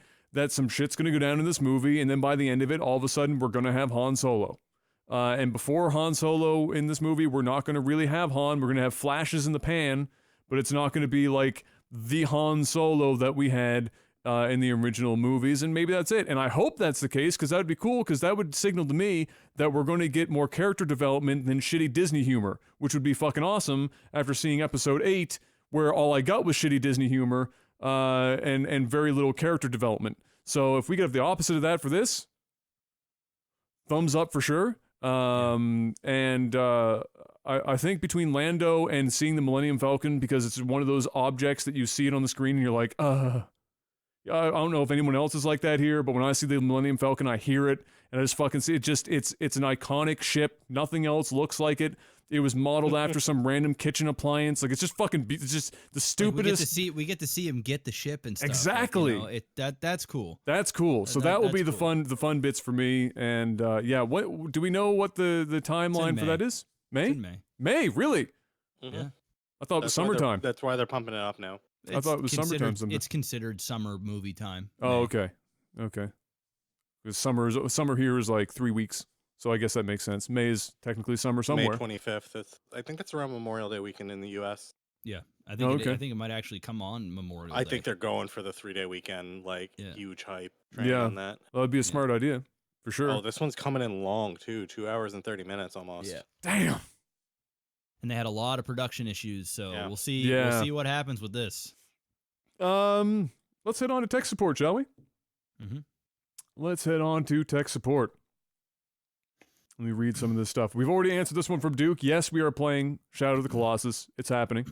some shit's going to go down in this movie, and then by the end of it, all of a sudden, we're going to have Han Solo. And before Han Solo in this movie, we're not going to really have Han. We're going to have flashes in the pan, but it's not going to be like the Han Solo that we had in the original movies, and maybe that's it. And I hope that's the case, because that would be cool, because that would signal to me that we're going to get more character development than shitty Disney humor, which would be fucking awesome after seeing episode 8, where all I got was shitty Disney humor and very little character development. So if we get the opposite of that for this, thumbs up for sure. I think between Lando and seeing the Millennium Falcon, because it's one of those objects that you see it on the screen and you're like, I don't know if anyone else is like that here, but when I see the Millennium Falcon, I hear it, and I just fucking see it. It's an iconic ship. Nothing else looks like it. It was modeled after some random kitchen appliance. Like, it's just fucking, it's just the stupidest. Like we get to see him get the ship and stuff. Exactly. Like, that's cool. That's cool. So that will be the fun bits for me. And what do we know what the timeline for that is? May? It's in May. May, really? Mm-hmm. Yeah. I thought it was summertime. That's why they're pumping it up now. I thought it was summertime. It's considered summer movie time. Oh, okay. Because summer here is like 3 weeks. So I guess that makes sense. May is technically summer somewhere. May 25th. I think that's around Memorial Day weekend in the U.S. Yeah, I think it might actually come on Memorial Day. I think they're going for the 3-day weekend, huge hype train on that. Well, that'd be a smart idea, for sure. Oh, this one's coming in long, too. 2 hours and 30 minutes almost. Yeah. Damn. And they had a lot of production issues, so we'll see. Yeah. We'll see what happens with this. Let's head on to tech support, shall we? Mm-hmm. Let's head on to tech support. Let me read some of this stuff. We've already answered this one from Duke. Yes, we are playing Shadow of the Colossus. It's happening.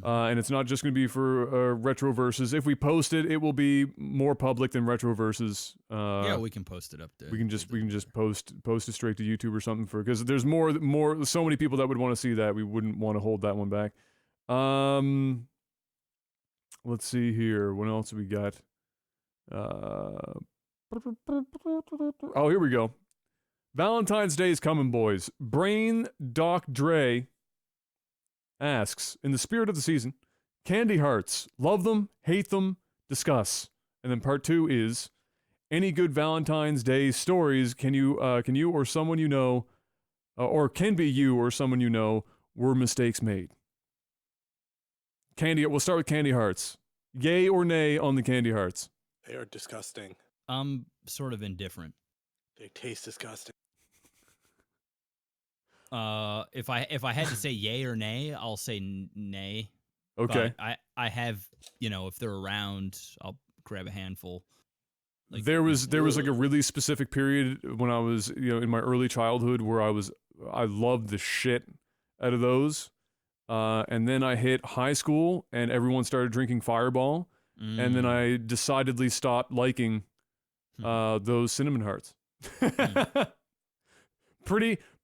And it's not just going to be for Retroverses. If we post it, it will be more public than Retroverses. Yeah, we can post it up there. We can just post it straight to YouTube or something, because there's so many people that would want to see that. We wouldn't want to hold that one back. Let's see here. What else we got? Oh, here we go. Valentine's Day is coming, boys. Brain Doc Dre asks, in the spirit of the season, candy hearts, love them, hate them, discuss. And then part 2 is, any good Valentine's Day stories can you or someone you know, or can be you or someone you know, were mistakes made? We'll start with candy hearts. Yay or nay on the candy hearts? They are disgusting. I'm sort of indifferent. They taste disgusting. If I had to say yay or nay, I'll say nay. Okay. But I have, if they're around, I'll grab a handful. There was like a really specific period when I was, in my early childhood where I loved the shit out of those. And then I hit high school and everyone started drinking Fireball. And then I decidedly stopped liking those cinnamon hearts.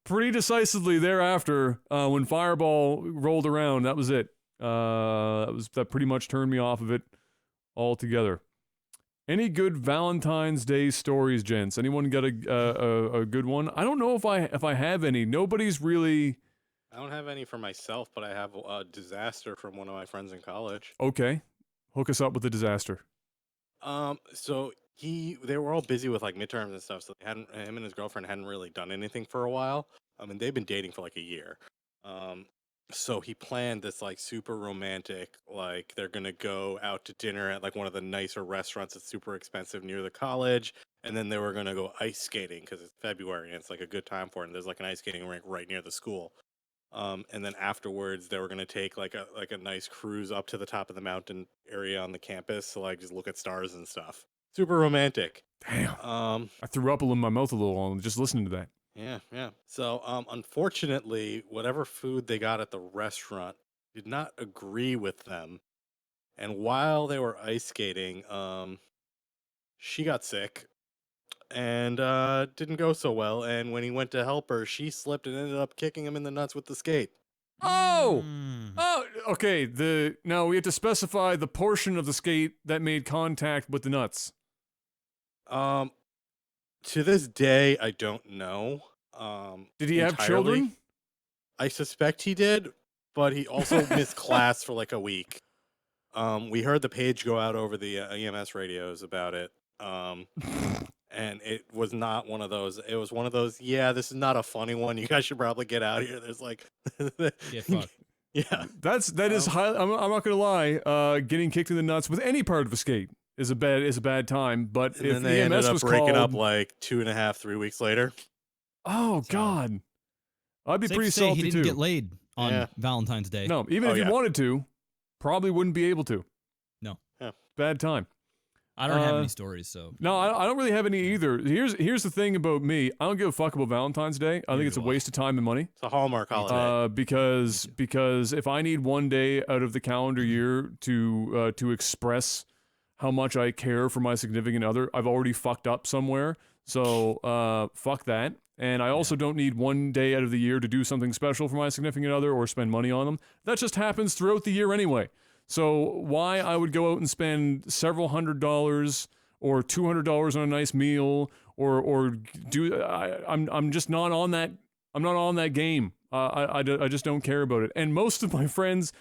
Pretty decisively thereafter, when Fireball rolled around, that was it. That pretty much turned me off of it altogether. Any good Valentine's Day stories, gents? Anyone got a good one? I don't know if I have any. Nobody's really. I don't have any for myself, but I have a disaster from one of my friends in college. Okay, hook us up with the disaster. So they were all busy with midterms and stuff, so him and his girlfriend hadn't really done anything for a while. I mean, they've been dating for a year. So he planned this super romantic, they're gonna go out to dinner at one of the nicer restaurants that's super expensive near the college, and then they were gonna go ice skating because it's February and it's a good time for it. And there's an ice skating rink right near the school. And then afterwards, they were gonna take like a nice cruise up to the top of the mountain area on the campus to like just look at stars and stuff. Super romantic. Damn. I threw up in my mouth a little on just listening to that. Yeah. So, unfortunately, whatever food they got at the restaurant did not agree with them. And while they were ice skating, she got sick and didn't go so well. And when he went to help her, she slipped and ended up kicking him in the nuts with the skate. Oh, okay. Now we have to specify the portion of the skate that made contact with the nuts. To this day, I don't know. Did he have children? I suspect he did, but he also missed class for like a week. We heard the page go out over the EMS radios about it. And it was not one of those. It was one of those, yeah, this is not a funny one. You guys should probably get out of here. There's like... yeah, fuck. Yeah. That is high. I'm not going to lie. Getting kicked in the nuts with any part of a skate is a bad time. But and if then they ended up was breaking called, up like 2.5, 3 weeks later. Oh, God. I'd be Safe pretty to say salty, he didn't too. get laid on Valentine's Day. No, even if he wanted to, probably wouldn't be able to. No. Yeah. Bad time. I don't have any stories, so... No, I don't really have any either. Here's the thing about me. I don't give a fuck about Valentine's Day. I think it's a waste of time and money. It's a Hallmark holiday. Because if I need one day out of the calendar year to express how much I care for my significant other, I've already fucked up somewhere. So fuck that. And I also don't need one day out of the year to do something special for my significant other or spend money on them. That just happens throughout the year anyway. So why I would go out and spend several $100s or $200 on a nice meal or do I'm just not on that. I'm not on that game. I just don't care about it. And most of my friends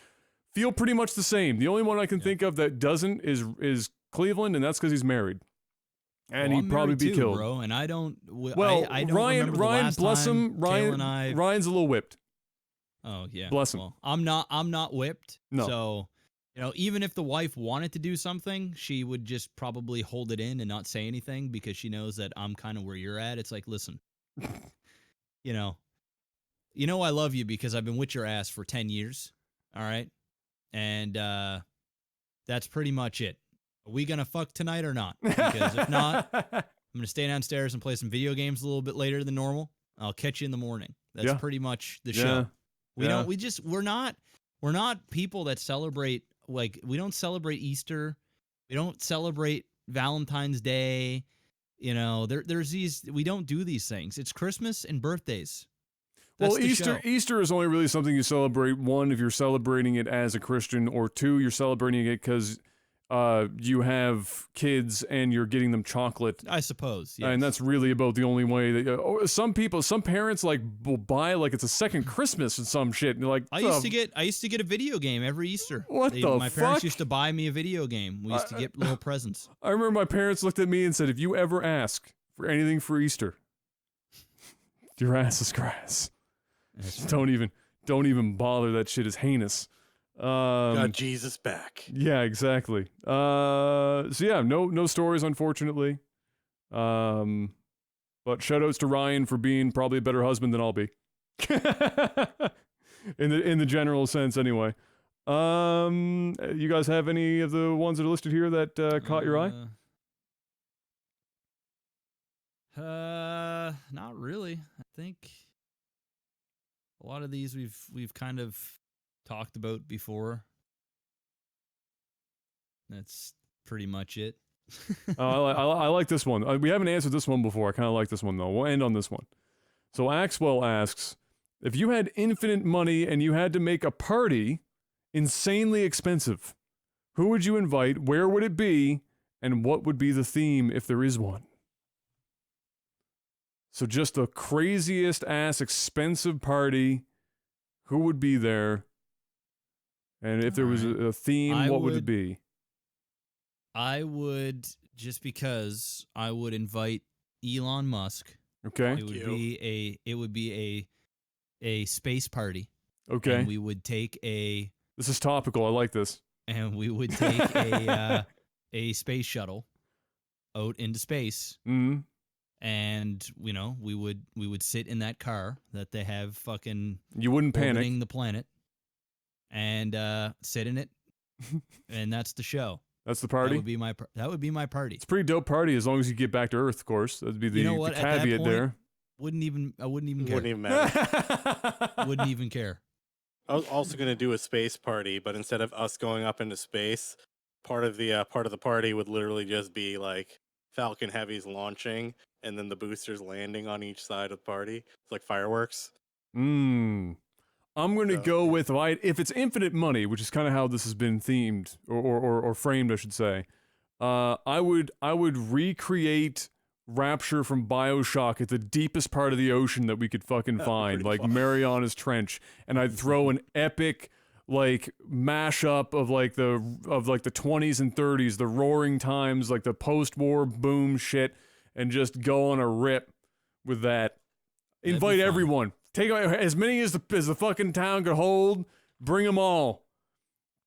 feel pretty much the same. The only one I can think of that doesn't is Cleveland, and that's because he's married. And he'd probably be killed, bro. And I don't. I don't Ryan, bless him. Ryan's a little whipped. Oh yeah, bless him. Well, I'm not whipped. No. So, even if the wife wanted to do something, she would just probably hold it in and not say anything because she knows that I'm kind of where you're at. It's like, listen, I love you because I've been with your ass for 10 years. All right, and that's pretty much it. Are we gonna fuck tonight or not? Because if not, I'm gonna stay downstairs and play some video games a little bit later than normal. I'll catch you in the morning. That's pretty much the show. We're not people that celebrate, like, we don't celebrate Easter. We don't celebrate Valentine's Day. There's these, we don't do these things. It's Christmas and birthdays. That's Easter is only really something you celebrate, one, if you're celebrating it as a Christian, or two, you're celebrating it because you have kids and you're getting them chocolate. I suppose, yes. And that's really about the only way that some parents will buy like it's a second Christmas and some shit. And like, I used to get a video game every Easter. My parents used to buy me a video game. We used to get little presents. I remember my parents looked at me and said, "If you ever ask for anything for Easter, your ass is grass. Don't even bother. That shit is heinous." Got Jesus back. Yeah, exactly. So yeah, no stories, unfortunately. But shout outs to Ryan for being probably a better husband than I'll be. in the general sense, anyway. You guys have any of the ones that are listed here that caught your eye? Not really. I think a lot of these we've kind of talked about before. That's pretty much it. I like this one. We haven't answered this one before. I kind of like this one, though. We'll end on this one. So Axwell asks, if you had infinite money and you had to make a party insanely expensive, who would you invite, where would it be, and what would be the theme if there is one? So just the craziest ass expensive party, who would be there? And if there was a theme, what would it be? I would, just because I would invite Elon Musk. Okay. It would be a space party. Okay. And we would take a... This is topical. I like this. And we would take a space shuttle out into space. Mm-hmm. and we would sit in that car that they have fucking you wouldn't orbiting panic the planet, and sit in it, and that's the show. That's the party. That would be my party. It's a pretty dope party as long as you get back to Earth, of course. That'd be the caveat there. I wouldn't even care. Wouldn't even matter. Wouldn't even care. I was also going to do a space party, but instead of us going up into space, part of the party would literally just be like Falcon Heavies launching and then the boosters landing on each side of the party. It's like fireworks. I'm going to go with, if it's infinite money, which is kind of how this has been themed or framed, I should say. I would recreate Rapture from BioShock at the deepest part of the ocean that we could fucking find, like Mariana's Trench, and I'd throw an epic like mashup of like the 20s and 30s, the roaring times, like the post-war boom shit, and just go on a rip with that. Invite everyone. Take as many as the fucking town could hold. Bring them all.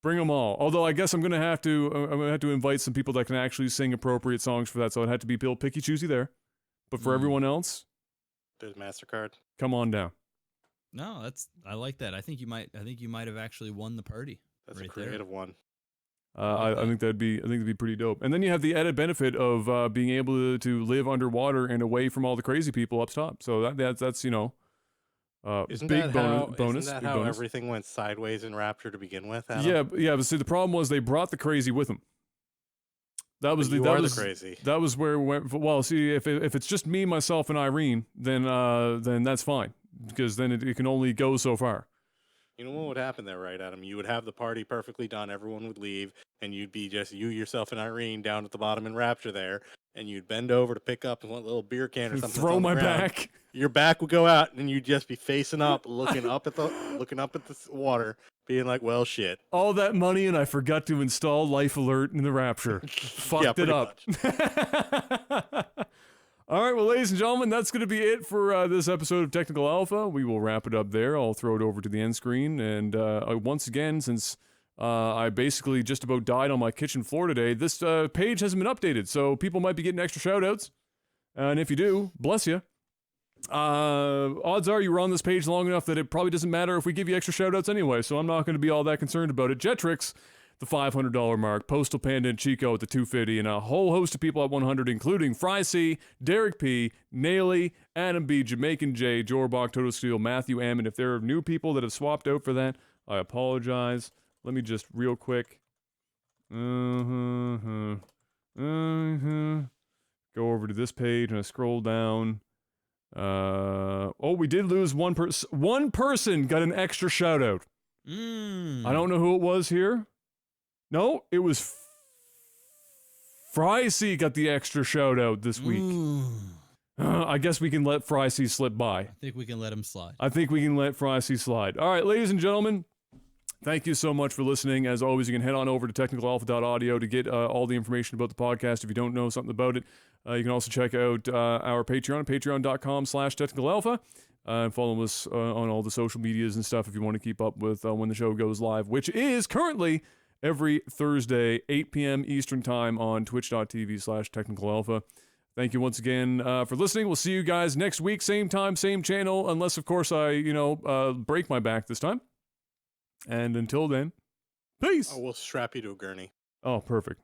Bring them all. Although I guess I'm gonna have to invite some people that can actually sing appropriate songs for that. So it had to be Bill picky choosy there. But for everyone else, there's MasterCard. Come on down. No, I like that. I think you might have actually won the party. That's a creative one. I think that'd be pretty dope. And then you have the added benefit of being able to live underwater and away from all the crazy people up top. So that's Isn't big that bonus. Isn't that how everything went sideways in Rapture to begin with? Adam? Yeah. But see, the problem was they brought the crazy with them. That was the crazy. That was where we went. Well, see, if it's just me, myself, and Irene, then that's fine, because then it can only go so far. You know what would happen there, right, Adam? You would have the party perfectly done. Everyone would leave, and you'd be just you, yourself, and Irene down at the bottom in Rapture there, and you'd bend over to pick up one little beer can or something. Throw my back. Your back would go out, and you'd just be facing up, looking up at the water, being like, "Well, shit." All that money, and I forgot to install Life Alert in the Rapture. Fucked it up. All right, well, ladies and gentlemen, that's going to be it for this episode of Technical Alpha. We will wrap it up there. I'll throw it over to the end screen. And once again, since I basically just about died on my kitchen floor today, this page hasn't been updated, so people might be getting extra shout-outs. And if you do, bless you. Odds are you were on this page long enough that it probably doesn't matter if we give you extra shout-outs anyway, so I'm not going to be all that concerned about it. Jetrix, the $500 mark, Postal Panda and Chico at the $250, and a whole host of people at $100, including Fry C, Derek P, Naily, Adam B, Jamaican J, Jorbach, Toto Steel, Matthew M, and if there are new people that have swapped out for that, I apologize. Let me just real quick. Go over to this page and I scroll down. We did lose one person. One person got an extra shout out. I don't know who it was here. No, it was Fry C got the extra shout out this week. I guess we can let Fry C slip by. I think we can let him slide. I think we can let Fry C slide. All right, ladies and gentlemen, thank you so much for listening. As always, you can head on over to technicalalpha.audio to get all the information about the podcast if you don't know something about it. You can also check out our Patreon at patreon.com/technicalalpha. And follow us on all the social medias and stuff if you want to keep up with when the show goes live, which is currently every Thursday, 8 p.m. Eastern Time on twitch.tv/technicalalpha. Thank you once again for listening. We'll see you guys next week, same time, same channel, unless, of course, I, break my back this time. And until then, peace. Oh, we'll strap you to a gurney. Oh, perfect.